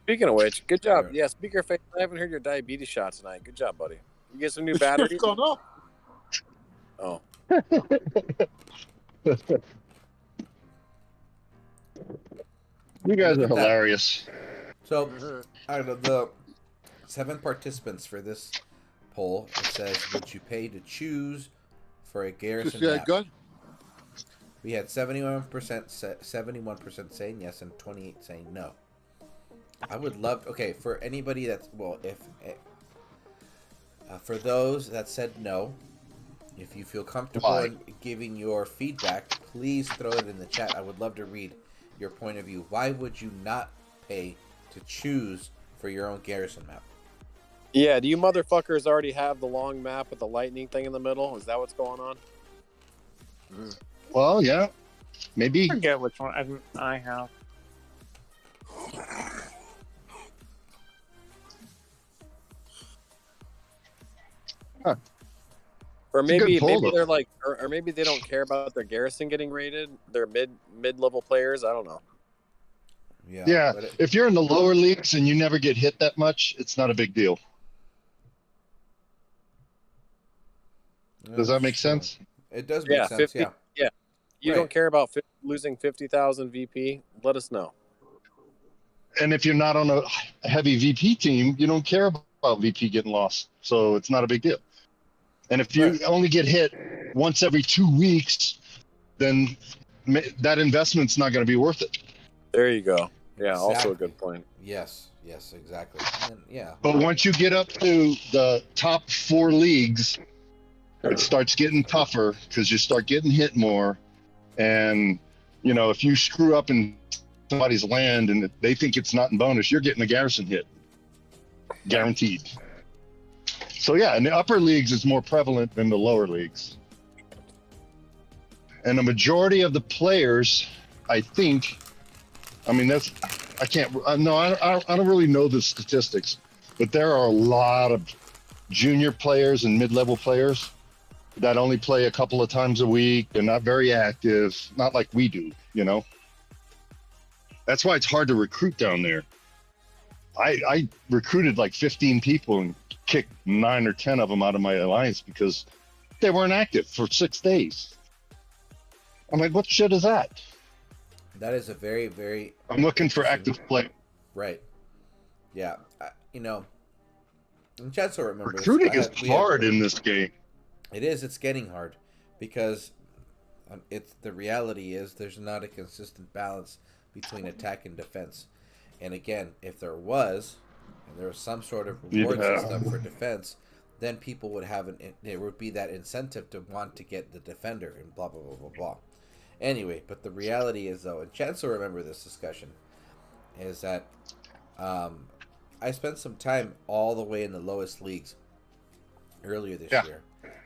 Speaking of which, good job. Right. Yeah, Speaker Face, I haven't heard your diabetes shot tonight. Good job, buddy. You get some new batteries? It's gone up. Oh. You guys are hilarious. So, out of the 7 participants for this poll, it says, would you pay to choose for a garrison Just map? gun. We had 71% saying yes and 28 saying no. I would love. Okay, for anybody that's for those that said no, if you feel comfortable in giving your feedback, please throw it in the chat. I would love to read your point of view. Why would you not pay to choose for your own garrison map? Yeah, do you motherfuckers already have the long map with the lightning thing in the middle? Is that what's going on? Well, yeah, maybe. I forget which one I have. Huh. Or It's a maybe good pull, they're like, or maybe they don't care about their garrison getting raided. They're mid-level players. I don't know. Yeah, if you're in the lower leagues and you never get hit that much, it's not a big deal. Does that make sense? It does make sense. 50, yeah. You don't care about losing 50,000 VP? Let us know. And if you're not on a heavy VP team, you don't care about VP getting lost, so it's not a big deal. And if you only get hit once every 2 weeks, then that investment's not going to be worth it. There you go. Yeah, also a good point. Yes, exactly. And But once you get up to the top 4 leagues, it starts getting tougher because you start getting hit more. And, you know, if you screw up in somebody's land and they think it's not in bonus, you're getting a garrison hit. Guaranteed. So, yeah, in the upper leagues, it's more prevalent than the lower leagues. And the majority of the players, I think, I mean, I don't really know the statistics, but there are a lot of junior players and mid-level players that only play a couple of times a week. They're not very active, not like we do, you know? That's why it's hard to recruit down there. I recruited like 15 people and kicked 9 or 10 of them out of my alliance because they weren't active for 6 days. I'm like, what shit is that? that is a very, very... I'm looking for active play. Right. Yeah. You know, and Chad still remembers. Recruiting is hard in this game. It is. It's getting hard because the reality is there's not a consistent balance between attack and defense. And again, if there was some sort of reward system for defense, then people would there would be that incentive to want to get the defender and blah, blah, blah, blah, blah. Anyway, but the reality is, though, and Chad still remember this discussion, is that I spent some time all the way in the lowest leagues earlier this year.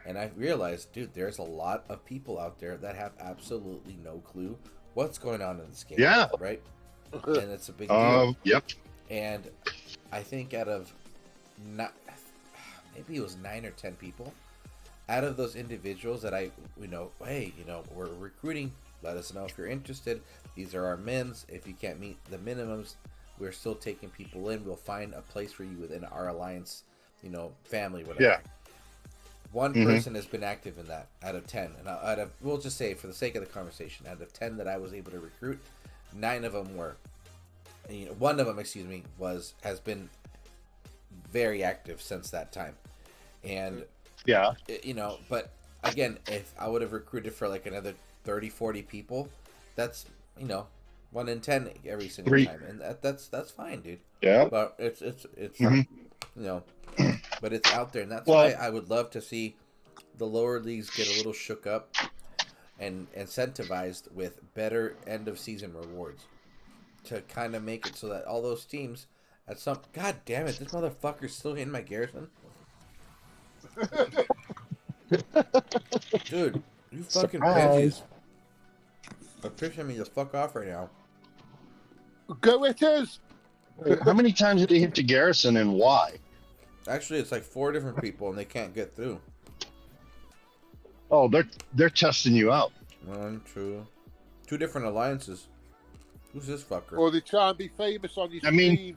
And I realized, dude, there's a lot of people out there that have absolutely no clue what's going on in this game. Yeah. Right? And it's a big deal. Yep. And I think out of maybe it was 9 or 10 people, out of those individuals that hey, we're recruiting, let us know if you're interested. These are our mins. If you can't meet the minimums, we're still taking people in. We'll find a place for you within our alliance, family, whatever. Yeah. One person has been active in that out of 10. And we'll just say, for the sake of the conversation, out of 10 that I was able to recruit, 9 of them were, one of them, has been very active since that time. And, but again, if I would have recruited for like another 30, 40 people, that's, 1 in 10 every single time. And that's fine, dude. Yeah. But it's but it's out there, and that's why I would love to see the lower leagues get a little shook up and incentivized with better end of season rewards to kind of make it so that all those teams at some... God damn it, this motherfucker's still in my garrison. Dude, you fucking bitches are pissing me the fuck off right now. Go it is. How many times did he hit the garrison and why? Actually, it's like 4 different people, and they can't get through. Oh, they're testing you out. 1, 2, 2 different alliances. Who's this fucker? Or they try and be famous on your team.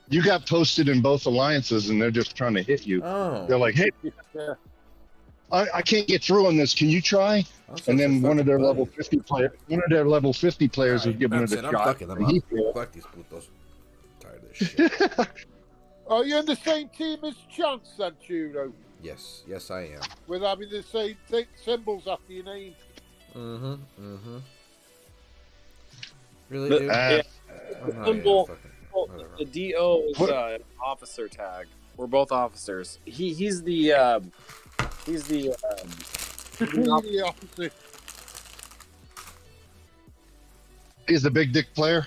You got posted in both alliances, and they're just trying to hit you. Oh. They're like, hey, I can't get through on this. Can you try? And then one of their level 50 players is giving it a shot. Fucking them up. Fuck these putos. I'm tired of this shit. Are you in the same team as Chance then, Churro? Yes, I am. With having the same symbols after your name. Really, dude? Yeah. I'm not Symbol, whatever. the DO is an officer tag. We're both officers. He's the The opposite. He's the big dick player.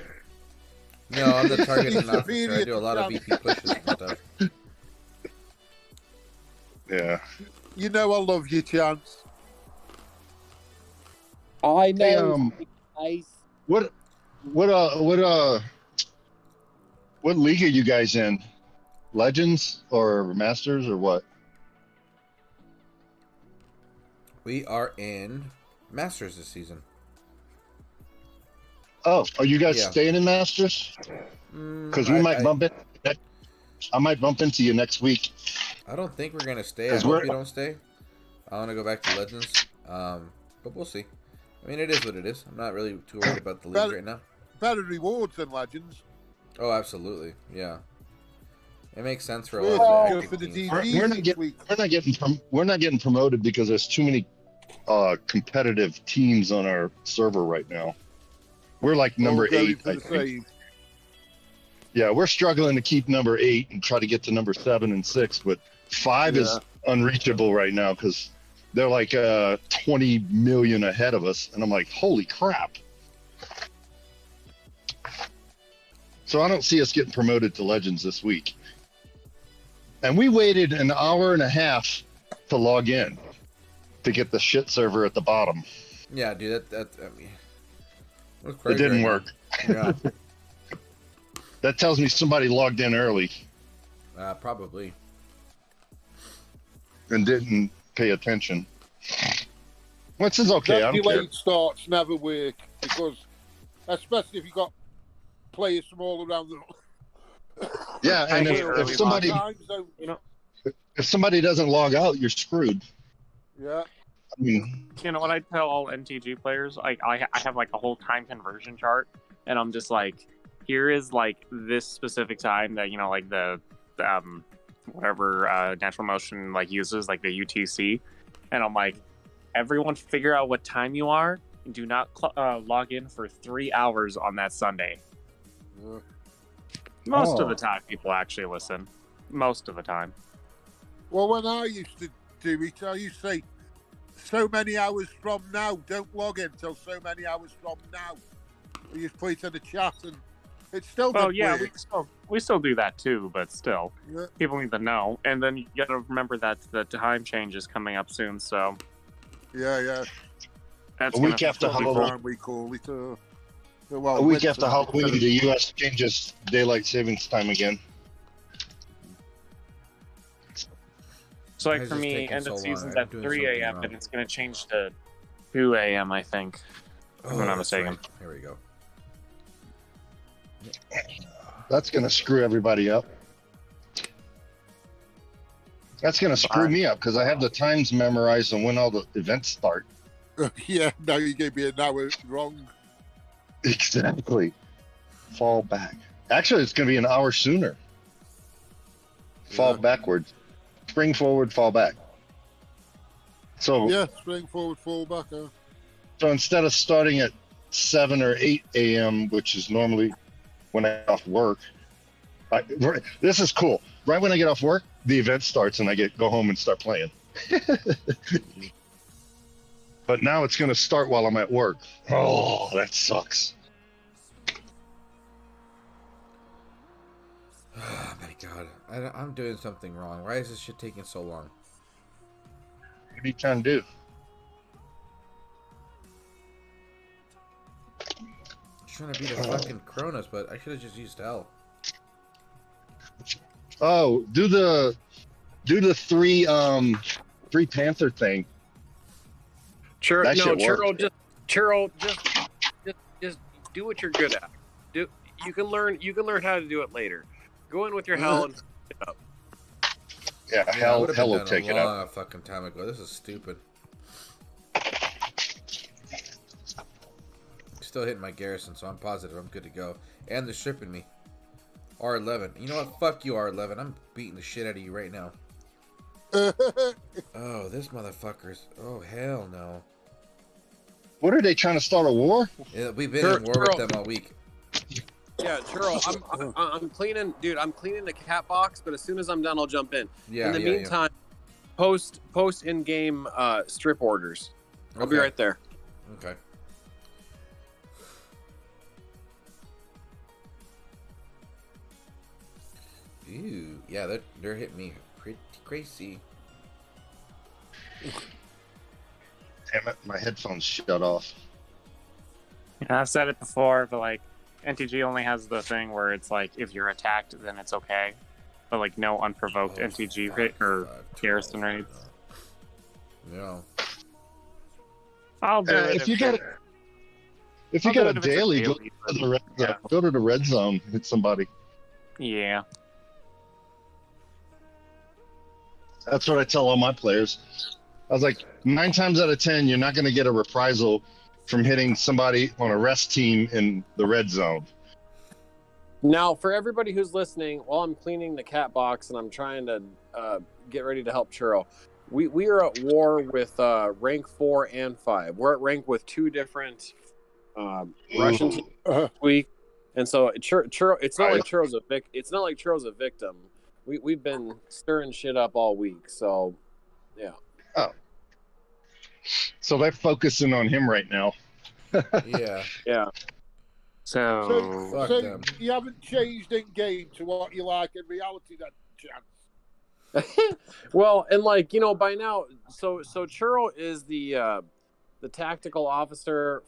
No, I'm the target and officer. I do a lot of VP pushes and stuff. Yeah. You know I love you, Chance. I know. Hey, Nice. what league are you guys in? Legends or Masters or what? We are in Masters this season. Oh, are you guys Yeah. staying in Masters? Because we might bump it. I might bump into you next week. I don't think we're gonna stay. I 'Cause hope we're- we don't stay. I want to go back to Legends, but we'll see. I mean, it is what it is. I'm not really too worried about the league right now. Better rewards than Legends. Oh, absolutely, yeah. It makes sense for a We're lot of good the for the active teams. DGs We're not each getting- week. We're not getting promoted because there's too many competitive teams on our server right now. We're like number All going 8. for I the think. same. Yeah, we're struggling to keep number 8 and try to get to number 7 and 6, but 5 is unreachable right now because they're like 20 million ahead of us, and I'm like, holy crap. So I don't see us getting promoted to Legends this week. And we waited an hour and a half to log in to get the shit server at the bottom. Yeah, dude, I mean, that's It crazy didn't right work. now. Yeah, That tells me somebody logged in early probably. and didn't pay attention. Which is okay. I That don't care. delayed starts never work because, especially if you got players from all around the Yeah, and I hate if early somebody time zone. if somebody doesn't log out, you're screwed. Yeah. I mean, You know what I tell all MTG players? Like I have like a whole time conversion chart, and I'm just like, here is like this specific time that like the whatever natural motion like uses, like the UTC, and I'm like, everyone figure out what time you are. And do not log in for 3 hours on that Sunday. Most of the time, people actually listen. Most of the time. Well, when I used to do it, I used to say, so many hours from now, don't log in until so many hours from now. We just put it in the chat, and it still Well, didn't yeah, work. we still do that too, but still, Yeah. people need to know. And then you got to remember that the time change is coming up soon, so Yeah. that's A week gonna after totally Halloween. Time we call it. Well, a week winter. after Halloween, the U.S. changes daylight savings time again. So like It's for just me, taking end so of long. season's I'm at doing 3 something a.m. wrong. and it's going to change to 2 a.m. I think. If I'm not that's mistaken. right. Here we go. That's gonna screw everybody up. That's gonna screw me up because I have the times memorized and when all the events start. Yeah, now you gave me an hour wrong. Exactly. Fall back. Actually, it's gonna be an hour sooner. Fall Yeah. backwards. Spring forward, fall back. So Yeah, spring forward, fall back. So instead of starting at 7 or 8 a.m., which is normally when I get off work, this is cool. Right when I get off work, the event starts and I go home and start playing. But now it's going to start while I'm at work. Oh, that sucks. Oh my god, I'm doing something wrong. Why is this shit taking so long? What are you trying to do? Trying to beat a fucking Cronus, but I should have just used Hell. Oh, do the three Panther thing. Churro, That no, shit Churro, just do what you're good at. You can learn how to do it later. Go in with your hell and it up. Yeah, I hell would've been will done take a it up. long fucking time ago. This is stupid. Still hitting my garrison, so I'm positive I'm good to go. And they're stripping me. R11. You know what? Fuck you, R11. I'm beating the shit out of you right now. Oh, this motherfucker's... Oh, hell no. What are they trying to start a war? Yeah, we've been in war with them all week. Yeah, Churro, I'm cleaning, dude. I'm cleaning the cat box, but as soon as I'm done, I'll jump in. Yeah. In the meantime, post in-game strip orders. I'll be right there. Okay. Ew, yeah, they're hitting me pretty crazy. Damn it, my headphones shut off. Yeah, I've said it before, but like NTG only has the thing where it's like if you're attacked, then it's okay, but like no unprovoked NTG hit or garrison raids. Yeah. I'll do it if you get a daily, go to the red zone, hit somebody. Yeah. That's what I tell all my players. I was like, 9 times out of 10, you're not going to get a reprisal from hitting somebody on a rest team in the red zone. Now, for everybody who's listening, while I'm cleaning the cat box and I'm trying to get ready to help Churro, we are at war with rank 4 and 5. We're at rank with 2 different Russian teams this week, and so Churro. It's not like Churro's a victim. We've been stirring shit up all week, so yeah. Oh, so they're focusing on him right now. Yeah. So you haven't changed in game to what you like in reality, then, Chance. Well, and like by now, so Churro is the tactical officer.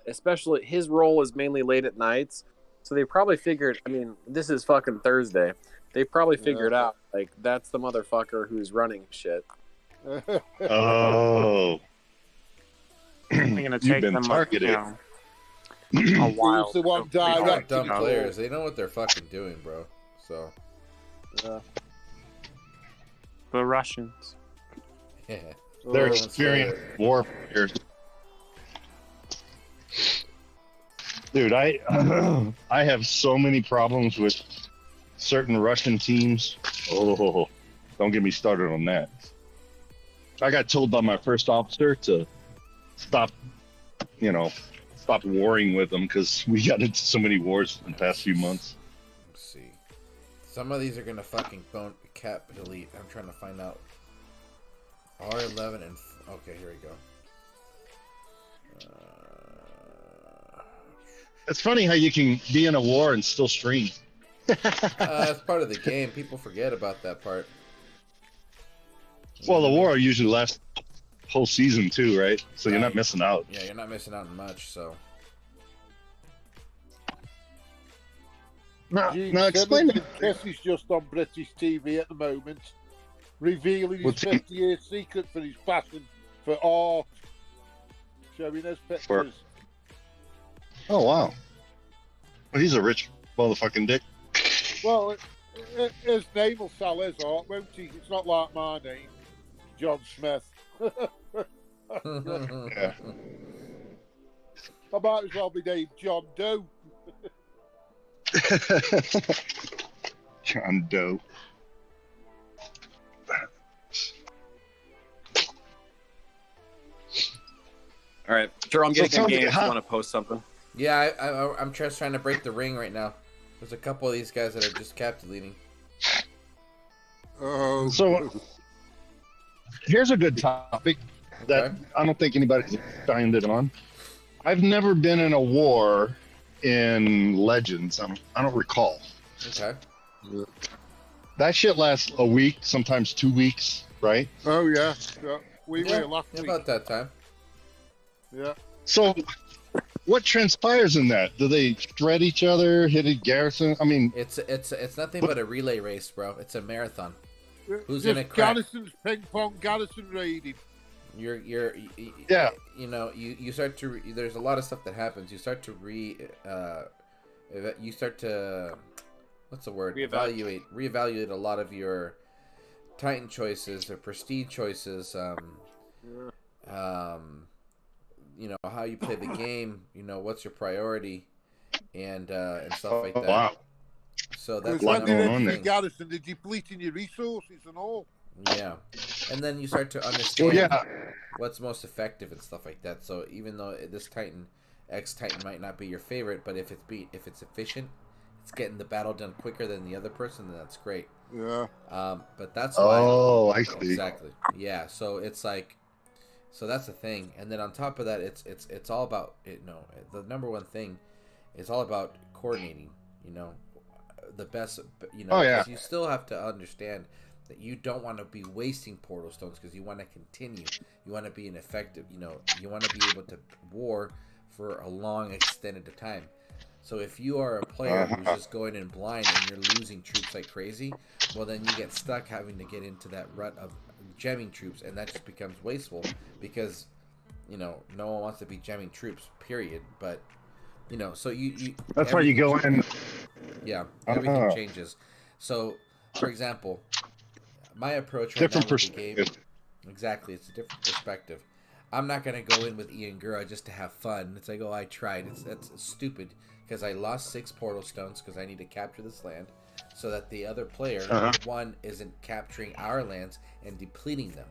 Especially his role is mainly late at nights, so they probably figured. I mean, this is fucking Thursday. They probably figured out like that's the motherfucker who's running shit. Oh, I'm gonna take them targeted. A while. Who's the one They're direct dumb players. They know what they're fucking doing, bro. So. The Russians. Yeah. They're experienced warfighters. Dude, I have so many problems with certain Russian teams. Oh, don't get me started on that. I got told by my first officer to stop warring with them because we got into so many wars in the past few months. Let's see. Some of these are gonna fucking cap delete. I'm trying to find out. R11 and okay, here we go. It's funny how you can be in a war and still stream. That's part of the game. People forget about that part. Well, the war usually lasts whole season too, right? So you're not missing out. Yeah, you're not missing out on much. So. Now explain. Kessy's just on British TV at the moment, revealing his 50-year secret for his passion for art, showing us pictures. Oh wow! Well, he's a rich motherfucking dick. Well, his name will sell his art, won't he? It's not like my name, John Smith. Yeah. I might as well be named John Doe. John Doe. All right, sure. I'm getting in game. If you want to post something? Yeah, I'm just trying to break the ring right now. There's a couple of these guys that are just cap deleting. Oh. So here's a good topic that I don't think anybody's signed it on. I've never been in a war in Legends. I don't recall. Okay. That shit lasts a week, sometimes 2 weeks, right? Oh yeah. We were last week. About that time. Yeah. So what transpires in that? Do they shred each other, hit a garrison? I mean, it's nothing but a relay race, bro. It's a marathon. Who's just gonna crack? Garrison's ping pong, Garrison raiding. Yeah. You start to there's a lot of stuff that happens. You start to what's the word? Reevaluate a lot of your Titan choices or prestige choices. How you play the game. What's your priority, and stuff like that. Wow. So that's when they raided Garrison, they're depleting your resources and all. Yeah, and then you start to understand yeah. what's most effective and stuff like that. So even though this Titan, X Titan might not be your favorite, but if it's efficient, it's getting the battle done quicker than the other person, then that's great. Yeah. But that's why. Oh, I see. Exactly. Yeah. So it's like, so that's the thing, and then on top of that, it's all about the number one thing is all about coordinating. The best. Oh, yeah. 'cause you still have to understand that you don't want to be wasting portal stones because you want to continue. You want to be an effective. You want to be able to war for a long extended time. So if you are a player who's just going in blind and you're losing troops like crazy, well then you get stuck having to get into that rut of gemming troops, and that just becomes wasteful because no one wants to be gemming troops, period. But so you that's why you go in. Yeah, everything changes. So for example, my approach right Different now with the perspective. game, exactly, it's a different perspective. I'm not gonna go in with Ian Gura just to have fun. It's like, oh, I tried. That's stupid because I lost 6 portal stones because I need to capture this land, so that the other player one isn't capturing our lands and depleting them.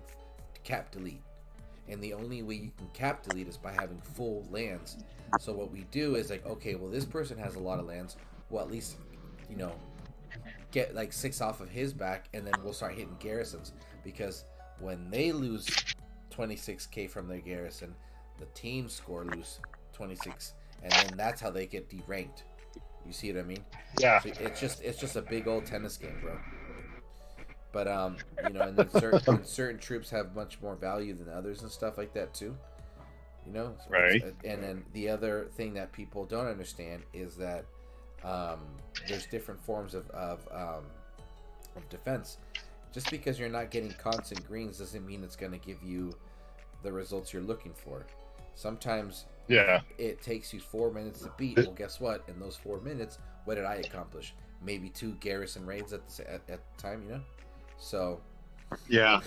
Cap delete, and the only way you can cap delete is by having full lands. So what we do is like, okay, well this person has a lot of lands. Well, at least get like 6 off of his back, and then we'll start hitting garrisons, because when they lose 26k from their garrison, the team score lose 26, and then that's how they get deranked. You see what I mean? Yeah. So it's just a big old tennis game, bro. But and then certain troops have much more value than others and stuff like that too. Right. And then the other thing that people don't understand is that there's different forms of defense. Just because you're not getting constant greens doesn't mean it's going to give you the results you're looking for. Sometimes it takes you 4 minutes to beat. Well, guess what? In those 4 minutes, what did I accomplish? Maybe 2 garrison raids at the time, So yeah,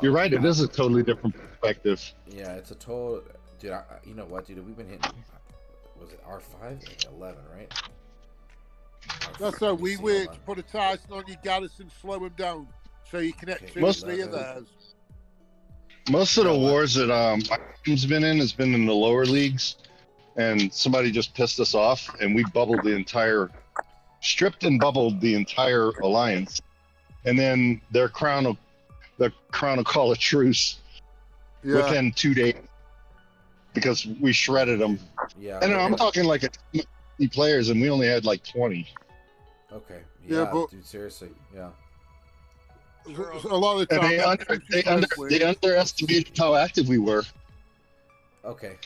you're right. It is a totally different perspective. Yeah, it's a total. Dude, you know what, dude? We've been hitting. Was it R5? 11, right? That's how we work. To put a Titan on your garrison, slow them down, so you connect 2 or 3 of theirs. Most of the wars that my team's been in has been in the lower leagues, and somebody just pissed us off, and we stripped and bubbled the entire alliance, and then their crown will call a truce within 2 days because we shredded them. Yeah, and I'm talking like 20 players, and we only had like 20. Okay. Yeah, but dude, seriously, yeah. A lot of the time, they underestimated how active we were. Okay.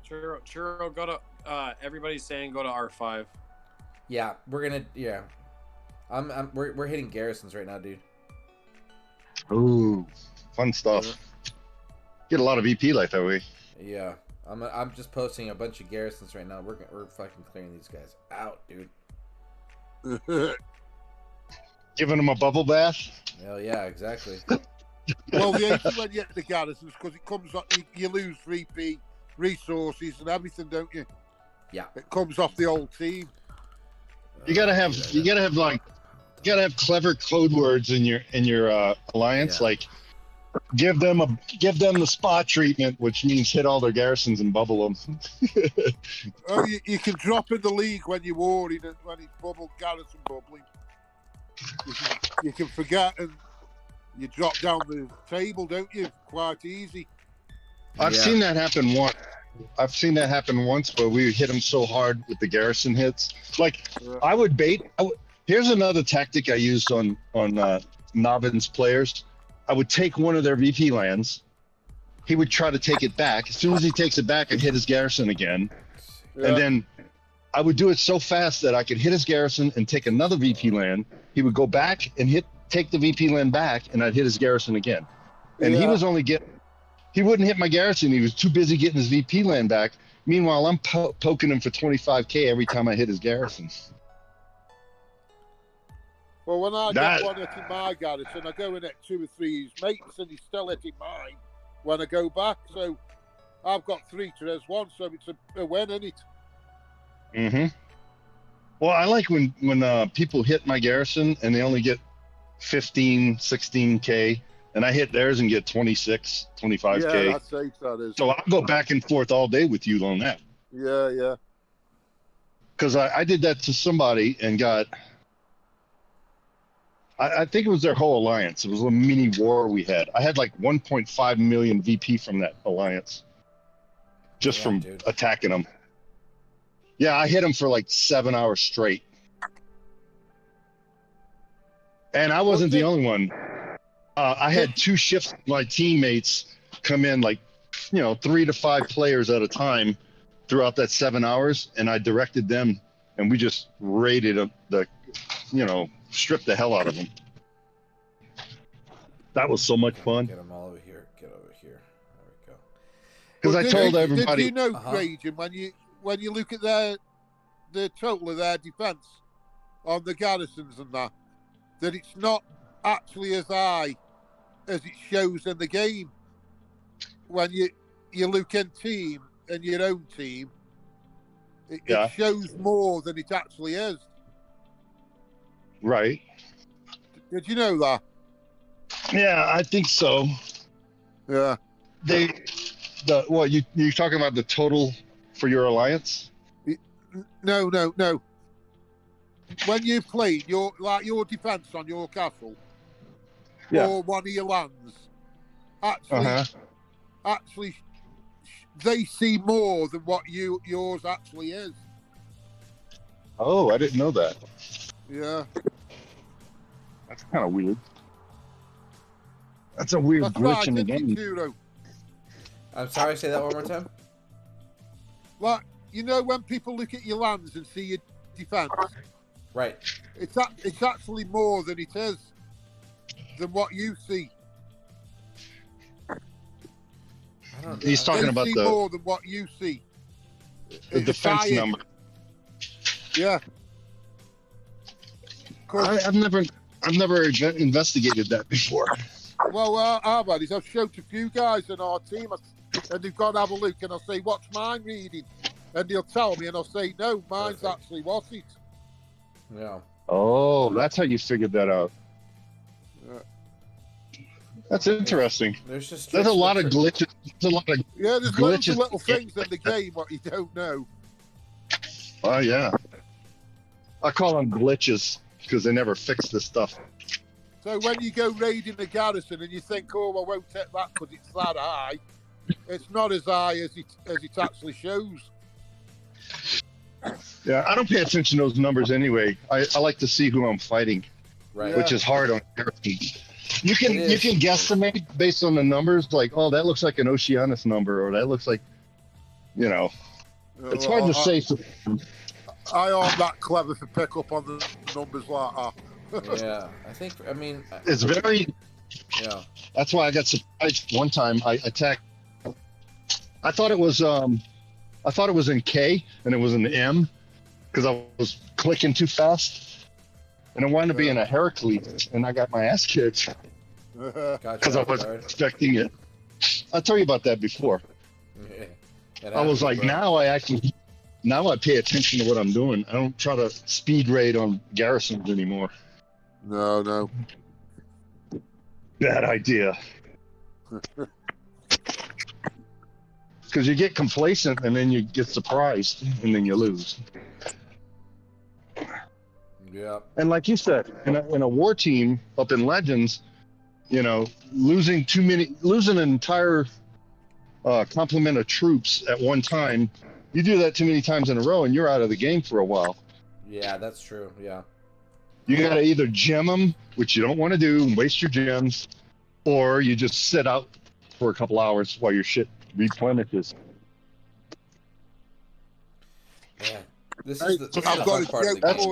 Churro, go to. Everybody's saying go to R5. Yeah, we're gonna. Yeah, we're hitting garrisons right now, dude. Ooh, fun stuff. Get a lot of EP life that way. Yeah, I'm just posting a bunch of garrisons right now. We're fucking clearing these guys out, dude. Giving them a bubble bath. Hell yeah, exactly. Well, the issue when you get the garrisons, because it comes up, you lose 3p resources and everything, don't you? Yeah. It comes off the old team. You gotta have clever code words in your alliance, like give them the spot treatment, which means hit all their garrisons and bubble them. Oh, you can drop in the league when you're warring and when it's bubble garrison bubbling. You can forget and you drop down the table, don't you? Quite easy. I've seen that happen once. I've seen that happen once where we hit them so hard with the garrison hits. Like, I would bait. Here's another tactic I used on Novin's players. I would take one of their VP lands. He would try to take it back. As soon as he takes it back, I'd hit his garrison again. And then I would do it so fast that I could hit his garrison and take another VP land. He would go back and take the VP land back, and I'd hit his garrison again. And he was only he wouldn't hit my garrison. He was too busy getting his VP land back. Meanwhile, I'm poking him for 25k every time I hit his garrison. Well, when I get one hitting my garrison, I go in at 2 or 3 his mates, and he's still hitting mine when I go back. So I've got 3 to res 1, so it's a win, isn't it? Mm-hmm. Well, I like when people hit my garrison and they only get 15, 16K, and I hit theirs and get 26, 25K. Yeah, that's safe, that is. So I'll go back and forth all day with you on that. Yeah, yeah. Because I did that to somebody and got, I think it was their whole alliance. It was a mini war we had. I had like 1.5 million VP from that alliance, just from attacking them. Yeah, I hit them for like 7 hours straight. And I wasn't the only one. I had 2 shifts of my teammates come in, like, 3 to 5 players at a time throughout that 7 hours, and I directed them, and we just raided stripped the hell out of them. That was so much fun. Get them all over here. Get over here. There we go. Because I told everybody. Did you know, Trajan, when you look at the total of their defence on the garrisons and that it's not actually as high as it shows in the game. When you look in team and your own team, it shows more than it actually is. Right. Did you know that? Yeah, I think so. Yeah. You're talking about the total for your alliance? No. When you played your defense on your castle, or one of your lands, actually, they see more than what yours actually is. Oh, I didn't know that. Yeah. That's kind of weird. That's a weird glitch in the game. I'm sorry, say that one more time. Like, when people look at your lands and see your defense, right? It's actually more than it is than what you see. He's talking about the more than what you see. The defense number. Yeah. I've never investigated that before. Well, our buddies, I've showed a few guys in our team, and they've gone to have a look, and I'll say, "What's mine reading?" And they'll tell me, and I'll say, "No, mine's actually what it." Yeah. Oh, that's how you figured that out. Yeah. That's interesting. There's a lot of glitches. There's loads of little things in the game what you don't know. Oh yeah. I call them glitches because they never fix this stuff. So when you go raiding the garrison and you think, "Oh, I won't take that because it's that high," it's not as high as it actually shows. Yeah, I don't pay attention to those numbers anyway. I like to see who I'm fighting, right? Which is hard on characters. You can guesstimate based on the numbers, like, oh, that looks like an Oceanus number, or that looks like, it's hard to say. I aren't that clever to pick up on the numbers like that. Yeah, it's very. Yeah. That's why I got surprised one time. I attacked. I thought it was in K and it was an M because I was clicking too fast, and it wound up being a Heracles, and I got my ass kicked because I wasn't expecting it. I told you about that before. Yeah. I was like, now I pay attention to what I'm doing. I don't try to speed raid on garrisons anymore. No. Bad idea. Because you get complacent and then you get surprised and then you lose. Yeah. And like you said, in a war team up in Legends, losing an entire complement of troops at one time, you do that too many times in a row and you're out of the game for a while. Yeah, that's true. Yeah. You got to either gem them, which you don't want to do, and waste your gems, or you just sit out for a couple hours while your shit replenishes. Yeah. I've got a joke for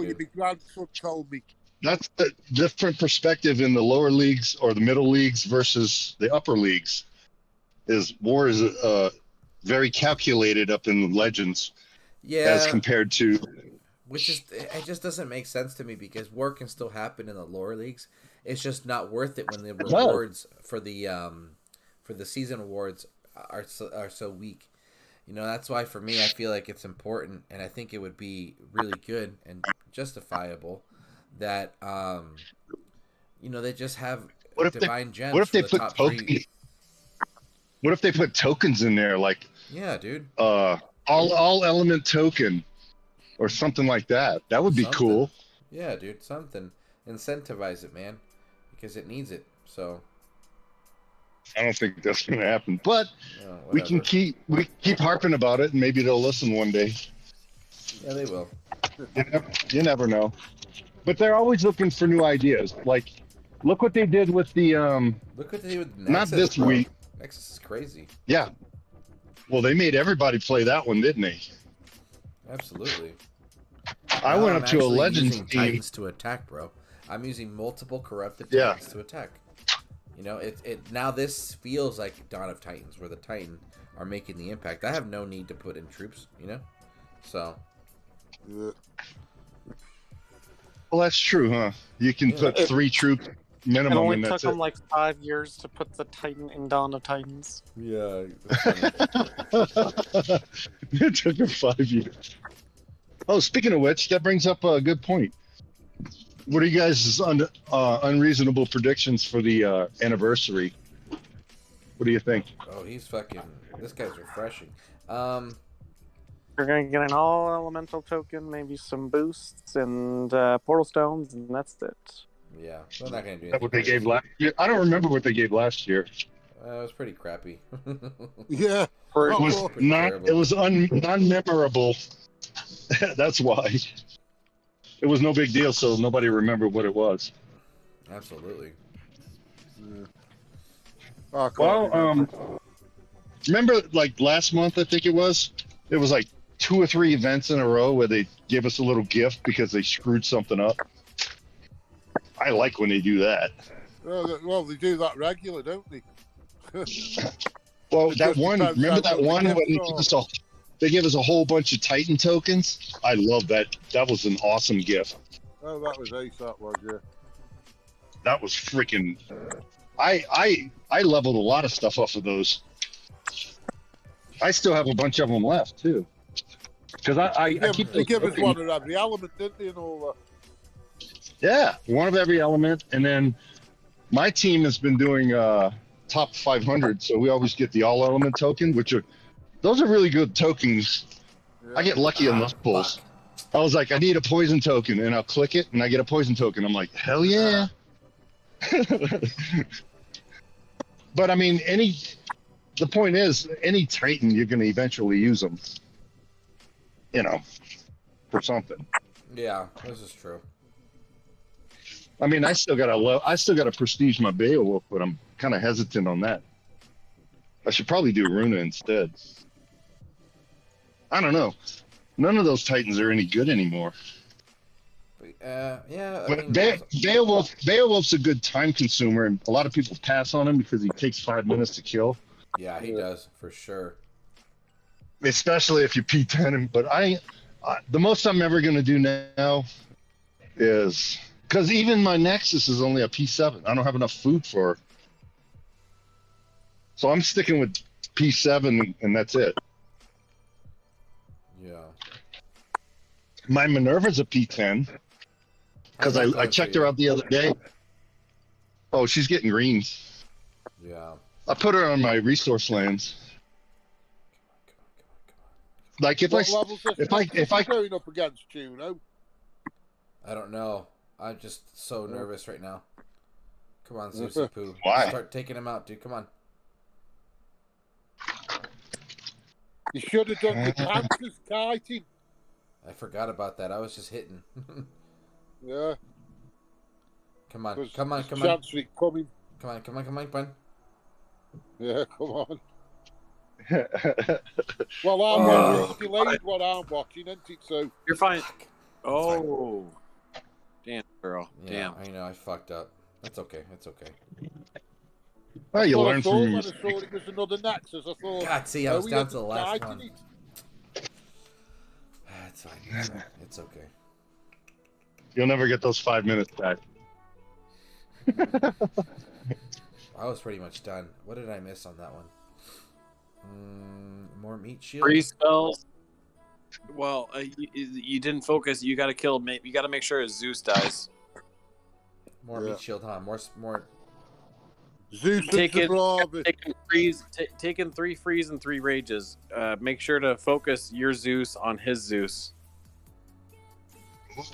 you. My grandson told me. That's the different perspective in the lower leagues or the middle leagues versus the upper leagues. War is very calculated up in the Legends, as compared to. It just doesn't make sense to me because war can still happen in the lower leagues. It's just not worth it when the rewards for the season awards are so weak. That's why for me I feel like it's important, and I think it would be really good and justifiable that you know, they just have What if divine they, gems what if for they the put top tokens? 3. What if they put tokens in there, like Yeah, dude. all element token, or something like that? That would be Something. cool. Yeah, dude. Something. Incentivize it, man, because it needs it. So. I don't think that's gonna happen, but we Whatever. keep harping about it, and maybe they'll listen one day. Yeah, they will. You never know. But they're always looking for new ideas. Like, look what they did with the Look what they did with Nexus. not this bro. week. Nexus is crazy. Yeah. Well, they made everybody play that one, didn't they? Absolutely. I Now went I'm up to a actually Legends using team. Titans to attack, bro. I'm using multiple corrupted Yeah. Titans to attack. You know, it now this feels like Dawn of Titans, where the Titan are making the impact. I have no need to put in troops, you know? So. Yeah. Well, that's true, huh? You can put 3 troops It minimum, only and took that's them it. like 5 years to put the Titan in Dawn of Titans. Yeah. It took them 5 years. Oh, speaking of which, that brings up a good point. What are you guys' unreasonable predictions for the anniversary? What do you think? Oh, he's fucking. This guy's refreshing. We're gonna get an all elemental token, maybe some boosts and portal stones, and that's it. Yeah, we're not gonna do Is that what they anything. gave last year? I don't remember what they gave last year. It was pretty crappy. Yeah. It Oh, was well. Pretty not. terrible. It was non-memorable. That's why. It was no big deal, so nobody remembered what it was. Absolutely. Oh, I can't Well, remember. remember like last month, I think it was like 2 or 3 events in a row where they gave us a little gift because they screwed something up. I like when they do that. Well, they do that regular, don't they? Well, It that just one, depends remember how that good one the when gifts are. they gave us a whole bunch of Titan tokens? I love that. That was an awesome gift. Oh, that was ace, that was, yeah. That was freaking. I leveled a lot of stuff off of those. I still have a bunch of them left too. Because I keep. They give us looking. one of every element, didn't they, and all Yeah, one of every element, and then my team has been doing top 500, so we always get the all element token, those are really good tokens. that. I get lucky on those pulls. I was like, I need a poison token, and I'll click it, and I get a poison token. I'm like, hell yeah. But I mean, the point is, any Titan, you're going to eventually use them, you know, for something. Yeah, this is true. I mean, I still got to prestige my Beowulf, but I'm kind of hesitant on that. I should probably do Runa instead. I don't know. None of those Titans are any good anymore. Yeah. I But mean, Beowulf's a good time consumer, and a lot of people pass on him because he takes 5 minutes to kill. yeah, he does for sure. Especially if you P10 him. But the most I'm ever going to do now is, because even my Nexus is only a P7. I don't have enough food for her. So I'm sticking with P7, and that's it. Yeah. My Minerva's a P10 because I checked her out the other day. Oh, she's getting greens. Yeah. I put her on my resource lands. Like if What levels is if I going up against you, know? I don't know. I'm just so nervous right now. Come on, Zeusy Poo. Why? Start taking him out, dude. Come on. You should have done the Panthers kiting. I forgot about that. I was just hitting. Yeah. Come on. There's Come on. Come on. chance of it coming. Come on. Come on. Come on. Come on. Yeah, come on. Well, I'm watching. Delayed what I'm watching, isn't it? So You're fine. Oh. Damn, girl. Yeah, Damn. I know. I fucked up. That's okay. It's okay. well, you what learn I thought from when your I saw it was another Nexus. I thought, God, see, I was we down had to the last kiting one. it. It's fine. It's okay. You'll never get those 5 minutes back. I was pretty much done. What did I miss on that one? More meat shield. Free spells. Well, you didn't focus. You got to kill. You got to make sure Zeus dies. More meat shield, huh? More. Zeus Taking freeze. taking 3 freeze and 3 rages. Make sure to focus your Zeus on his Zeus.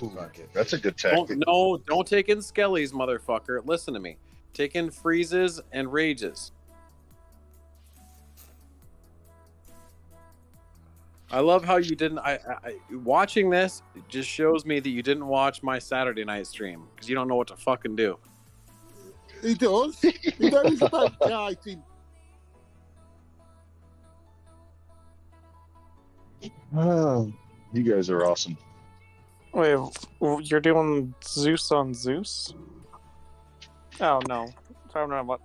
Ooh, that's a good tactic. Don't take in skellies, motherfucker. Listen to me. Take in freezes and rages. I love how you didn't. Watching this just shows me that you didn't watch my Saturday night stream because you don't know what to fucking do. He does. He knows about kiting. Oh, you guys are awesome. Wait, you're doing Zeus on Zeus? Oh no, I don't know what.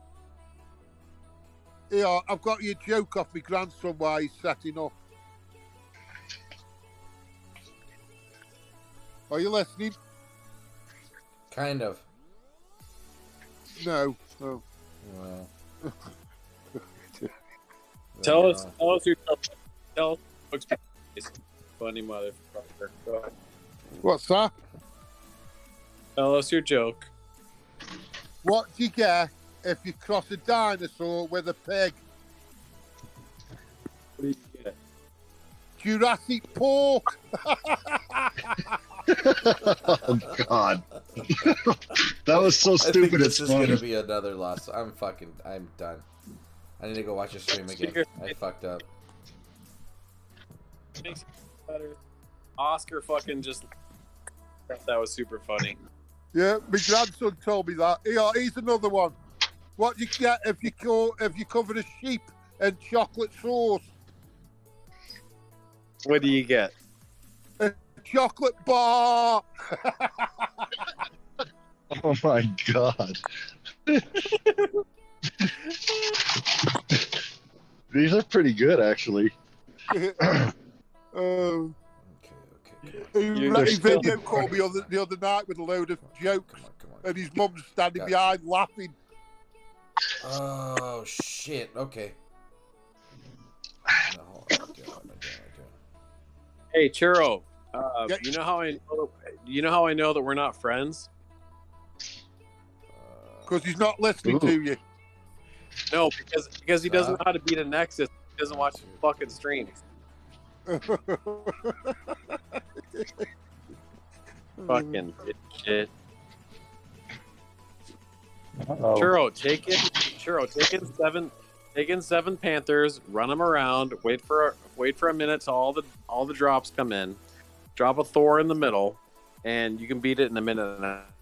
Yeah, I've got your joke off my grandson while he's setting up. Are you listening? Kind of. No. Oh. Well. Tell us your joke. Tell us funny motherfucker. Go ahead. What's that? Tell us your joke. What do you get if you cross a dinosaur with a pig? What do you get? Jurassic pork. Oh God, that was so I think stupid. this It's is funny. gonna be another loss. I'm done. I need to go watch a stream again. I fucked up. Makes it better. Oscar fucking just. That was super funny. Yeah, my grandson told me that. Yeah, here's another one. What do you get if you cover a sheep in chocolate sauce? What do you get? A chocolate bar. Oh my God. These are pretty good, actually. Okay. He video called me the other night with a load of jokes, Come on. and his mum's standing Gotcha. behind laughing. Oh shit. Okay. No, okay. Hey, Churro. Yeah. You know how I know that we're not friends? Because he's not listening to you. No, because he doesn't know how to beat a Nexus. He doesn't watch fucking streams. Fucking shit. Churro, take in 7 Panthers, run them around, wait for a minute till all the drops come in, drop a Thor in the middle, and you can beat it in a minute and a half.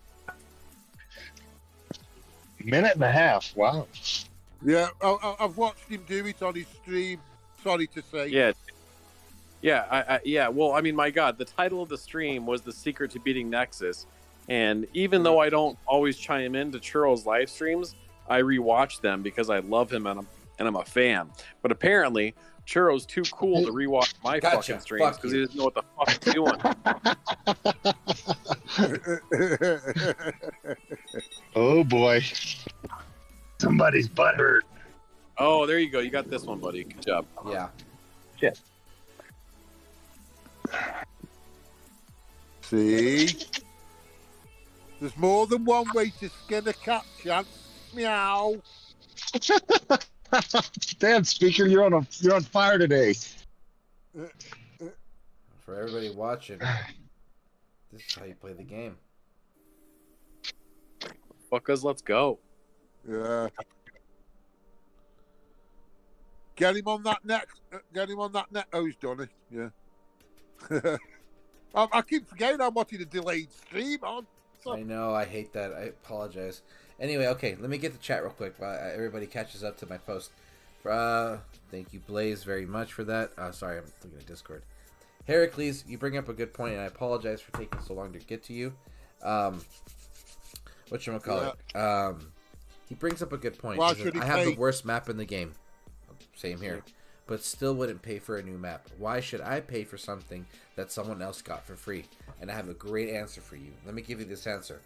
Minute and a half. Wow. Yeah, I've watched him do it on his stream. Sorry to say. Yeah. Well, I mean, my God, the title of the stream was "The Secret to Beating Nexus," and even though I don't always chime into Churro's live streams, I rewatch them because I love him and I'm a fan. But apparently, Churro's too cool to rewatch my fucking streams because he doesn't know what the fuck he's doing. Oh boy. Somebody's butt hurt. Oh, there you go. You got this one, buddy. Good job. Yeah. Shit. See? There's more than one way to skin a cat, Chance. Meow. Damn, speaker, you're on fire today. For everybody watching, this is how you play the game. Fuckers, let's go. Yeah. Get him on that next. Oh, he's done it. Yeah. I keep forgetting I'm watching a delayed stream on. I know, I hate that. I apologize. Anyway, okay, let me get the chat real quick while everybody catches up to my post. Thank you, Blaze, very much for that. Sorry, I'm looking at Discord. Heracles, you bring up a good point, and I apologize for taking so long to get to you. Whatchamacallit? He brings up a good point. Why He should says, he I have pay? the worst map in the game. Same here. But still wouldn't pay for a new map. Why should I pay for something that someone else got for free? And I have a great answer for you. Let me give you this answer.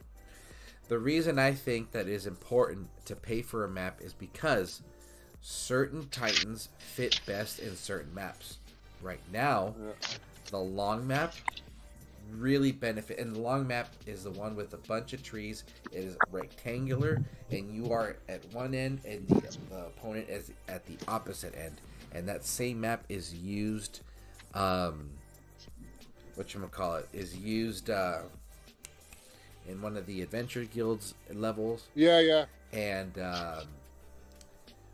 The reason I think that it is important to pay for a map is because certain Titans fit best in certain maps. Right now, the long map really benefit. And the long map is the one with a bunch of trees. It is rectangular, and you are at one end, and the opponent is at the opposite end. And that same map is used, is used in one of the adventure guilds levels. Yeah. And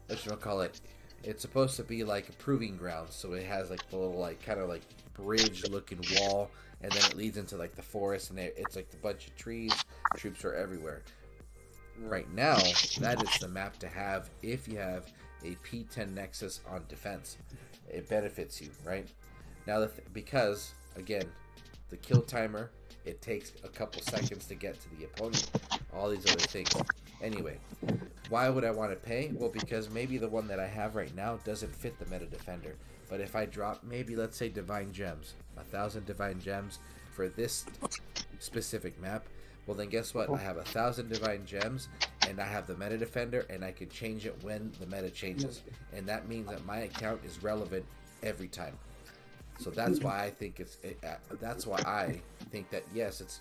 it's supposed to be like a proving ground, so it has like the little like kind of like bridge looking wall, and then it leads into like the forest, and it's like a bunch of trees. Troops are everywhere. Right now, that is the map to have if you have a P10 Nexus on defense. It benefits you, right? Now, because again, the kill timer, it takes a couple seconds to get to the opponent. All these other things. Anyway, why would I want to pay? Well, because maybe the one that I have right now doesn't fit the meta defender. But if I drop maybe, let's say, divine gems, 1,000 divine gems for this specific map, well then guess what? I have 1,000 divine gems, and I have the meta defender, and I can change it when the meta changes. And that means that my account is relevant every time. So that's why I think that yes,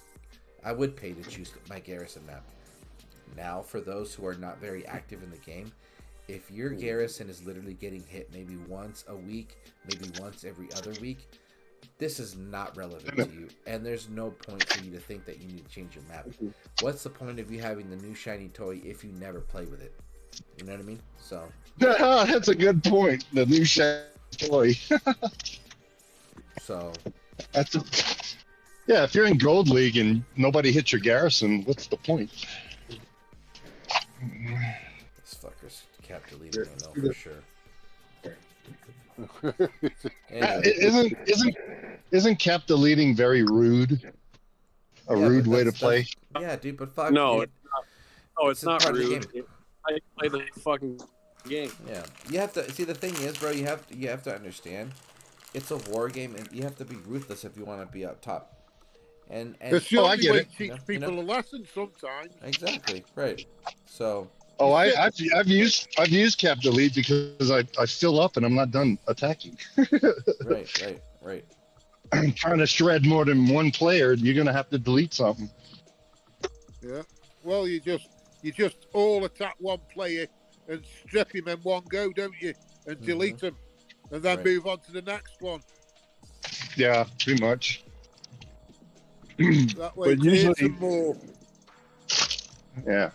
I would pay to choose my garrison map. Now, for those who are not very active in the game, if your garrison is literally getting hit maybe once a week, maybe once every other week, this is not relevant to you, and there's no point for you to think that you need to change your map. What's the point of you having the new shiny toy if you never play with it? You know what I mean? So that's a good point. The new shiny toy. So yeah, if you're in Gold League and nobody hits your garrison, what's the point? This fucker's cap deleted, I know for sure. Anyway. Isn't cap deleting very rude? Rude way to play? Yeah, dude, but fuck. No, it's not rude. I play the fucking game. Yeah, you have to see. The thing is, bro, you have to understand. It's a war game, and you have to be ruthless if you want to be up top. And it's the only way to teach people a lesson sometimes. Exactly, right. So. Oh, I've used cap delete because I fill up and I'm not done attacking. Right. I'm trying to shred more than one player. You're gonna have to delete something. Yeah. Well, you just all attack one player and strip him in one go, don't you? And delete him, and then move on to the next one. Yeah, pretty much. That way, but usually, more. Yeah.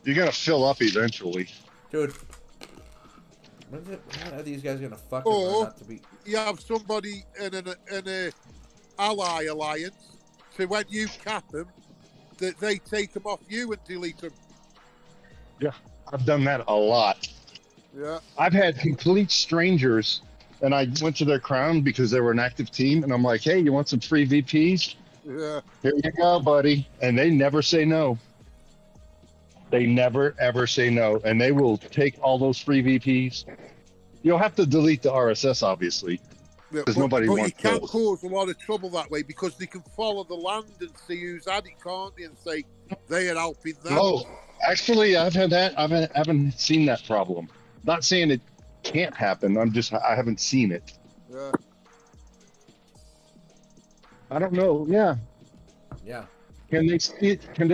You're gonna fill up eventually, dude. When are these guys gonna fucking or not to be? You have somebody in an ally alliance, so when you cap them, that they take them off you and delete them. Yeah, I've done that a lot. Yeah, I've had complete strangers, and I went to their crown because they were an active team, and I'm like, "Hey, you want some free VPs? Yeah, here you go, buddy." And they never say no. They never, ever say no, and they will take all those free VPs. You'll have to delete the RSS, obviously, because nobody wants you can those. cause a lot of trouble that way because they can follow the land and see who's had it, can't they, and say they are helping them. Oh, actually, I've had that. I haven't seen that problem. Not saying it can't happen. I haven't seen it. Yeah. I don't know. Yeah. Yeah. Can they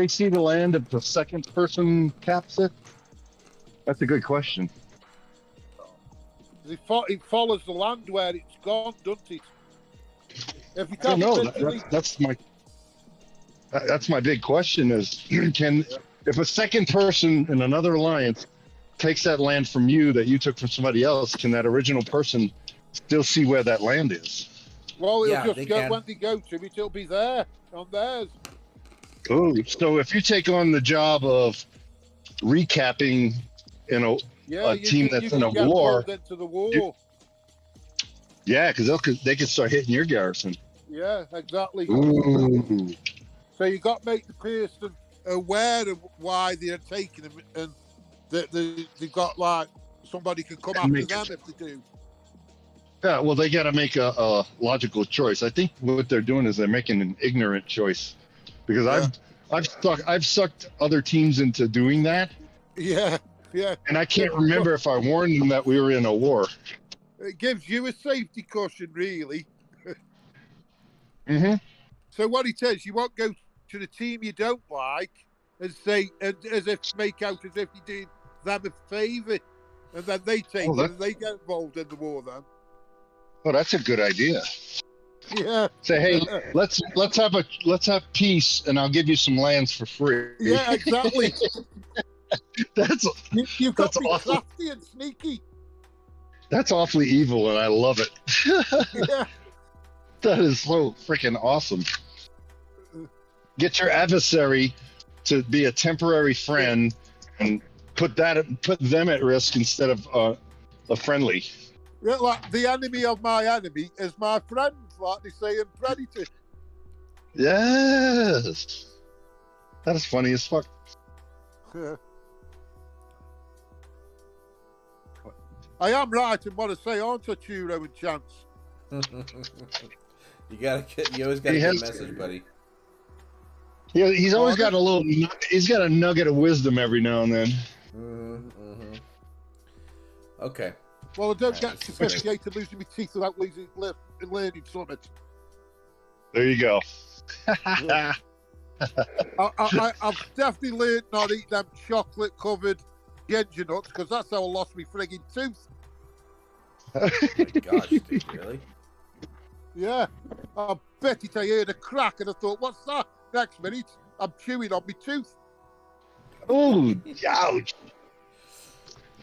see the land if the second person caps it? That's a good question. It follows the land where it's gone, doesn't it? If you I don't know. That's my big question is, if a second person in another alliance takes that land from you that you took from somebody else, can that original person still see where that land is? Well, it'll just go when they go to it, it'll be there on theirs. Oh, so if you take on the job of recapping, a team that's in a war, into the war. because they can start hitting your garrison. Yeah, exactly. Ooh. So you got to make the person aware of why they're taking them, and that they've got like somebody can come after them if they do. Yeah, well, they got to make a logical choice. I think what they're doing is they're making an ignorant choice. Because I've sucked other teams into doing that. Yeah. And I can't remember if I warned them that we were in a war. It gives you a safety cushion, really. So what he says, you won't go to the team you don't like and say, as if make out as if you did them a favour, and then they take it and they get involved in the war. Then. Oh, that's a good idea. Yeah. Say, hey, let's have peace, and I'll give you some lands for free. Yeah, exactly. You've got to be awesome. crafty and sneaky. That's awfully evil, and I love it. Yeah. That is so freaking awesome. Get your adversary to be a temporary friend, and put them at risk instead of a friendly. Yeah, like the enemy of my enemy is my friend, like they say in Predator. Yes. That is funny as fuck. Yeah. I am right in what I say, aren't I, Churro and Chance? You always gotta get a message, buddy. Yeah, he's always got he's got a nugget of wisdom every now and then. Mm-hmm. Okay. Well, I don't get sophisticated losing my teeth without learning something. There you go. I've definitely learned not to eat them chocolate-covered ginger nuts, because that's how I lost my frigging tooth. Oh my gosh, dude, really? Yeah. I bet it I heard a crack and I thought, what's that? Next minute, I'm chewing on my tooth. Oh, ouch.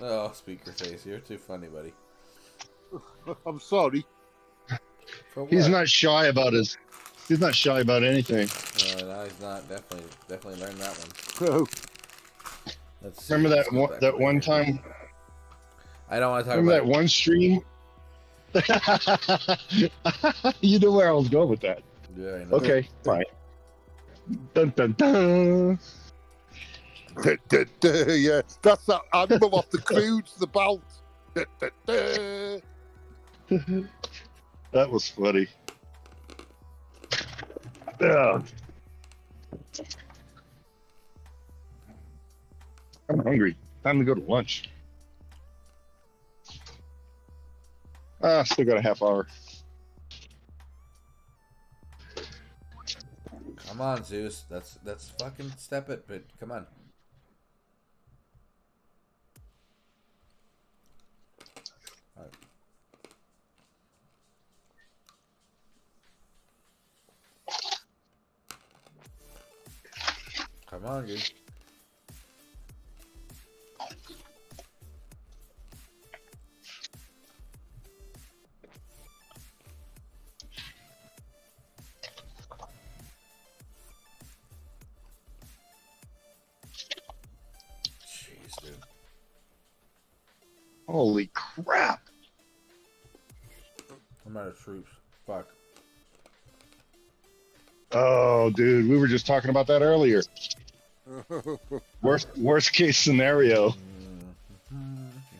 Oh, speaker face, you're too funny, buddy. I'm sorry. He's not shy about He's not shy about anything. No, he's not. Definitely learned that one. Oh. Remember that one time? I don't want to talk Remember about that one stream? You knew where I was going with that. Yeah, I know. Okay, fine. Dun dun dun. Yeah, that's that animal off the Croods, the bolt. That was funny. Yeah. I'm hungry. Time to go to lunch. Still got a half hour. Come on, Zeus. That's fucking step it, but come on. All right. Come on, dude. Jeez, dude. Holy crap. I'm out of troops. Fuck. Oh, dude, we were just talking about that earlier. Worst case scenario.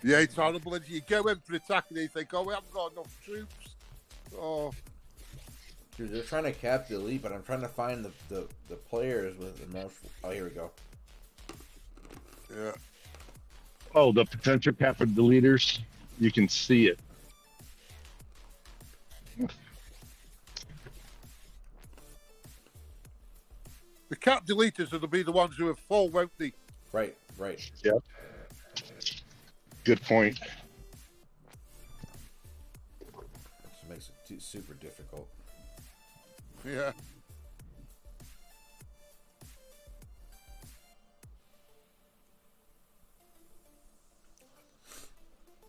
Yeah, it's horrible. And you go in for attack and you think, oh, we haven't got enough troops. Oh. Dude, they're trying to cap the elite, but I'm trying to find the players with the most. Oh, here we go. Yeah. Oh, the potential cap of the leaders. You can see it. The cap deleters will be the ones who are full, won't they? Right. Yep. Good point. This makes it super difficult. Yeah.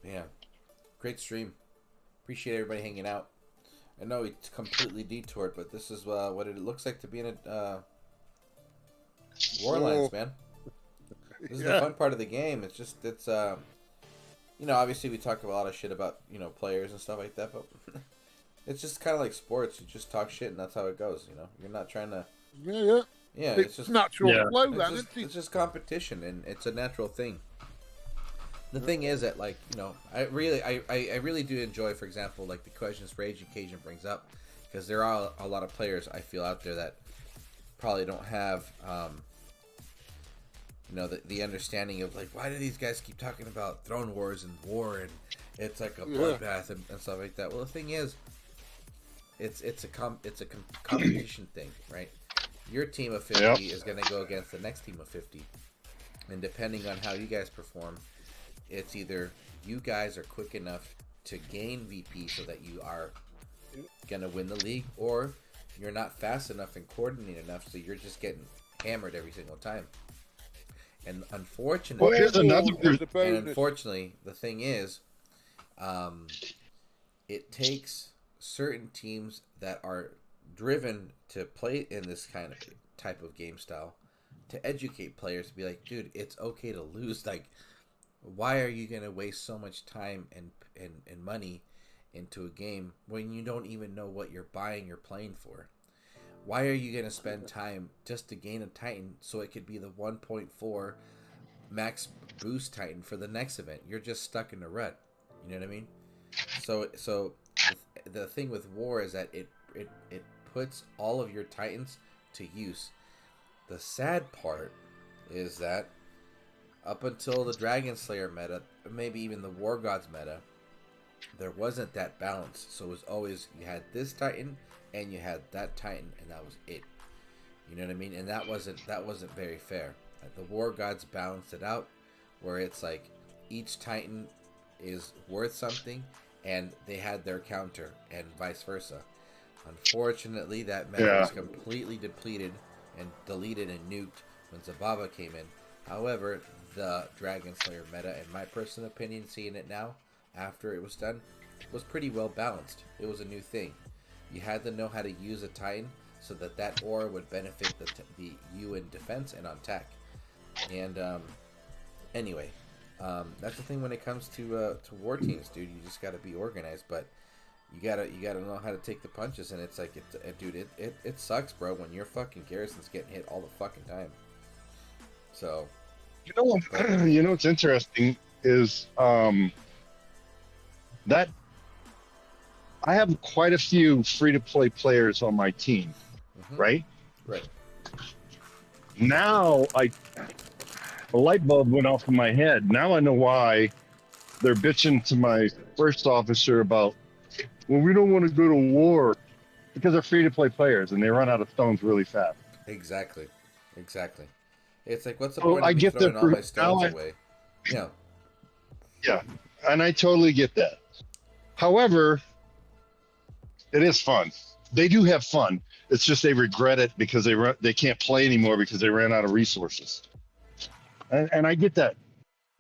Man, great stream. Appreciate everybody hanging out. I know it's completely detoured, but this is what it looks like to be in a Warlands, man. This is the fun part of the game. It's just, you know, obviously we talk a lot of shit about, you know, players and stuff like that, but it's just kind of like sports. You just talk shit and that's how it goes, you know? You're not trying to... Yeah, it's just... natural flow, then, it's just competition, and it's a natural thing. The thing is that, like, you know, I really do enjoy, for example, like the questions Rage Occasion brings up, because there are a lot of players I feel out there that probably don't have, you know, the understanding of, like, why do these guys keep talking about throne wars and war, and it's like a bloodbath and stuff like that. Well, the thing is, it's a competition thing, right? Your team of 50 is going to go against the next team of 50, and depending on how you guys perform, it's either you guys are quick enough to gain VP so that you are going to win the league, or you're not fast enough and coordinated enough, so you're just getting hammered every single time. And unfortunately, the thing is, it takes certain teams that are driven to play in this kind of type of game style to educate players to be like, dude, it's okay to lose. Like, why are you gonna waste so much time and money into a game when you don't even know what you're buying or playing for? Why are you gonna spend time just to gain a Titan so it could be the 1.4 max boost Titan for the next event? You're just stuck in a rut. You know what I mean? So the thing with War is that it puts all of your Titans to use. The sad part is that up until the Dragon Slayer meta, maybe even the War Gods meta, there wasn't that balance. So it was always, you had this Titan and you had that Titan, and that was it. You know what I mean? And that wasn't very fair. The War Gods balanced it out, where it's like each Titan is worth something, and they had their counter, and vice versa. Unfortunately, that meta was completely depleted and deleted and nuked when Zababa came in. However, the Dragon Slayer meta, in my personal opinion, seeing it now, after it was done, was pretty well balanced. It was a new thing. You had to know how to use a Titan so that that aura would benefit the you in defense and on attack. And anyway, that's the thing when it comes to war teams, dude. You just got to be organized, but you gotta know how to take the punches. And it's like, dude, it sucks, bro, when your fucking garrison's getting hit all the fucking time. So, you know what's interesting is that I have quite a few free-to-play players on my team, right? Right. Now a light bulb went off in my head. Now I know why they're bitching to my first officer about, well, we don't want to go to war, because they're free-to-play players and they run out of stones really fast. Exactly. It's like, what's the point of me throwing all my stones away? Yeah. Yeah, and I totally get that. However, it is fun. They do have fun. It's just they regret it because they can't play anymore because they ran out of resources. And I get that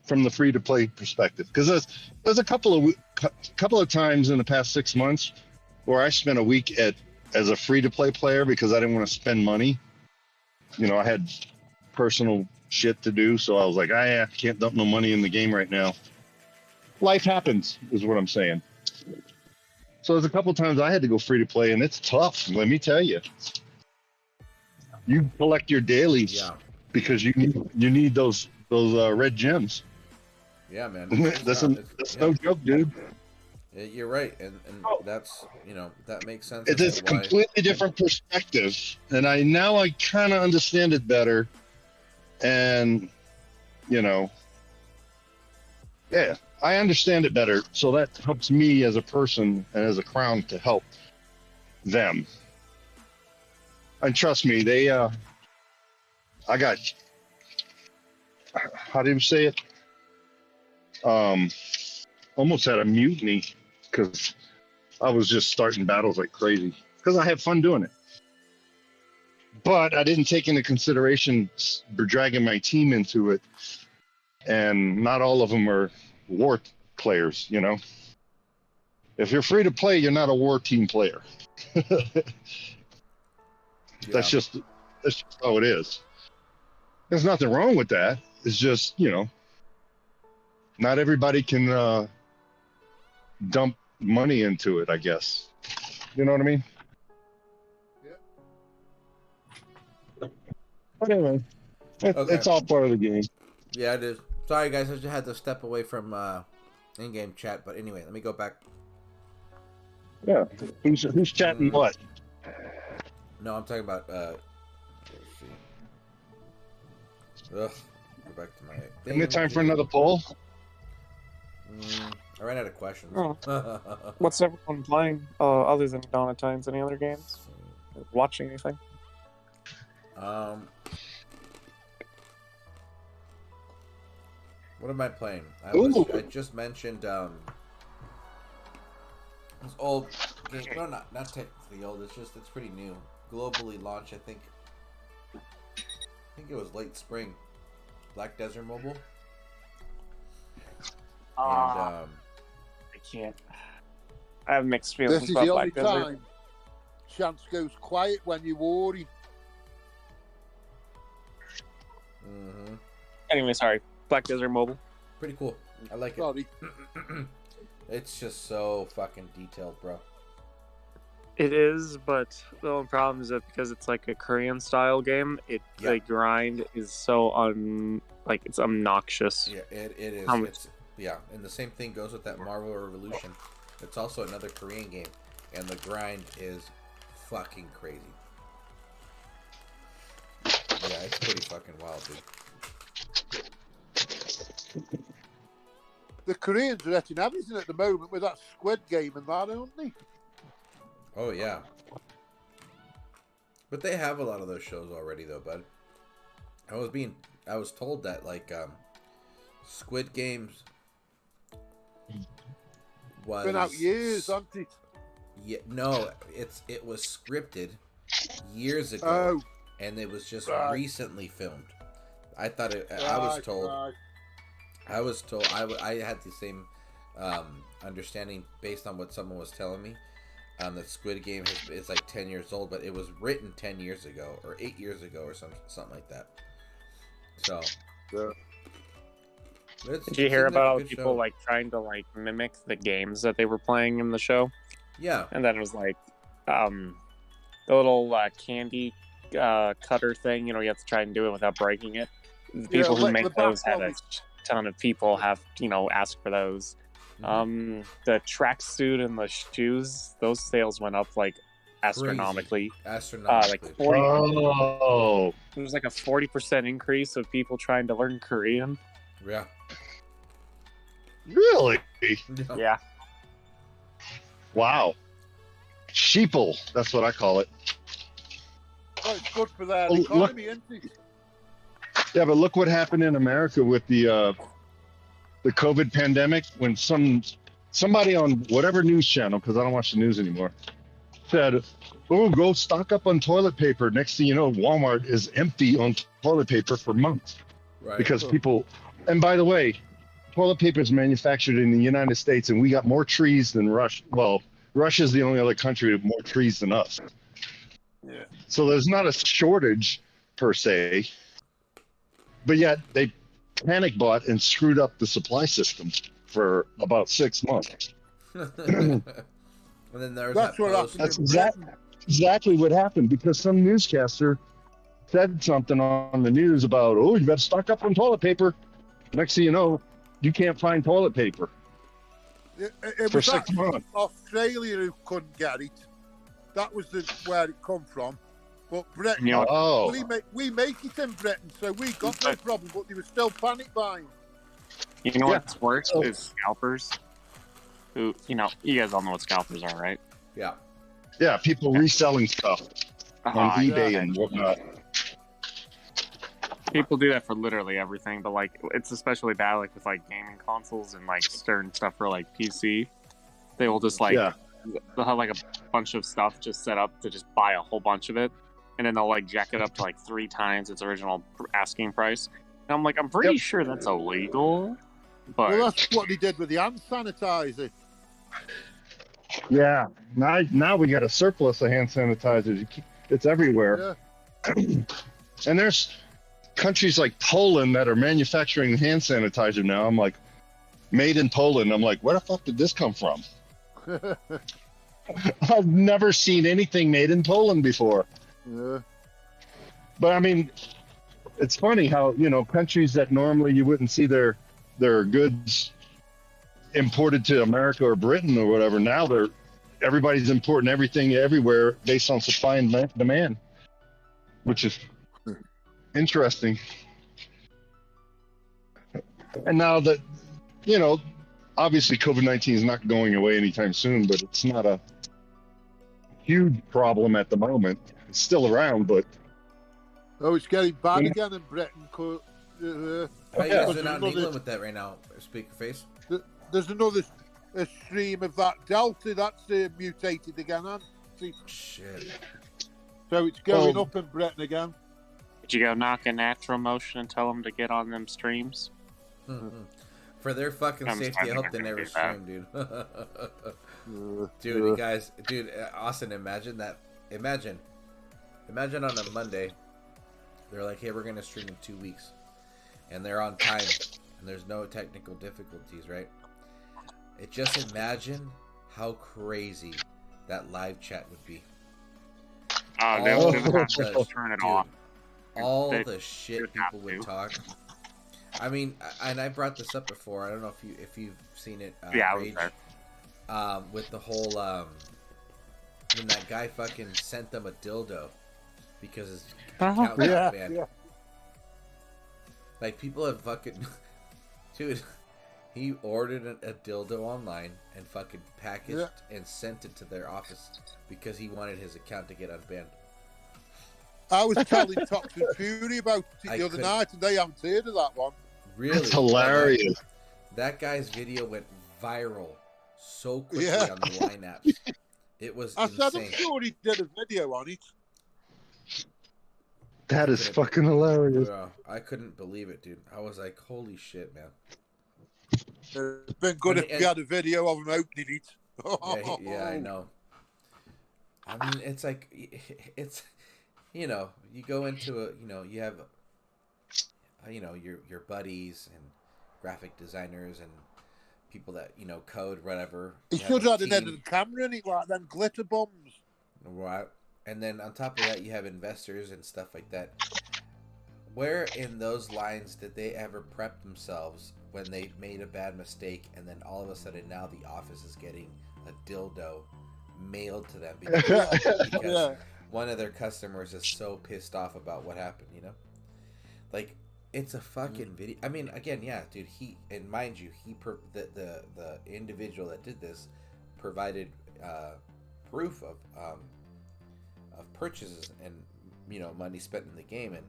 from the free-to-play perspective, because there's a couple of times in the past 6 months where I spent a week as a free-to-play player because I didn't want to spend money. You know, I had personal shit to do, so I was like, I can't dump no money in the game right now. Life happens, is what I'm saying. So there's a couple times I had to go free to play, and it's tough. Let me tell you. You collect your dailies because you need those red gems. Yeah, man. That's no joke, dude. You're right, and that's, that makes sense. It's a completely different perspective, and I kind of understand it better, and I understand it better, so that helps me as a person and as a crown to help them. And trust me, they I got, how do you say it? Almost had a mutiny because I was just starting battles like crazy because I have fun doing it. But I didn't take into consideration for dragging my team into it, and not all of them are war players. If you're free to play, you're not a war team player. That's just how it is. There's nothing wrong with that. It's just, not everybody can dump money into it, I guess. You know what I mean? Yeah. But anyway, it's all part of the game. Yeah, it is. Sorry, guys, I just had to step away from in-game chat. But anyway, let me go back. Yeah. Who's chatting what? No, I'm talking about. Let's see. Ugh. Go back to my. Isn't it time for another poll? I ran out of questions. Oh. What's everyone playing other than Dawn of Titans? Any other games? Watching anything? What am I playing? I just mentioned this old game. No, not technically old. It's pretty new. Globally launched, I think it was late spring. Black Desert Mobile. I can't. I have mixed feelings This is about the only Black Desert. time Chance goes quiet when you're worried. Mm-hmm. Anyway, sorry. Black Desert Mobile. Pretty cool. I like it. Sorry. It's just so fucking detailed, bro. It is, but the only problem is that because it's like a Korean style game, the grind is so it's obnoxious. Yeah, it is. And the same thing goes with that Marvel Revolution. It's also another Korean game, and the grind is fucking crazy. Yeah, it's pretty fucking wild, dude. The Koreans are getting everything at the moment with that Squid Game and that, aren't they? Oh yeah. But they have a lot of those shows already, though, bud. I was told that Squid Games was Been out years, hasn't it? Yeah, no, it was scripted years ago, and it was just recently filmed. I thought I was told I had the same understanding based on what someone was telling me. That Squid Game is like 10 years old, but it was written 10 years ago or 8 years ago or something like that. So, did you hear about all the people trying to mimic the games that they were playing in the show? Yeah, and then it was the little candy cutter thing. You have to try and do it without breaking it. The people who make those had a ton of people have asked for those. The tracksuit and the shoes, those sales went up astronomically. Astronomically. 40. Oh. It was a 40% increase of people trying to learn Korean. Yeah. Really? Yeah. Wow. Sheeple, that's what I call it. Oh, it's good for that economy, isn't it? Yeah, but look what happened in America with the COVID pandemic when somebody on whatever news channel, because I don't watch the news anymore, said, "Oh, go stock up on toilet paper." Next thing you know, Walmart is empty on toilet paper for months. Right. Because people, and by the way, toilet paper is manufactured in the United States, and we got more trees than Russia. Well, Russia is the only other country with more trees than us. Yeah. So there's not a shortage per se, but yet they panic bought and screwed up the supply system for about 6 months. And then there's That's exactly what happened, because some newscaster said something on the news about, "Oh, you better stock up on toilet paper." Next thing you know, you can't find toilet paper. It for was 6 months. Australia who couldn't get it. That was where it come from. But Britain, we make it in Britain, so we got no problem, but they were still panic buying. You know what's worse is scalpers. Who, you guys all know what scalpers are, right? Yeah. Yeah, people reselling stuff on eBay and whatnot. People do that for literally everything, but it's especially bad with gaming consoles and certain stuff for PC. They will just they'll have a bunch of stuff just set up to just buy a whole bunch of it, and then they'll jack it up to 3 times its original asking price. And I'm pretty sure that's illegal. But well, that's what they did with the hand sanitizer. Yeah, now we got a surplus of hand sanitizers. It's everywhere. Yeah. And there's countries like Poland that are manufacturing hand sanitizer now. I'm like, made in Poland. I'm like, where the fuck did this come from? I've never seen anything made in Poland before. Yeah. But I mean, it's funny how, countries that normally you wouldn't see their goods imported to America or Britain or whatever, now everybody's importing everything everywhere based on supply and demand, which is interesting. And now that, obviously COVID-19 is not going away anytime soon, but it's not a huge problem at the moment. It's still around, but oh, it's getting bad again in Britain. How you guys doing out in England with that right now? Speaker face. There's another stream of that Delta that's mutated again, hasn't it? Shit. So it's going up in Britain again. Did you go knock a Natural Motion and tell them to get on them streams? For their fucking safety, I hope they never stream, dude. Dude, you guys, Austin, imagine that. Imagine on a Monday, they're like, hey, we're going to stream in 2 weeks. And they're on time, and there's no technical difficulties, right? Just imagine how crazy that live chat would be. They would have to turn it off. All the shit people would talk. I mean, and I brought this up before. I don't know if you've seen it. Yeah, Rage, with the whole when that guy fucking sent them a dildo because his account got banned. Yeah. Like, people have fucking dude. He ordered a dildo online and fucking packaged and sent it to their office because he wanted his account to get unbanned. I was telling Toxic Fury about it the other night, and they haven't heard of that one. Really? That's hilarious. That guy's video went viral so quickly on the Line apps. It was insane. I said I'm sure he did a video on it. That is fucking hilarious. I couldn't believe it, dude. I was like, holy shit, man. It'd been good if we had a video of him opening it. Yeah, I know. I mean, it's like, it's, you know, you go into a, you know, you have, you know, your buddies and graphic designers and people that, you know, code, whatever. He should have had an edited camera in it, like them glitter bombs. Right. And then on top of that, you have investors and stuff like that. Where in those lines did they ever prep themselves when they made a bad mistake, and then all of a sudden now the office is getting a dildo mailed to them because one of their customers is so pissed off about what happened, you know? Like, it's a fucking video. I mean, again, yeah, dude, and mind you, the individual that did this provided proof of purchases and, you know, money spent in the game, and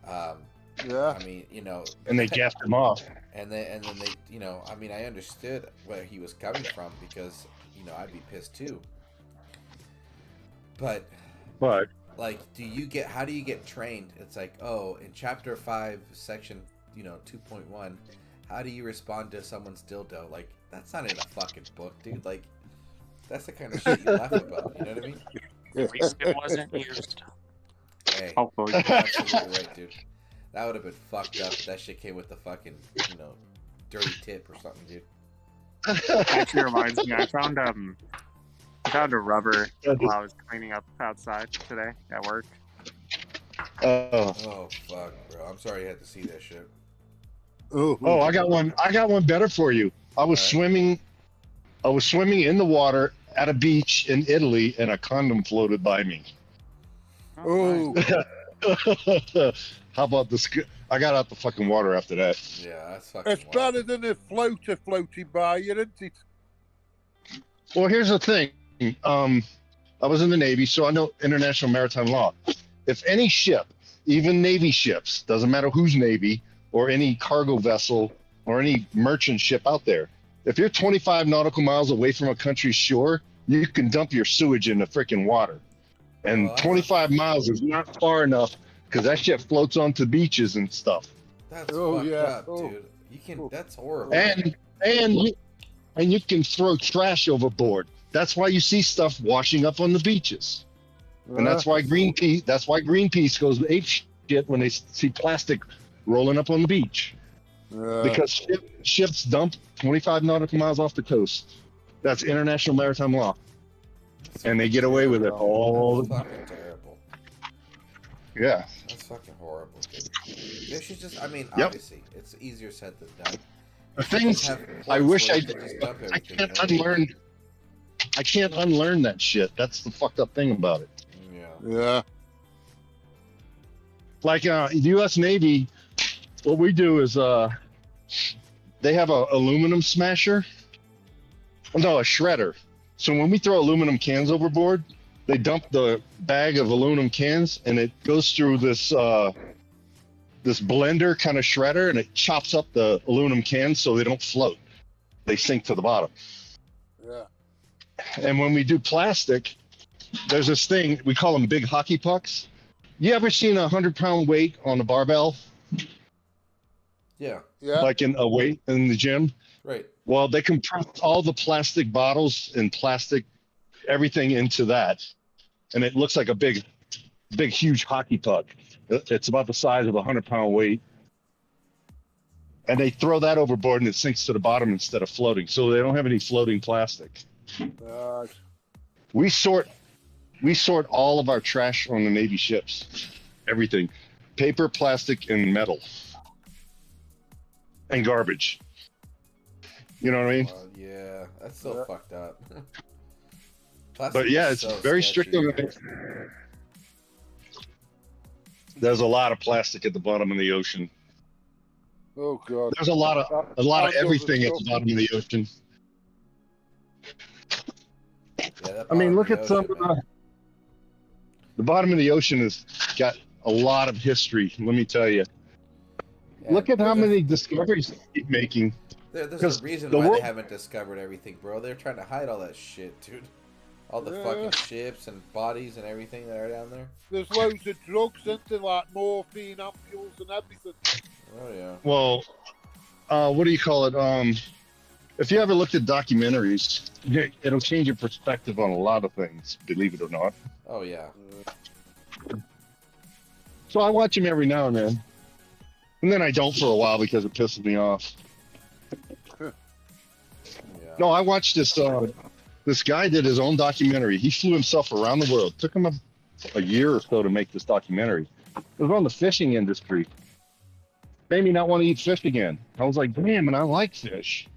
I mean, you know, and they gassed him off, and then they, you know, I mean, I understood where he was coming from because, you know, I'd be pissed too. But like, how do you get trained? It's like, oh, in chapter 5, section, you know, 2.1, how do you respond to someone's dildo? Like, that's not in a fucking book, dude. Like, that's the kind of shit you laugh about. You know what I mean? At least it wasn't used. Hey, you're absolutely right, dude. That would have been fucked up if that shit came with the fucking, you know, dirty tip or something, dude. Actually reminds me, I found a rubber while I was cleaning up outside today at work. Oh fuck, bro! I'm sorry you had to see that shit. Oh, I got one better for you. I was swimming in the water at a beach in Italy, and a condom floated by me. Oh. How about this? I got out the fucking water after that. Yeah, that's fucking It's better than a floater floating by you, isn't it? Well, here's the thing. I was in the Navy, so I know international maritime law. If any ship, even Navy ships, doesn't matter whose Navy, or any cargo vessel, or any merchant ship out there, if you're 25 nautical miles away from a country's shore, you can dump your sewage in the freaking water. And 25 miles is not far enough, because that shit floats onto beaches and stuff. That's fucked up, dude. You can. That's horrible. And you can throw trash overboard. That's why you see stuff washing up on the beaches. And that's why Greenpeace goes ape shit when they see plastic rolling up on the beach. Because ships dump 25 nautical miles off the coast. That's international maritime law. And they get away with it all the time. Fucking terrible. Yeah. That's fucking horrible, dude. They should just, I mean, obviously, it's easier said than done. The things I wish I can't unlearn that shit. That's the fucked up thing about it. Yeah. Like the U.S. Navy, what we do is they have a aluminum smasher. No, a shredder. So when we throw aluminum cans overboard, they dump the bag of aluminum cans, and it goes through this this blender kind of shredder, and it chops up the aluminum cans so they don't float. They sink to the bottom. Yeah. And when we do plastic, there's this thing, we call them big hockey pucks. You ever seen a 100-pound weight on a barbell? Yeah. Yeah. Like in a weight in the gym? Right. Well, they compress all the plastic bottles and plastic everything into that. And it looks like a big, huge hockey puck. It's about the size of a 100-pound weight. And they throw that overboard and it sinks to the bottom instead of floating. So they don't have any floating plastic. We sort all of our trash on the Navy ships. Everything. Paper, plastic, and metal. And garbage. You know what I mean? Yeah, that's so fucked up. But yeah, it's so very sketchy. strict on it. There's a lot of plastic at the bottom of the ocean. Oh god. There's a lot of everything at the bottom of the ocean. Yeah, I mean, look at the some of the bottom of the ocean has got a lot of history, let me tell you. Yeah, Look at how many discoveries they keep making. There's a reason why they haven't discovered everything, bro. They're trying to hide all that shit, dude. All the fucking ships and bodies and everything that are down there. There's loads of drugs, isn't there? Like morphine, ampules, and everything. Oh yeah. Well, what do you call it? If you ever looked at documentaries, it'll change your perspective on a lot of things, believe it or not. Oh yeah. So I watch them every now and then. And then I don't for a while because it pisses me off. Yeah. No, I watched this guy did his own documentary. He flew himself around the world. Took him a year or so to make this documentary. It was on the fishing industry. Made me not want to eat fish again. I was like, damn, and I like fish.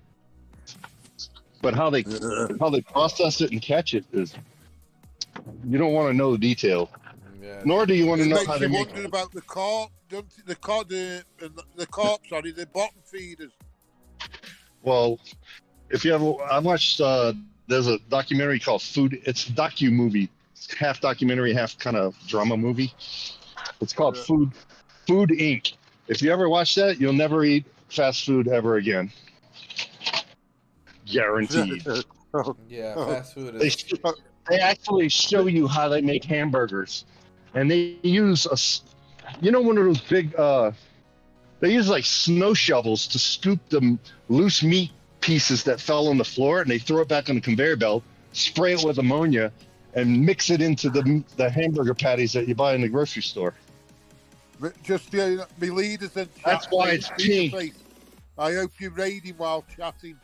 But how they process it and catch it is, you don't want to know the detail. Yeah. Nor do you want to know how Makes they you make wonder about the carp, don't it? The carp, sorry, the bottom feeders. Well, if you ever, I watched, there's a documentary called Food. It's a docu-movie, half documentary, half kind of drama movie. It's called Food Inc. If you ever watch that, you'll never eat fast food ever again. Guaranteed. Yeah, fast food is. They actually show you how they make hamburgers, and they use one of those big. They use like snow shovels to scoop the loose meat pieces that fell on the floor, and they throw it back on the conveyor belt, spray it with ammonia, and mix it into the hamburger patties that you buy in the grocery store. Just be leaders and chat. That's why it's pink. I hope you're raiding while chatting.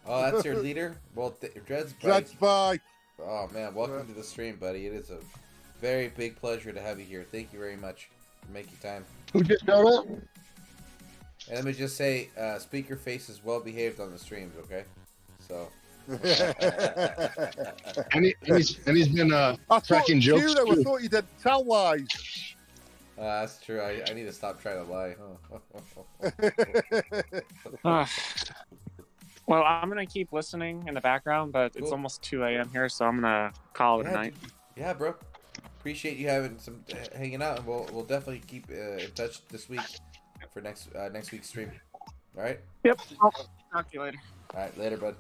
Oh, that's your leader? Well, Dred's bye. Oh, man. Welcome to the stream, buddy. It is a very big pleasure to have you here. Thank you very much for making time. Who just showed up? And let me just say, Speaker Face is well behaved on the streams, okay? So. and he's been cracking jokes too. I thought you didn't tell lies. That's true. I need to stop trying to lie. Well, I'm going to keep listening in the background, but it's almost 2 a.m. here, so I'm going to call it a night. Yeah, bro. Appreciate you having some hanging out, and we'll definitely keep in touch this week for next week's stream. All right? Yep. I'll talk to you later. All right, later, bud.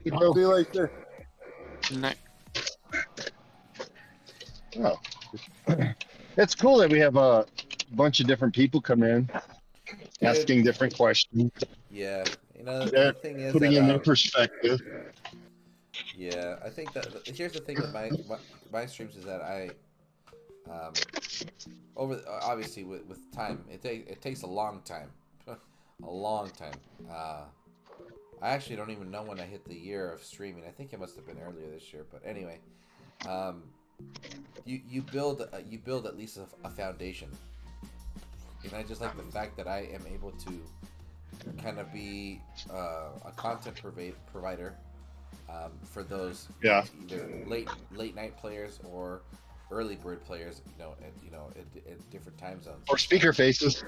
See you later. Good night. Oh. It's cool that we have a bunch of different people come in, asking different questions. Yeah, They're the thing is putting that, in their perspective. Yeah, I think that here's the thing with my streams is that I, obviously with time it takes a long time, a long time. I actually don't even know when I hit the year of streaming. I think it must have been earlier this year, but anyway, you build at least a foundation, and I just like the fact that I am able to kind of be a content provider for those either late night players or early bird players, at different time zones or speaker faces.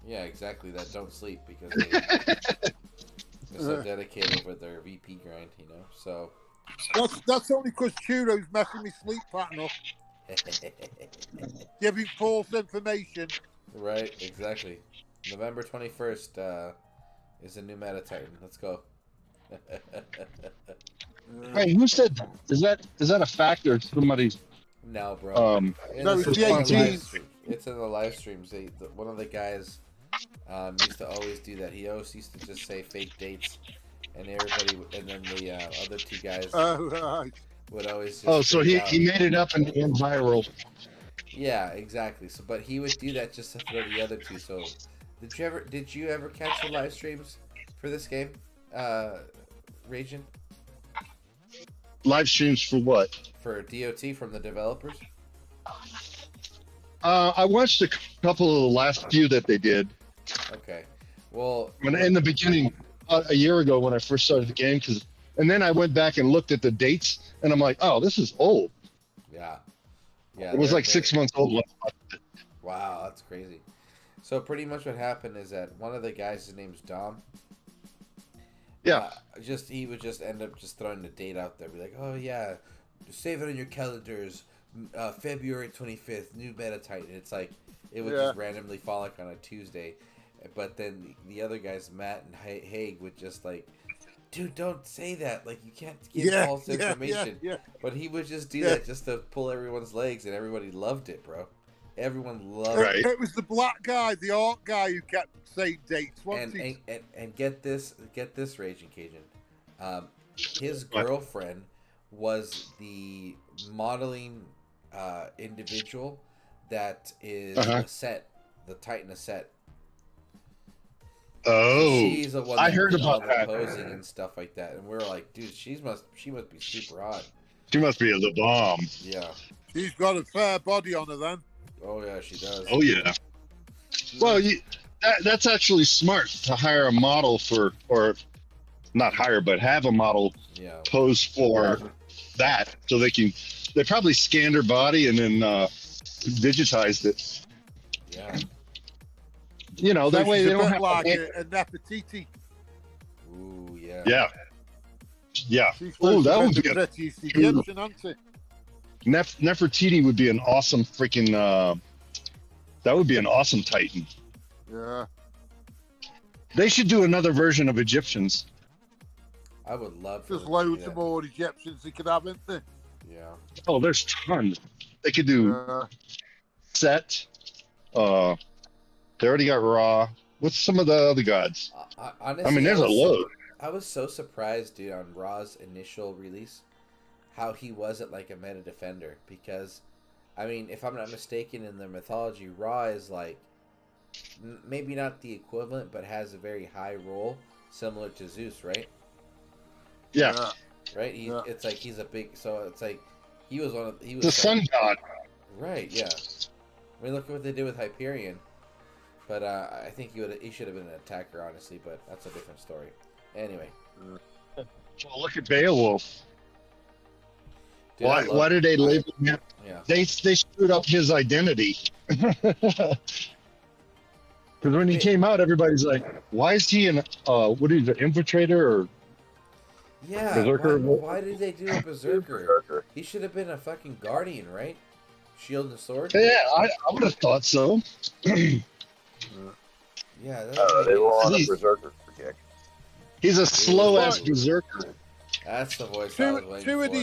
Yeah, exactly, that don't sleep because just so dedicated with their VP grind, you know. So that's only because Churro's messing me sleep pattern up, giving false information. Right, exactly. November 21st is a new meta Titan. Let's go. Hey, who said that? Is that a fact or somebody? No, bro. No, it's the 18th. It's in the live streams. One of the guys used to always do that. He always used to just say fake dates, and everybody, and then the other two guys would always. Just so he made it up and went viral. Yeah, exactly. So, but he would do that just to throw the other two. So, did you ever catch the live streams for this game, Region? Live streams for what? For DOT from the developers. I watched a couple of the last few that they did. Okay. Well, in the beginning, a year ago when I first started the game, and then I went back and looked at the dates, and I'm like, oh, this is old. Yeah. Yeah. It was like 6 months old. Wow, that's crazy. So pretty much what happened is that one of the guys, his name's Dom. Yeah. He would just end up just throwing the date out there, be like, oh yeah, save it on your calendars. February 25th, new meta Titan. It's like it would just randomly fall like on a Tuesday, but then the other guys, Matt and Haig, would just like, dude, don't say that. Like you can't give false information. But he would just do that just to pull everyone's legs, and everybody loved it, bro. Everyone loved it. It was the black guy, the art guy, who kept saying dates. And get this, Raging Cajun. His girlfriend was the modeling individual that is the Titan set. Oh, she's the one I heard about that posing and stuff like that, and we're like, dude, she must be super hot. She must be the bomb. Yeah, she's got a fair body on her then. Oh yeah, she does. Oh yeah. Well, that's actually smart to hire a model or not hire, but have a model pose for that, so they probably scanned her body and then digitized it. Yeah. You know, that way they don't have like a Nefertiti. Ooh, yeah. Yeah. Yeah. Oh, that would be Egyptian, aren't she? Nefertiti would be an awesome freaking. That would be an awesome Titan. Yeah. They should do another version of Egyptians. I would love. There's loads of more Egyptians they could have, isn't there? Yeah. Oh, there's tons. They could do Set. They already got Ra. What's some of the other gods? Honestly, I mean, there's a load. I was so surprised, dude, on Ra's initial release, how he wasn't like a meta defender. Because, I mean, if I'm not mistaken, in the mythology, Ra is like maybe not the equivalent, but has a very high role, similar to Zeus, right? Yeah. Right. It's like he's a big. So it's like he was the sun god. Right. Yeah. I mean, look at what they did with Hyperion. But I think he should have been an attacker, honestly. But that's a different story. Anyway. Well, look at Beowulf. Dude, why did they label him? Yeah. They screwed up his identity. Because when he came out, everybody's like, "Why is he an what is he, an infiltrator or?" Yeah. Berserker? Why did they do a berserker? He should have been a fucking guardian, right? Shield and sword. Yeah, I would have thought so. Yeah. They were on a berserker kick. He's a slow ass berserker. That's the voice I was waiting two of for.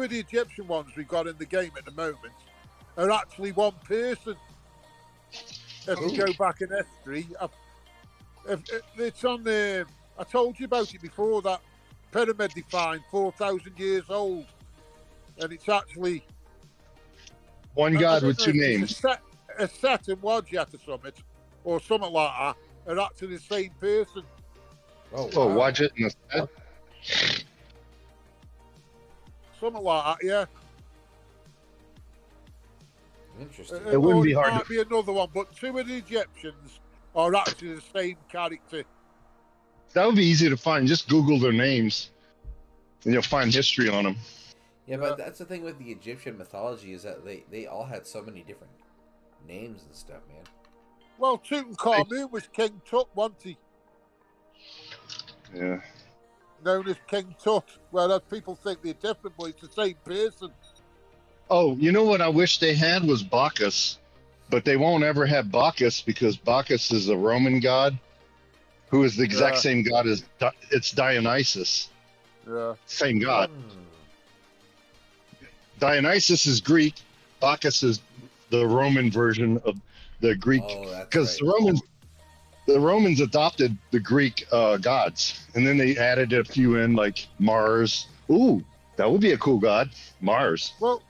the Egyptian ones we got in the game at the moment are actually one person. If you go back in history, it's on the. I told you about it before, that pyramid they find 4,000 years old, and it's actually one god with two names. A Set and Wadjet or something, or something like that, are actually the same person. Oh, Wadjet and a Set? Something like that, yeah. Interesting. It wouldn't be hard. It might be another one, but two of the Egyptians are actually the same character. That would be easy to find. Just Google their names, and you'll find history on them. Yeah, but that's the thing with the Egyptian mythology, is that they all had so many different names and stuff, man. Well, Tutankhamun was King Tut, wasn't he? Yeah. known as King Tut, whereas people think they're different, but it's the same person. Oh, you know what I wish they had was Bacchus, but they won't ever have Bacchus because Bacchus is a Roman god who is the exact same god as it's Dionysus. Yeah. Same god. Dionysus is Greek. Bacchus is the Roman version of the Greek, because the Romans adopted the Greek gods, and then they added a few in, like Mars. Ooh, that would be a cool god, Mars. Well,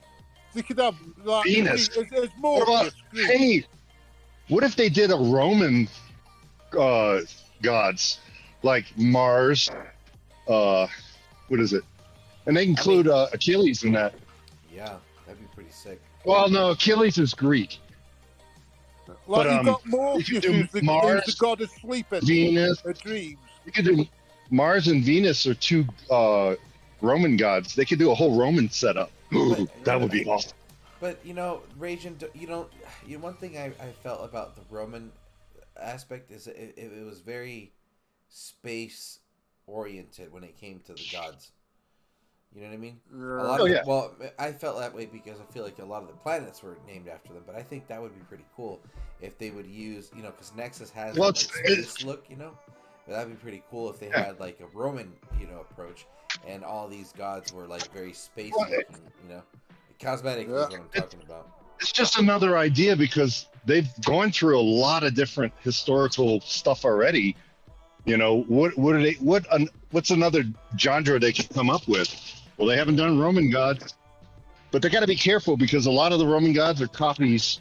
they could have like, Venus. It's more. Hey, what if they did a Roman gods like Mars? What is it? And they include Achilles in that. Yeah, that'd be pretty sick. Well, no, Achilles is Greek. Like but, you've got Morpheus, who's the god of sleep and Venus, dreams. You could do Mars and Venus are two Roman gods. They could do a whole Roman setup. Ooh, that would be awesome. But you know, Raging, one thing I felt about the Roman aspect is it was very space oriented when it came to the gods. You know what I mean? Well, I felt that way because I feel like a lot of the planets were named after them. But I think that would be pretty cool if they would use, because Nexus has like space look, But that'd be pretty cool if they had like a Roman, approach, and all these gods were like very space looking, Cosmetic is what I'm talking about. It's just another idea because they've gone through a lot of different historical stuff already. What's another genre they can come up with? Well, they haven't done Roman gods, but they got to be careful because a lot of the Roman gods are copies,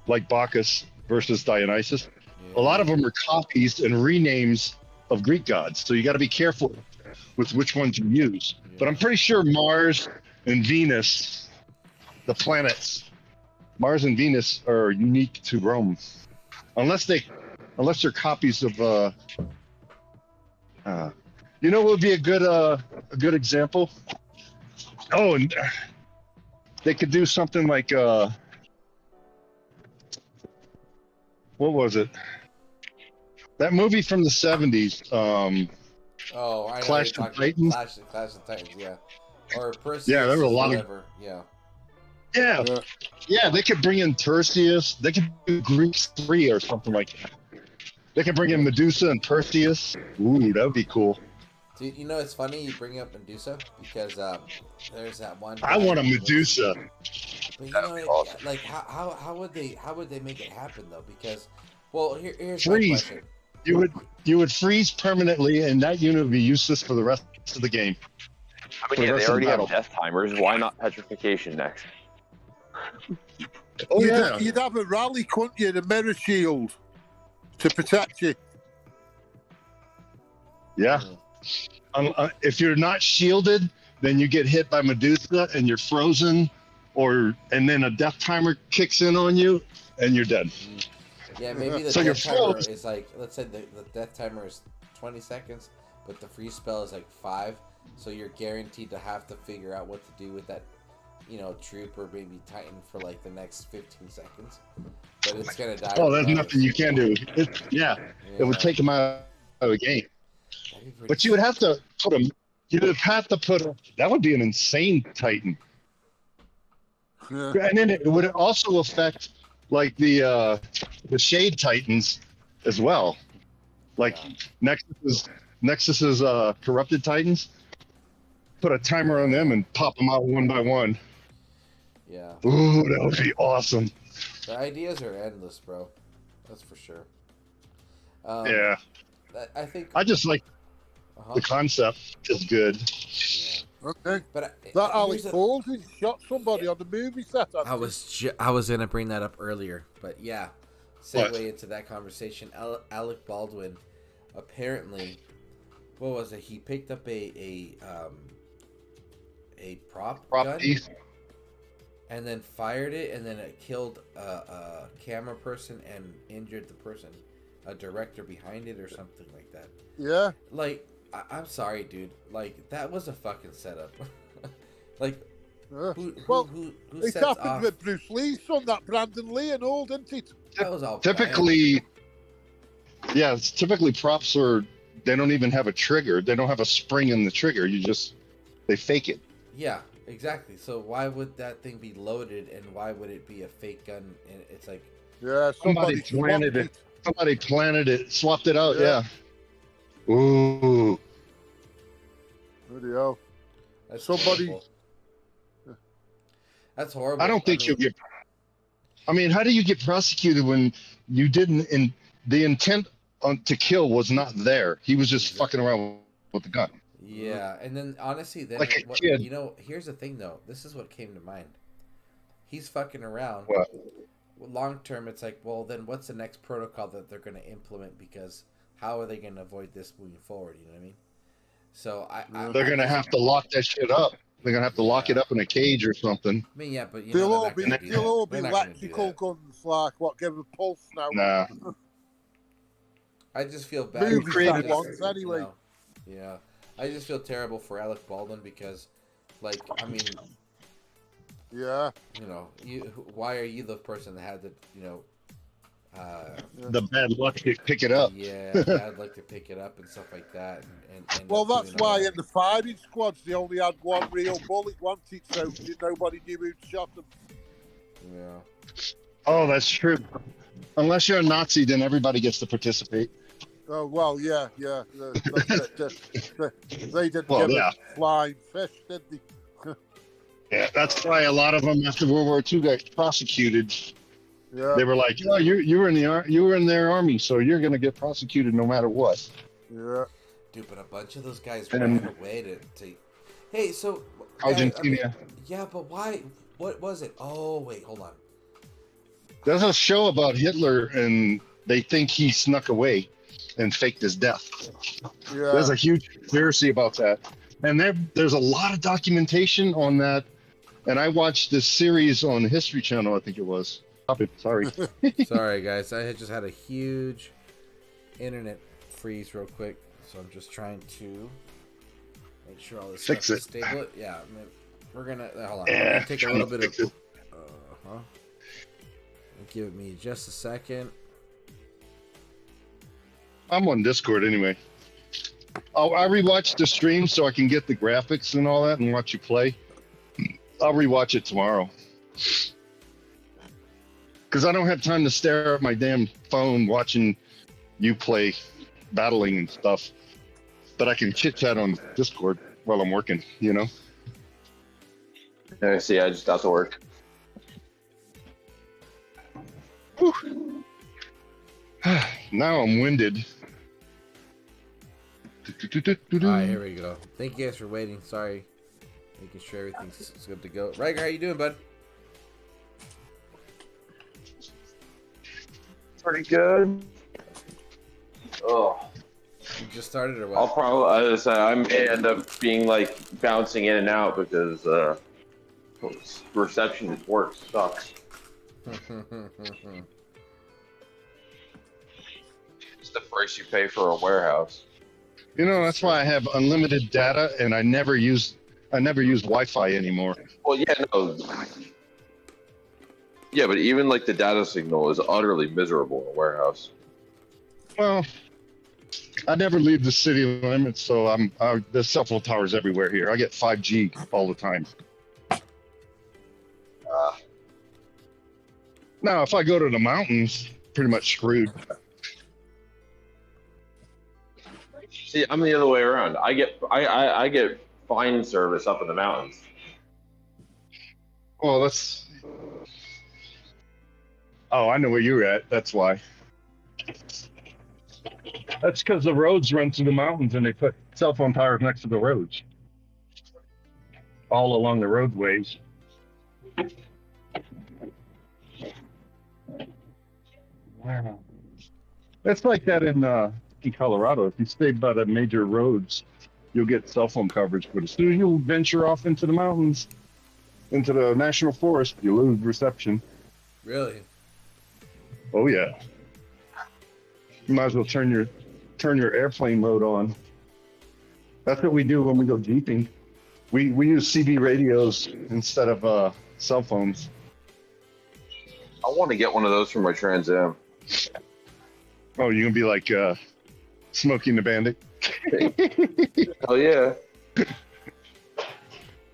like Bacchus versus Dionysus. Yeah. A lot of them are copies and renames of Greek gods, so you got to be careful with which ones you use. Yeah. But I'm pretty sure Mars and Venus, the planets, Mars and Venus are unique to Rome, unless they're copies of. What would be a good example? Oh, and they could do something like what was it? That movie from the 70s. I know Clash of Titans. Clash of Titans, yeah. Or Perseus. Yeah, there were a lot of. Yeah, they could bring in Perseus. They could do Greeks 3 or something like that. They could bring in Medusa and Perseus. Ooh, that would be cool. Dude, it's funny you bring up Medusa because there's that one. I want a Medusa. But awesome. Like how would they make it happen though? Because here's freeze. My question. You would freeze permanently, and that unit would be useless for the rest of the game. I mean, they already have death timers. Why not petrification next? You'd have a rally, couldn't you? The mirror shield to protect you. Yeah. If you're not shielded, then you get hit by Medusa and you're frozen, and then a death timer kicks in on you and you're dead. Yeah, maybe the death timer is like, let's say the death timer is 20 seconds, but the freeze spell is like 5, so you're guaranteed to have to figure out what to do with that, troop or maybe Titan for like the next 15 seconds. But it's gonna die. Oh, there's nothing you can do. It would take him out of the game. But you would have to put him. That would be an insane Titan. Yeah. And then it would also affect like the Shade Titans as well. Like Nexus's corrupted Titans. Put a timer on them and pop them out one by one. Yeah. Ooh, that would be awesome. The ideas are endless, bro. That's for sure. Yeah. I think I just like the concept is good. Yeah. Okay. But that Alex Baldwin shot somebody on the movie set. I was gonna bring that up earlier, but yeah, segue into that conversation. Alec Baldwin, apparently, what was it? He picked up a prop gun, piece, and then fired it, and then it killed a camera person and injured the person, a director behind it or something like that. Yeah. Like, I'm sorry, dude. Like, that was a fucking setup. Like, who it sets happened off? with Bruce Lee's son, that Brandon Lee and all, didn't it? That was all typically. Yeah, typically props are they don't even have a trigger. They don't have a spring in the trigger. They fake it. Yeah, exactly. So why would that thing be loaded, and why would it be a fake gun? And it's like, Yeah, somebody planted it. Somebody planted it, swapped it out. Yeah. Ooh. Bloody hell. that's Somebody. horrible. That's horrible. I don't think you'll get. I mean, how do you get prosecuted when you didn't? The intent to kill was not there. He was just fucking around with the gun. Yeah, and then honestly, then Like a kid. you know, here's the thing though. This is what came to mind. He's fucking around. What? Long term, it's like, well, then what's the next protocol that they're going to implement? Because how are they going to avoid this moving forward? You know what I mean? So they're going to have to lock that shit up. They're going to have to lock it up in a cage or something. I mean, yeah, but they'll all be electrical guns, like what give a pulse now. Nah. I just feel bad. Anyway. Yeah, I just feel terrible for Alec Baldwin because, like, I mean, yeah, you know, why are you the person that had the, you know, the bad luck to pick it up? Yeah, bad luck to pick it up and stuff like that. And well, that's why in the firing squads they only had one real bullet, so nobody knew who shot them. Yeah. Oh, that's true. Unless you're a Nazi, then everybody gets to participate. Oh well, yeah. They didn't give a flying fish, did they? Yeah, that's why a lot of them after World War II got prosecuted. Yeah. They were like, "Oh, you were in their army, so you're gonna get prosecuted no matter what." Yeah. Dude, but a bunch of those guys ran away to. Hey, so Argentina. Yeah, but why? What was it? Oh, wait, hold on. There's a show about Hitler, and they think he snuck away and faked his death. Yeah. There's a huge conspiracy about that, and there's a lot of documentation on that. And I watched this series on History Channel, I think it was. Sorry. Sorry, guys. I just had a huge internet freeze real quick, so I'm just trying to make sure all this Fix stuff it. is stable. Yeah, we're gonna hold on. We're gonna take a little bit of. Give me just a second. I'm on Discord anyway. I rewatched the stream so I can get the graphics and all that and watch you play. I'll rewatch it tomorrow. Because I don't have time to stare at my damn phone watching you play battling and stuff. But I can chit-chat on Discord while I'm working, you know? I see, I just got to work. Whew. Now I'm winded. Alright, here we go. Thank you guys for waiting. Sorry. Making sure everything's good to go. Riker, how you doing, bud? Pretty good. Oh. You just started or what? I'll probably, I may end up being like bouncing in and out because reception at work sucks. It's the price you pay for a warehouse. You know, that's why I have unlimited data and I never use Wi-Fi anymore. Well, yeah, no. Yeah, but even like the data signal is utterly miserable in a warehouse. Well, I never leave the city limits, so there's cell phone towers everywhere here. I get 5G all the time. Now, if I go to the mountains, pretty much screwed. See, I'm the other way around. I get fine service up in the mountains. Well, that's. Oh, I know where you're at. That's why. That's because the roads run through the mountains, and they put cell phone towers next to the roads, all along the roadways. Wow. It's like that in Colorado. If you stay by the major roads, you'll get cell phone coverage. But as soon as you venture off into the mountains, into the national forest, you lose reception. Really? Oh yeah. You might as well turn your airplane mode on. That's what we do when we go jeeping. We use CB radios instead of cell phones. I want to get one of those for my Trans Am. Oh, you're gonna be like Smoking the Bandit. Hell yeah.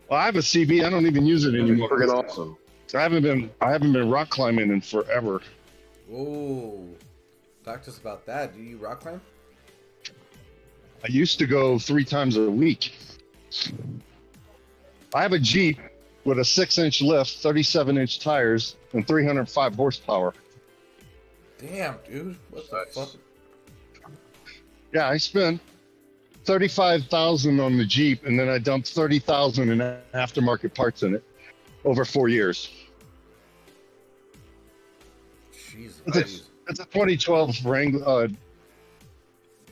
Well, I have a CB. I don't even use it anymore. Freaking awesome. I haven't been rock climbing in forever. Oh, talk to us about that. Do you rock climb? I used to go 3 times a week. I have a Jeep with a 6-inch lift, 37-inch tires, and 305 horsepower. Damn, dude. What the fuck? Yeah, I spent $35,000 on the Jeep, and then I dumped $30,000 in aftermarket parts in it over 4 years. Jesus. It's a 2012 Wrangler.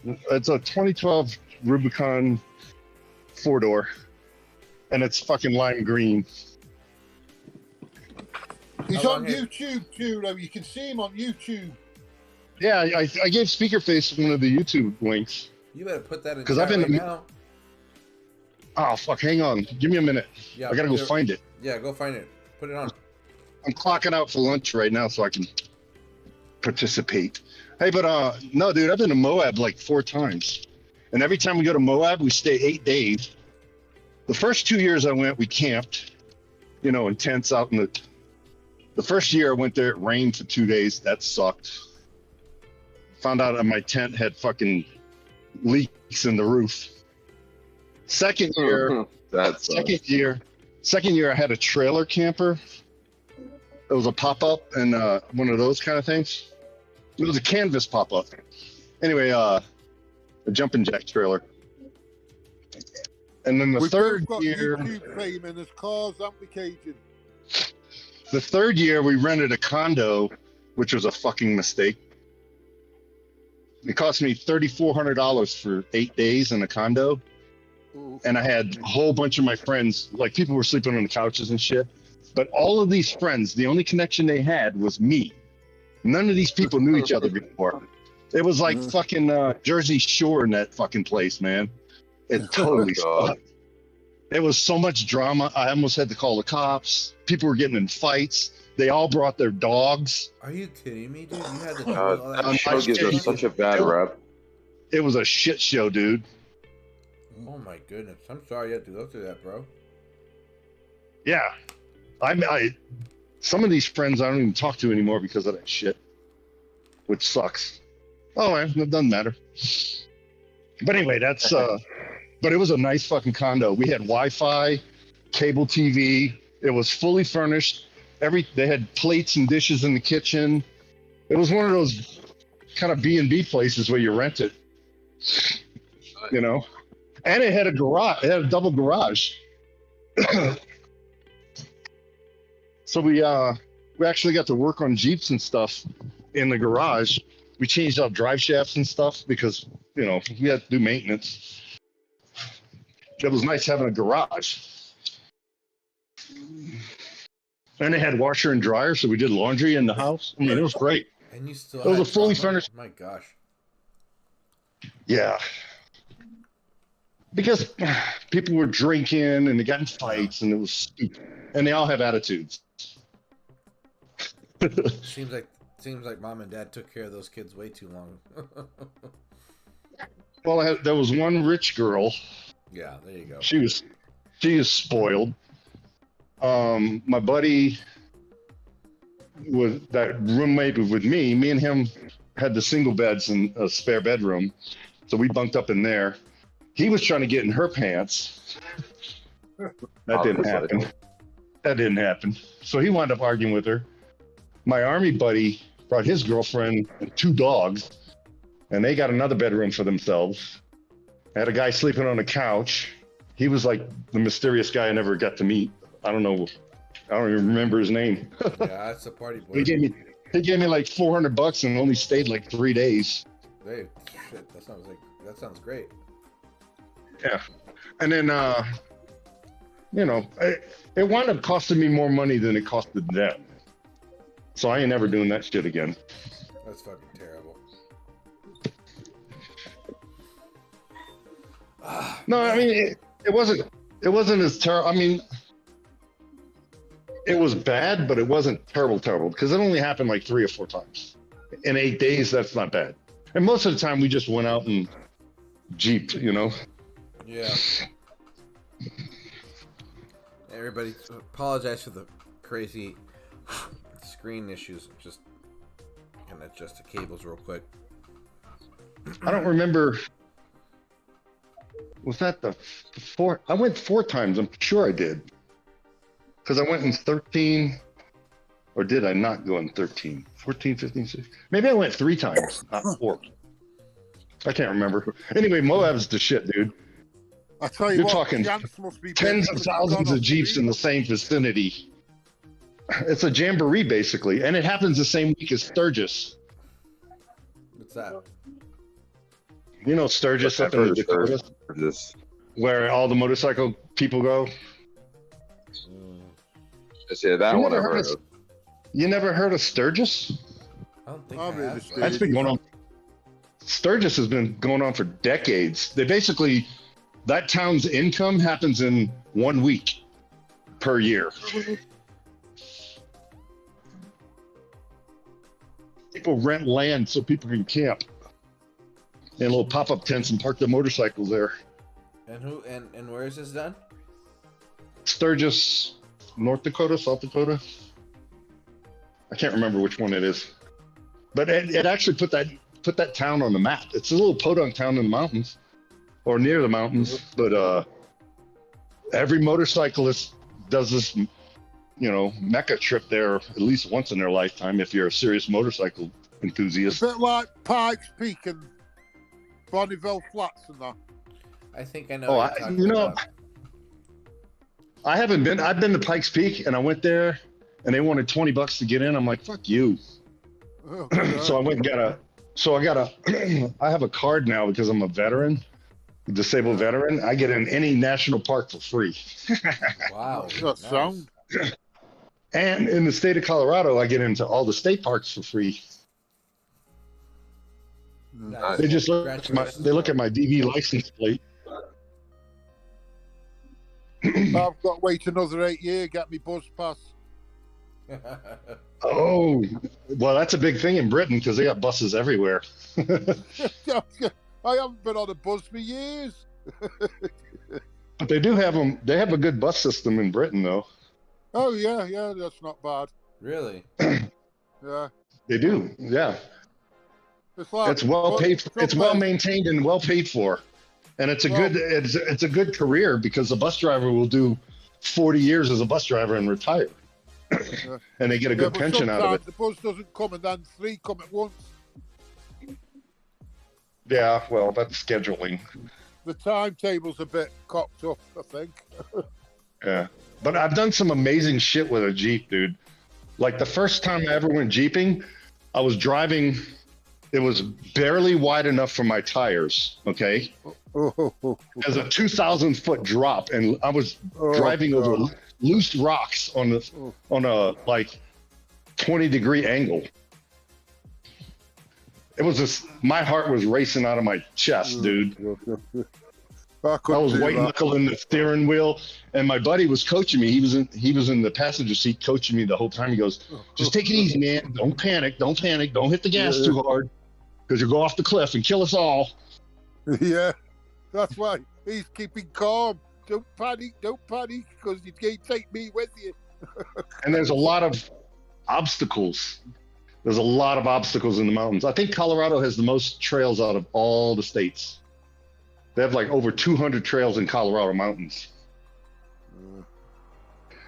It's a 2012 Rubicon 4-door, and it's fucking lime green. He's on YouTube too, though. You can see him on YouTube. Yeah, I gave Speakerface one of the YouTube links. You better put that in Because I've been right now. Oh fuck! Hang on, give me a minute. Yeah, I gotta go find it. Yeah, go find it. Put it on. I'm clocking out for lunch right now, so I can participate. Hey, but no, dude, I've been to Moab like 4 times, and every time we go to Moab, we stay 8 days. The first 2 years I went, we camped, you know, in tents out in the first year I went there, it rained for 2 days. That sucked. Found out that my tent had fucking leaks in the roof. Second year, second year I had a trailer camper. It was a pop-up and one of those kind of things. It was a canvas pop-up. Anyway, a jumping jack trailer. And then the third year, YouTube fame and there's cars application. the third year we rented a condo, which was a fucking mistake. It cost me $3,400 for 8 days in a condo. And I had a whole bunch of my friends, like people were sleeping on the couches and shit. But all of these friends, the only connection they had was me. None of these people knew each other before. It was like fucking Jersey Shore in that fucking place, man. It totally sucked. It was so much drama. I almost had to call the cops. People were getting in fights. They all brought their dogs. Are you kidding me, dude? You had to do all that that show gives us such a bad rep. It was a shit show, dude. Oh my goodness. I'm sorry you had to go through that, bro. Yeah. I some of these friends I don't even talk to anymore because of that shit, which sucks. Oh, man, it doesn't matter. But anyway, that's but it was a nice fucking condo. We had Wi-Fi, cable TV. It was fully furnished. They had plates and dishes in the kitchen. It was one of those kind of B&B places where you rent it, you know. And it had a garage. It had a double garage. So we actually got to work on Jeeps and stuff in the garage. We changed out drive shafts and stuff because, you know, we had to do maintenance. It was nice having a garage. And it had washer and dryer, so we did laundry in the house. I mean, it was great. And you still it was had a fully drama? furnished. My gosh. Yeah. Because people were drinking and they got in fights and it was stupid. And they all have attitudes. Seems like mom and dad took care of those kids way too long. Well, there was one rich girl. Yeah, there you go. She is spoiled. My buddy was that roommate with me. Me and him had the single beds and a spare bedroom, so we bunked up in there. He was trying to get in her pants. That didn't happen. So he wound up arguing with her. My army buddy brought his girlfriend and 2 dogs, and they got another bedroom for themselves. I had a guy sleeping on a couch. He was like the mysterious guy I never got to meet. I don't even remember his name. Yeah, that's a party boy. He gave me like $400 and only stayed like 3 days. Hey, shit, that sounds great. Yeah. And then you know, it wound up costing me more money than it costed them. So I ain't never doing that shit again. That's fucking terrible. No, I mean it wasn't as terrible. I mean, it was bad, but it wasn't terrible because it only happened like 3 or 4 times in 8 days. That's not bad. And most of the time we just went out and jeeped, you know? Yeah. Everybody, apologize for the crazy screen issues. Just gonna adjust the cables real quick. I don't remember. Was that the four? I went 4 times. I'm sure I did. Because I went in 13. Or did I not go in 13? 14, 15, 16. Maybe I went 3 times, not 4. I can't remember. Anyway, Moab's the shit, dude. I tell you You're what, talking Chance must be tens of thousands of Jeeps in the same vicinity. It's a jamboree, basically. And it happens the same week as Sturgis. What's that? You know Sturgis up in the Dakotas? Where all the motorcycle people go? Yeah, that one I heard of. You never heard of Sturgis? I don't think I have. That's been going on. Sturgis has been going on for decades. They basically, that town's income happens in 1 week per year. People rent land so people can camp in little pop-up tents and park their motorcycles there. And who and where is this done? Sturgis, North Dakota, South Dakota. I can't remember which one it is, but it actually put that town on the map. It's a little podunk town in the mountains, or near the mountains. But every motorcyclist does this, you know, mecca trip there at least once in their lifetime. If you're a serious motorcycle enthusiast, a bit like Pikes Peak and Bonneville Flats and that. I think I know. oh, what you're talking about. I haven't been. I've been to Pikes Peak, and I went there, and they wanted $20 to get in. I'm like, fuck you. Oh, So I went and got a. So I got a. I have a card now because I'm a veteran, a disabled veteran. I get in any national park for free. Wow. that nice. sound. And in the state of Colorado, I get into all the state parks for free. Nice. They just look at my. They look at my DV license plate. I've got to wait another 8 years, get me bus pass. Oh, well, that's a big thing in Britain because they got buses everywhere. I haven't been on a bus for years. But they do have them. They have a good bus system in Britain, though. Oh yeah, that's not bad. Really? Yeah, They do. Yeah, it's like it's well paid. It's well maintained and well paid for, and it's a good. It's a good career because a bus driver will do 40 years as a bus driver and retire, and they get a good but pension out of it. The bus doesn't come and then 3 come at once. Yeah, well, that's scheduling. The timetable's a bit cocked up, I think. Yeah, but I've done some amazing shit with a Jeep, dude. Like the first time I ever went Jeeping, I was driving. It was barely wide enough for my tires. Okay, as a 2,000-foot drop, and I was driving over loose rocks on a like 20-degree angle. It was just, my heart was racing out of my chest, dude. I was white knuckling the steering wheel, and my buddy was coaching me. He was in the passenger seat coaching me the whole time. He goes, "Just take it easy, man. Don't panic. Don't panic. Don't hit the gas too hard, because you'll go off the cliff and kill us all." Yeah, that's why he's keeping calm. Don't panic, because you can't take me with you. And there's a lot of obstacles. There's a lot of obstacles in the mountains. I think Colorado has the most trails out of all the states. They have like over 200 trails in Colorado mountains.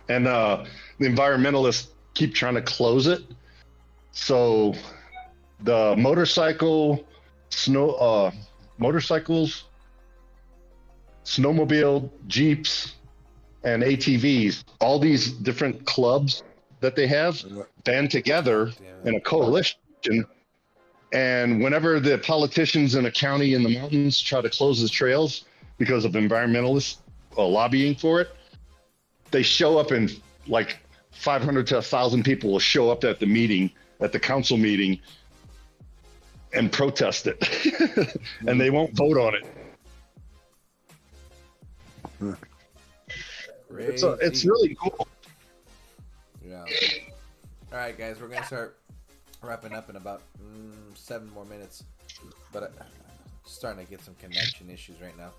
And the environmentalists keep trying to close it. So the motorcycles, snowmobile, Jeeps, and ATVs, all these different clubs that they have band together in a coalition. And whenever the politicians in a county in the mountains try to close the trails because of environmentalists lobbying for it, they show up, and like 500 to 1,000 people will show up at the meeting, at the council meeting, and protest it. And they won't vote on it. It's really cool. Yeah. All right, guys, we're gonna start wrapping up in about 7 more minutes. But I'm starting to get some connection issues right now.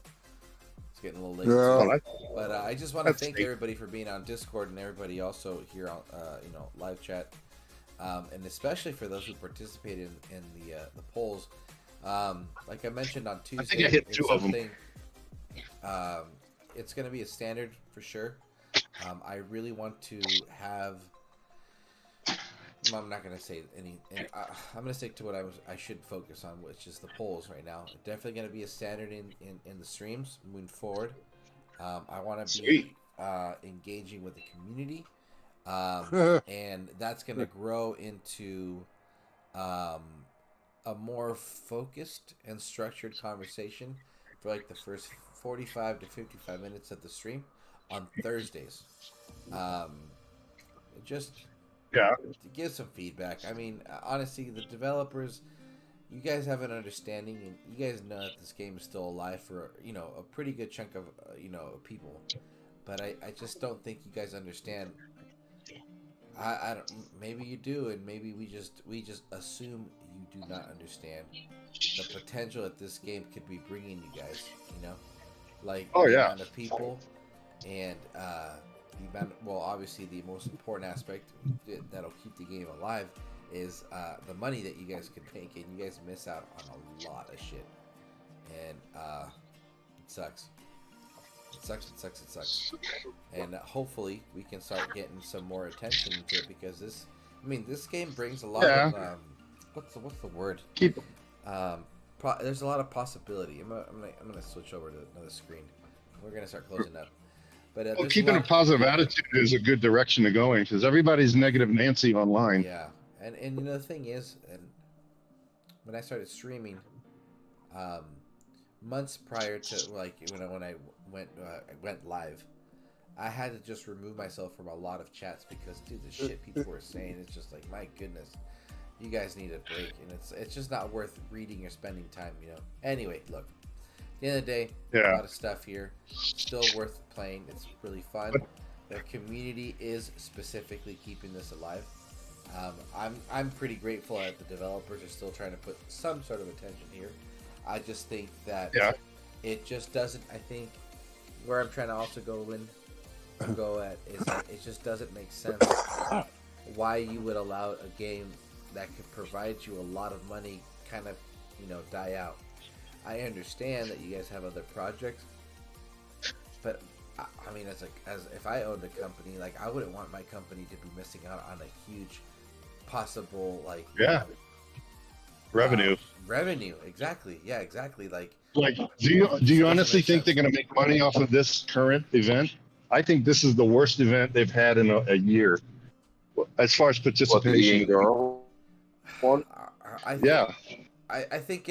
It's getting a little late. Yeah. But I just want to thank everybody for being on Discord and everybody also here on live chat, and especially for those who participated in the polls. Like I mentioned on Tuesday, I think I hit 2 of them. It's going to be a standard for sure. I really want to have. I'm not going to say any. I'm going to stick to what I should focus on, which is the polls right now. Definitely going to be a standard in the streams moving forward. I want to be engaging with the community, and that's going to grow into a more focused and structured conversation for like the first 45 to 55 minutes of the stream on Thursdays. Just to give some feedback. I mean, honestly, the developers, you guys have an understanding, and you guys know that this game is still alive for a pretty good chunk of people. But I just don't think you guys understand. I don't. Maybe you do, and maybe we just assume you do not understand the potential that this game could be bringing you guys. Like the amount of people, and obviously the most important aspect that'll keep the game alive is the money that you guys can make, and you guys miss out on a lot of shit, and it sucks. It sucks. And hopefully we can start getting some more attention to it, because this game brings a lot of what's the word? There's a lot of possibility. I'm gonna switch over to another screen. We're gonna start closing up. But keeping a positive attitude is a good direction to go in, because everybody's negative Nancy online. Yeah, and the thing is, and when I started streaming, months prior to when I went live, I had to just remove myself from a lot of chats because, dude, the shit people were saying, it's just like, my goodness, you guys need a break, and it's just not worth reading or spending time. Anyway, look. At the end of the day, a lot of stuff here, still worth playing. It's really fun. The community is specifically keeping this alive. I'm pretty grateful that the developers are still trying to put some sort of attention here. I just think that it just doesn't. I think where I'm trying to also go at is that it just doesn't make sense why you would allow a game that could provide you a lot of money kind of die out. I understand that you guys have other projects, but I mean, as if I owned a company, like, I wouldn't want my company to be missing out on a huge possible revenue. Revenue, exactly. Yeah, exactly. Like, do you honestly think they're going to make money off of this current event? I think this is the worst event they've had in a year, as far as participation. I think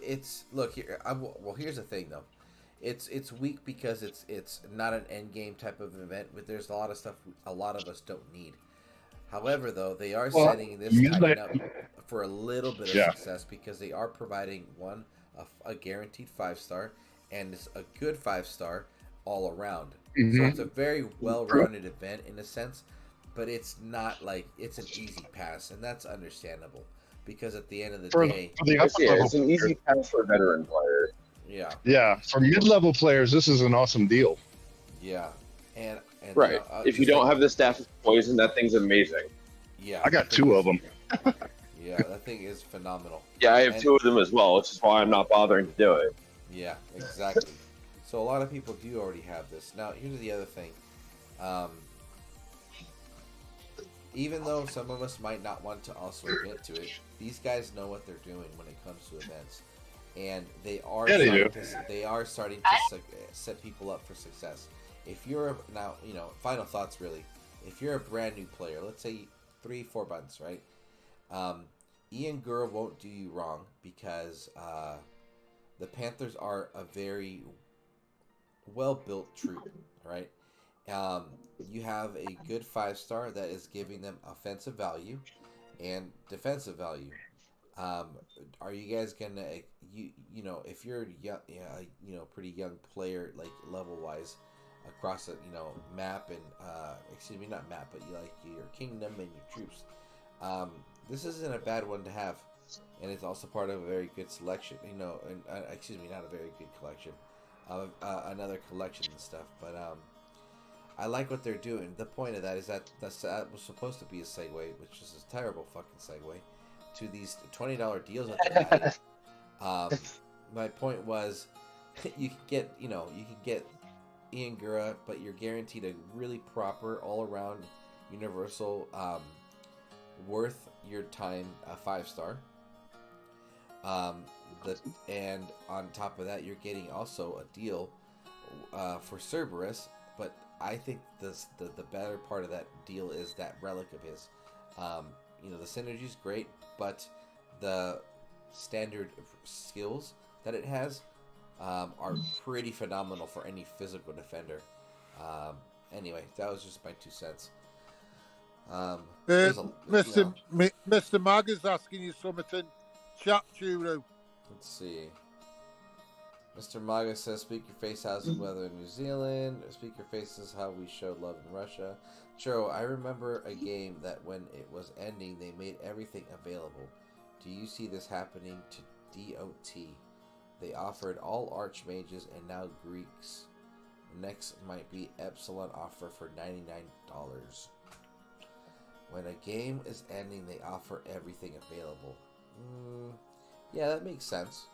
it's look here. Here's the thing though, it's weak because it's not an end game type of event, but there's a lot of stuff a lot of us don't need. However, though, they are setting this up for a little bit of success, because they are providing a guaranteed 5-star, and it's a good 5-star all around. So it's a very well-rounded event in a sense, but it's not like it's an easy pass, and that's understandable. Because at the end of the day, it's an easy pass for a veteran player. Yeah. For mid-level players, this is an awesome deal. Yeah, and right. If you don't have the staff of poison, that thing's amazing. Yeah, I got 2 of them. Yeah, that thing is phenomenal. Yeah, I have 2 of them as well, which is why I'm not bothering to do it. Yeah, exactly. So a lot of people do already have this. Now, here's the other thing. Even though some of us might not want to also admit to it, these guys know what they're doing when it comes to events, and they are starting to set people up for success. If you're final thoughts really. If you're a brand new player, let's say 3-4 months, right? Ian Gurr won't do you wrong, because the Panthers are a very well-built troop, right? You have a good 5-star that is giving them offensive value and defensive value. Are you guys gonna, if you're pretty young player, like level wise, across a map and not map, but you like your kingdom and your troops, this isn't a bad one to have, and it's also part of a very good selection. You know, and excuse me, not a very good collection, of another collection and stuff. But I like what they're doing. The point of that is that that was supposed to be a segue, which is a terrible fucking segue, to these $20 deals that they're having. My point was, you can get Ian Gura, but you're guaranteed a really proper, all-around, universal, worth your time 5-star. And on top of that, you're getting also a deal for Cerberus. But I think the better part of that deal is that relic of his. The synergy's great, but the standard skills that it has are pretty phenomenal for any physical defender. Anyway, that was just my 2 cents. Mr. Mag is asking you something. Chat, Churro. Let's see. Mr. Maga says, "Speak your face, how's the weather in New Zealand? Speak your face is how we showed love in Russia." Churro, I remember a game that when it was ending, they made everything available. Do you see this happening to DOT? They offered all Archmages and now Greeks. Next might be Epsilon offer for $99. When a game is ending, they offer everything available. Yeah, that makes sense.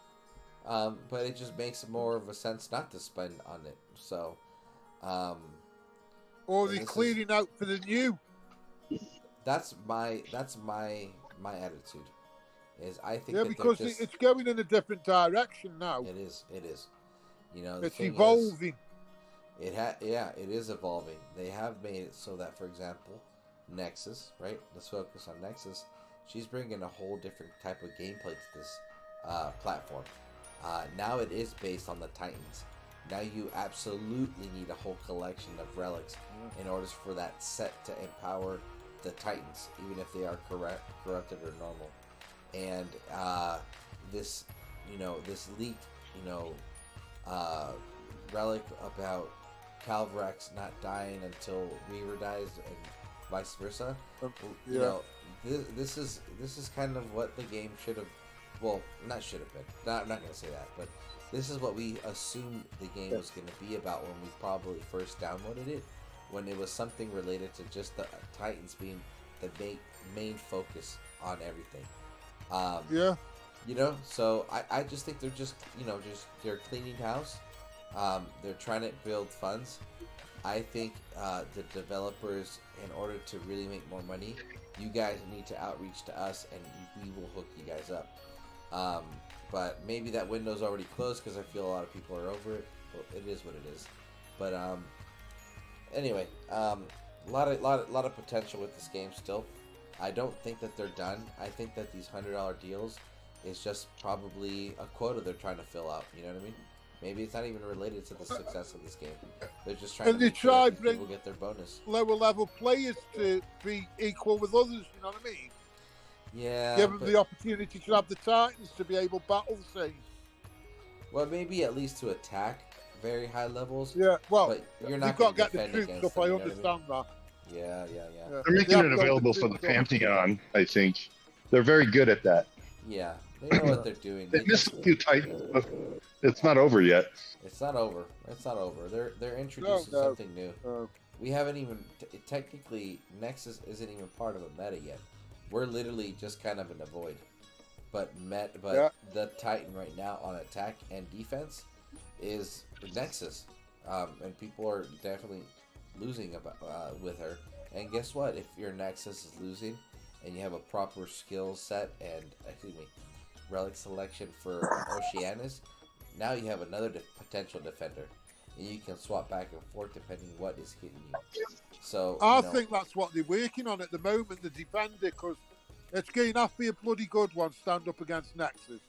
But it just makes more of a sense not to spend on it. So, or they're clearing out for the new. That's my attitude. Is I think because it's going in a different direction now. It is. It's evolving. It is evolving. They have made it so that, for example, Nexus, right? Let's focus on Nexus. She's bringing a whole different type of gameplay to this platform. Now it is based on the Titans. Now you absolutely need a whole collection of relics in order for that set to empower the Titans, even if they are corrupted or normal. And this leaked, relic about Calvarax not dying until Reaver dies and vice versa. This is kind of what the game should have. Well, not should have been. I'm not gonna say that, but this is what we assumed the game was gonna be about when we probably first downloaded it. When it was something related to just the Titans being the main focus on everything. So I just think they're just they're cleaning house. They're trying to build funds. I think the developers, in order to really make more money, you guys need to outreach to us, and we will hook you guys up. But maybe that window's already closed because I feel a lot of people are over it. Well, it is what it is. But anyway, a lot of potential with this game still. I don't think that they're done. I think that these $100 deals is just probably a quota they're trying to fill out. You know what I mean? Maybe it's not even related to the success of this game. They're just trying to make sure that people get their bonus. Lower level players to be equal with others. You know what I mean? Yeah. Give them the opportunity to have the Titans to be able to battle the same. Well, maybe at least to attack very high levels. Yeah. Well, but you're not you've got to get the troops up. Them, I understand that. Yeah. They're making it available for the Pantheon, I think. They're very good at that. Yeah, they know what they're doing. They missed a few Titans, but it's not over yet. It's not over. They're introducing something new. We haven't even technically Nexus isn't even part of a meta yet. We're literally just kind of in a void. But the Titan right now on attack and defense is Nexus, and people are definitely losing with her. And guess what? If your Nexus is losing, and you have a proper skill set and relic selection for Oceanus, now you have another potential defender, and you can swap back and forth depending what is hitting you. So I think that's what they're working on at the moment, the defender, because it's going to have to be a bloody good one stand up against Nexus.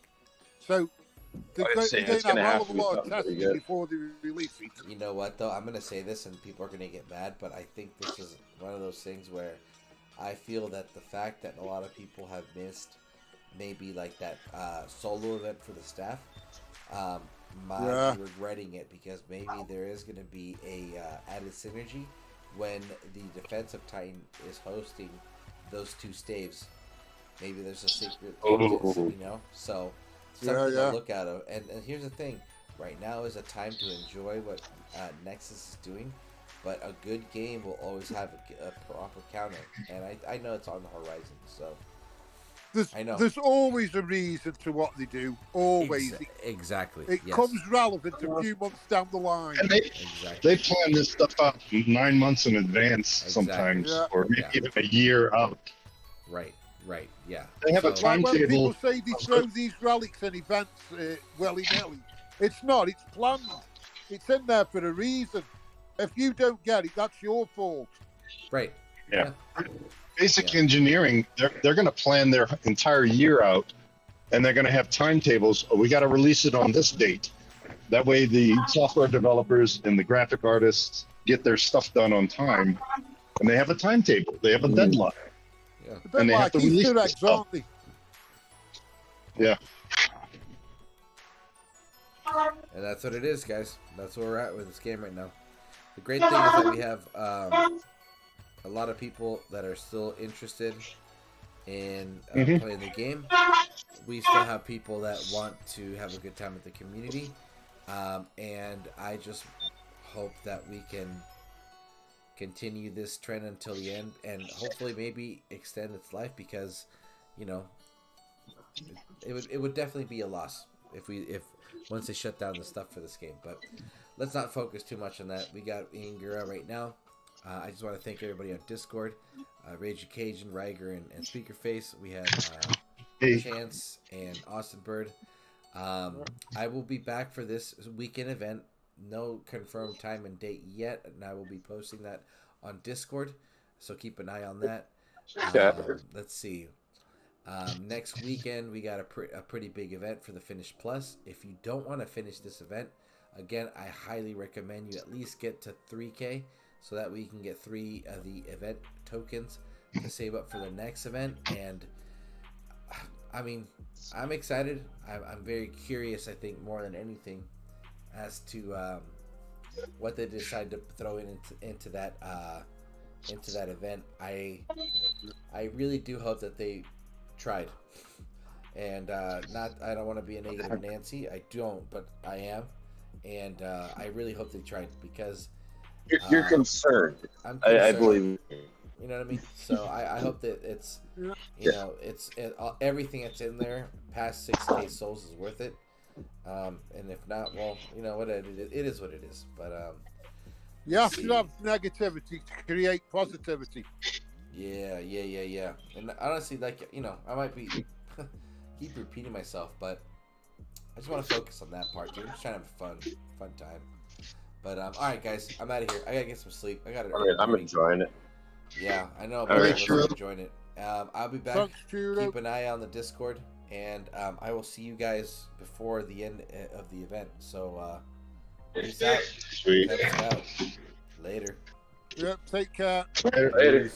So they're going to have a lot of testing before they release it. You know what though? I'm going to say this, and people are going to get mad, but I think this is one of those things where I feel that the fact that a lot of people have missed maybe like that solo event for the staff, regretting it, because maybe there is going to be a added synergy when the defensive Titan is hosting those two staves. Maybe there's a secret Oh. agent, you know. So something Yeah. to look at. And here's the thing: right now is a time to enjoy what Nexus is doing. But a good game will always have a proper counter, and I know it's on the horizon. So I know There's always a reason to what they do. Always. Exactly. It Yes. comes relevant a few months down the line. And they Exactly. plan this stuff out 9 months in advance sometimes, Yeah. or maybe even a year out. Right. Yeah. They have a Like when timetable. people say they throw these relics and events willy-nilly, it's not. It's planned. It's in there for a reason. If you don't get it, that's your fault. Right. Yeah. Basic engineering, they're going to plan their entire year out, and they're going to have timetables. Oh, we got to release it on this date. That way, the software developers and the graphic artists get their stuff done on time, and they have a timetable. They have a deadline. Yeah. A bit And they have like to release Easter this eggs, stuff. aren't they? Yeah. And that's what it is, guys. That's where we're at with this game right now. The great thing is that we have a lot of people that are still interested in playing the game. We still have people that want to have a good time with the community. And I just hope that we can continue this trend until the end and hopefully maybe extend its life, because, you know, it would definitely be a loss if once they shut down the stuff for this game. But let's not focus too much on that. We got Ingura right now. I just want to thank everybody on Discord, Rage Cajun, Riger, and Speakerface. We have Chance and Austin Bird. I will be back for this weekend event. No confirmed time and date yet, and I will be posting that on Discord, so keep an eye on that. Let's see. Next weekend we got a pretty big event for the Finish Plus. If you don't want to finish this event, again, I highly recommend you at least get to 3K, so that way you can get 3 of the event tokens to save up for the next event. And I mean, I'm excited. I'm very curious, I think, more than anything, as to what they decide to throw into that event. I really do hope that they tried, and I don't want to be a negative Nancy. I don't, but I am, and I really hope they tried, because You're concerned. I'm concerned. I believe. You know what I mean? So I hope that it's, you know, everything that's in there past 6K souls is worth it. And if not, well, you know what, it is what it is. But You have to have negativity to create positivity. Yeah. And honestly, like, you know, I might be keep repeating myself, but I just want to focus on that part, dude. I'm just trying to have a fun time. But all right, guys, I'm out of here. I gotta get some sleep. I'm enjoying it. Yeah, I know. All right, I'm enjoying it. I'll be back. Thanks, Churro. Keep an eye on the Discord, and I will see you guys before the end of the event. So peace out. Sweet. Peace out. Later. Yep, take care. Later.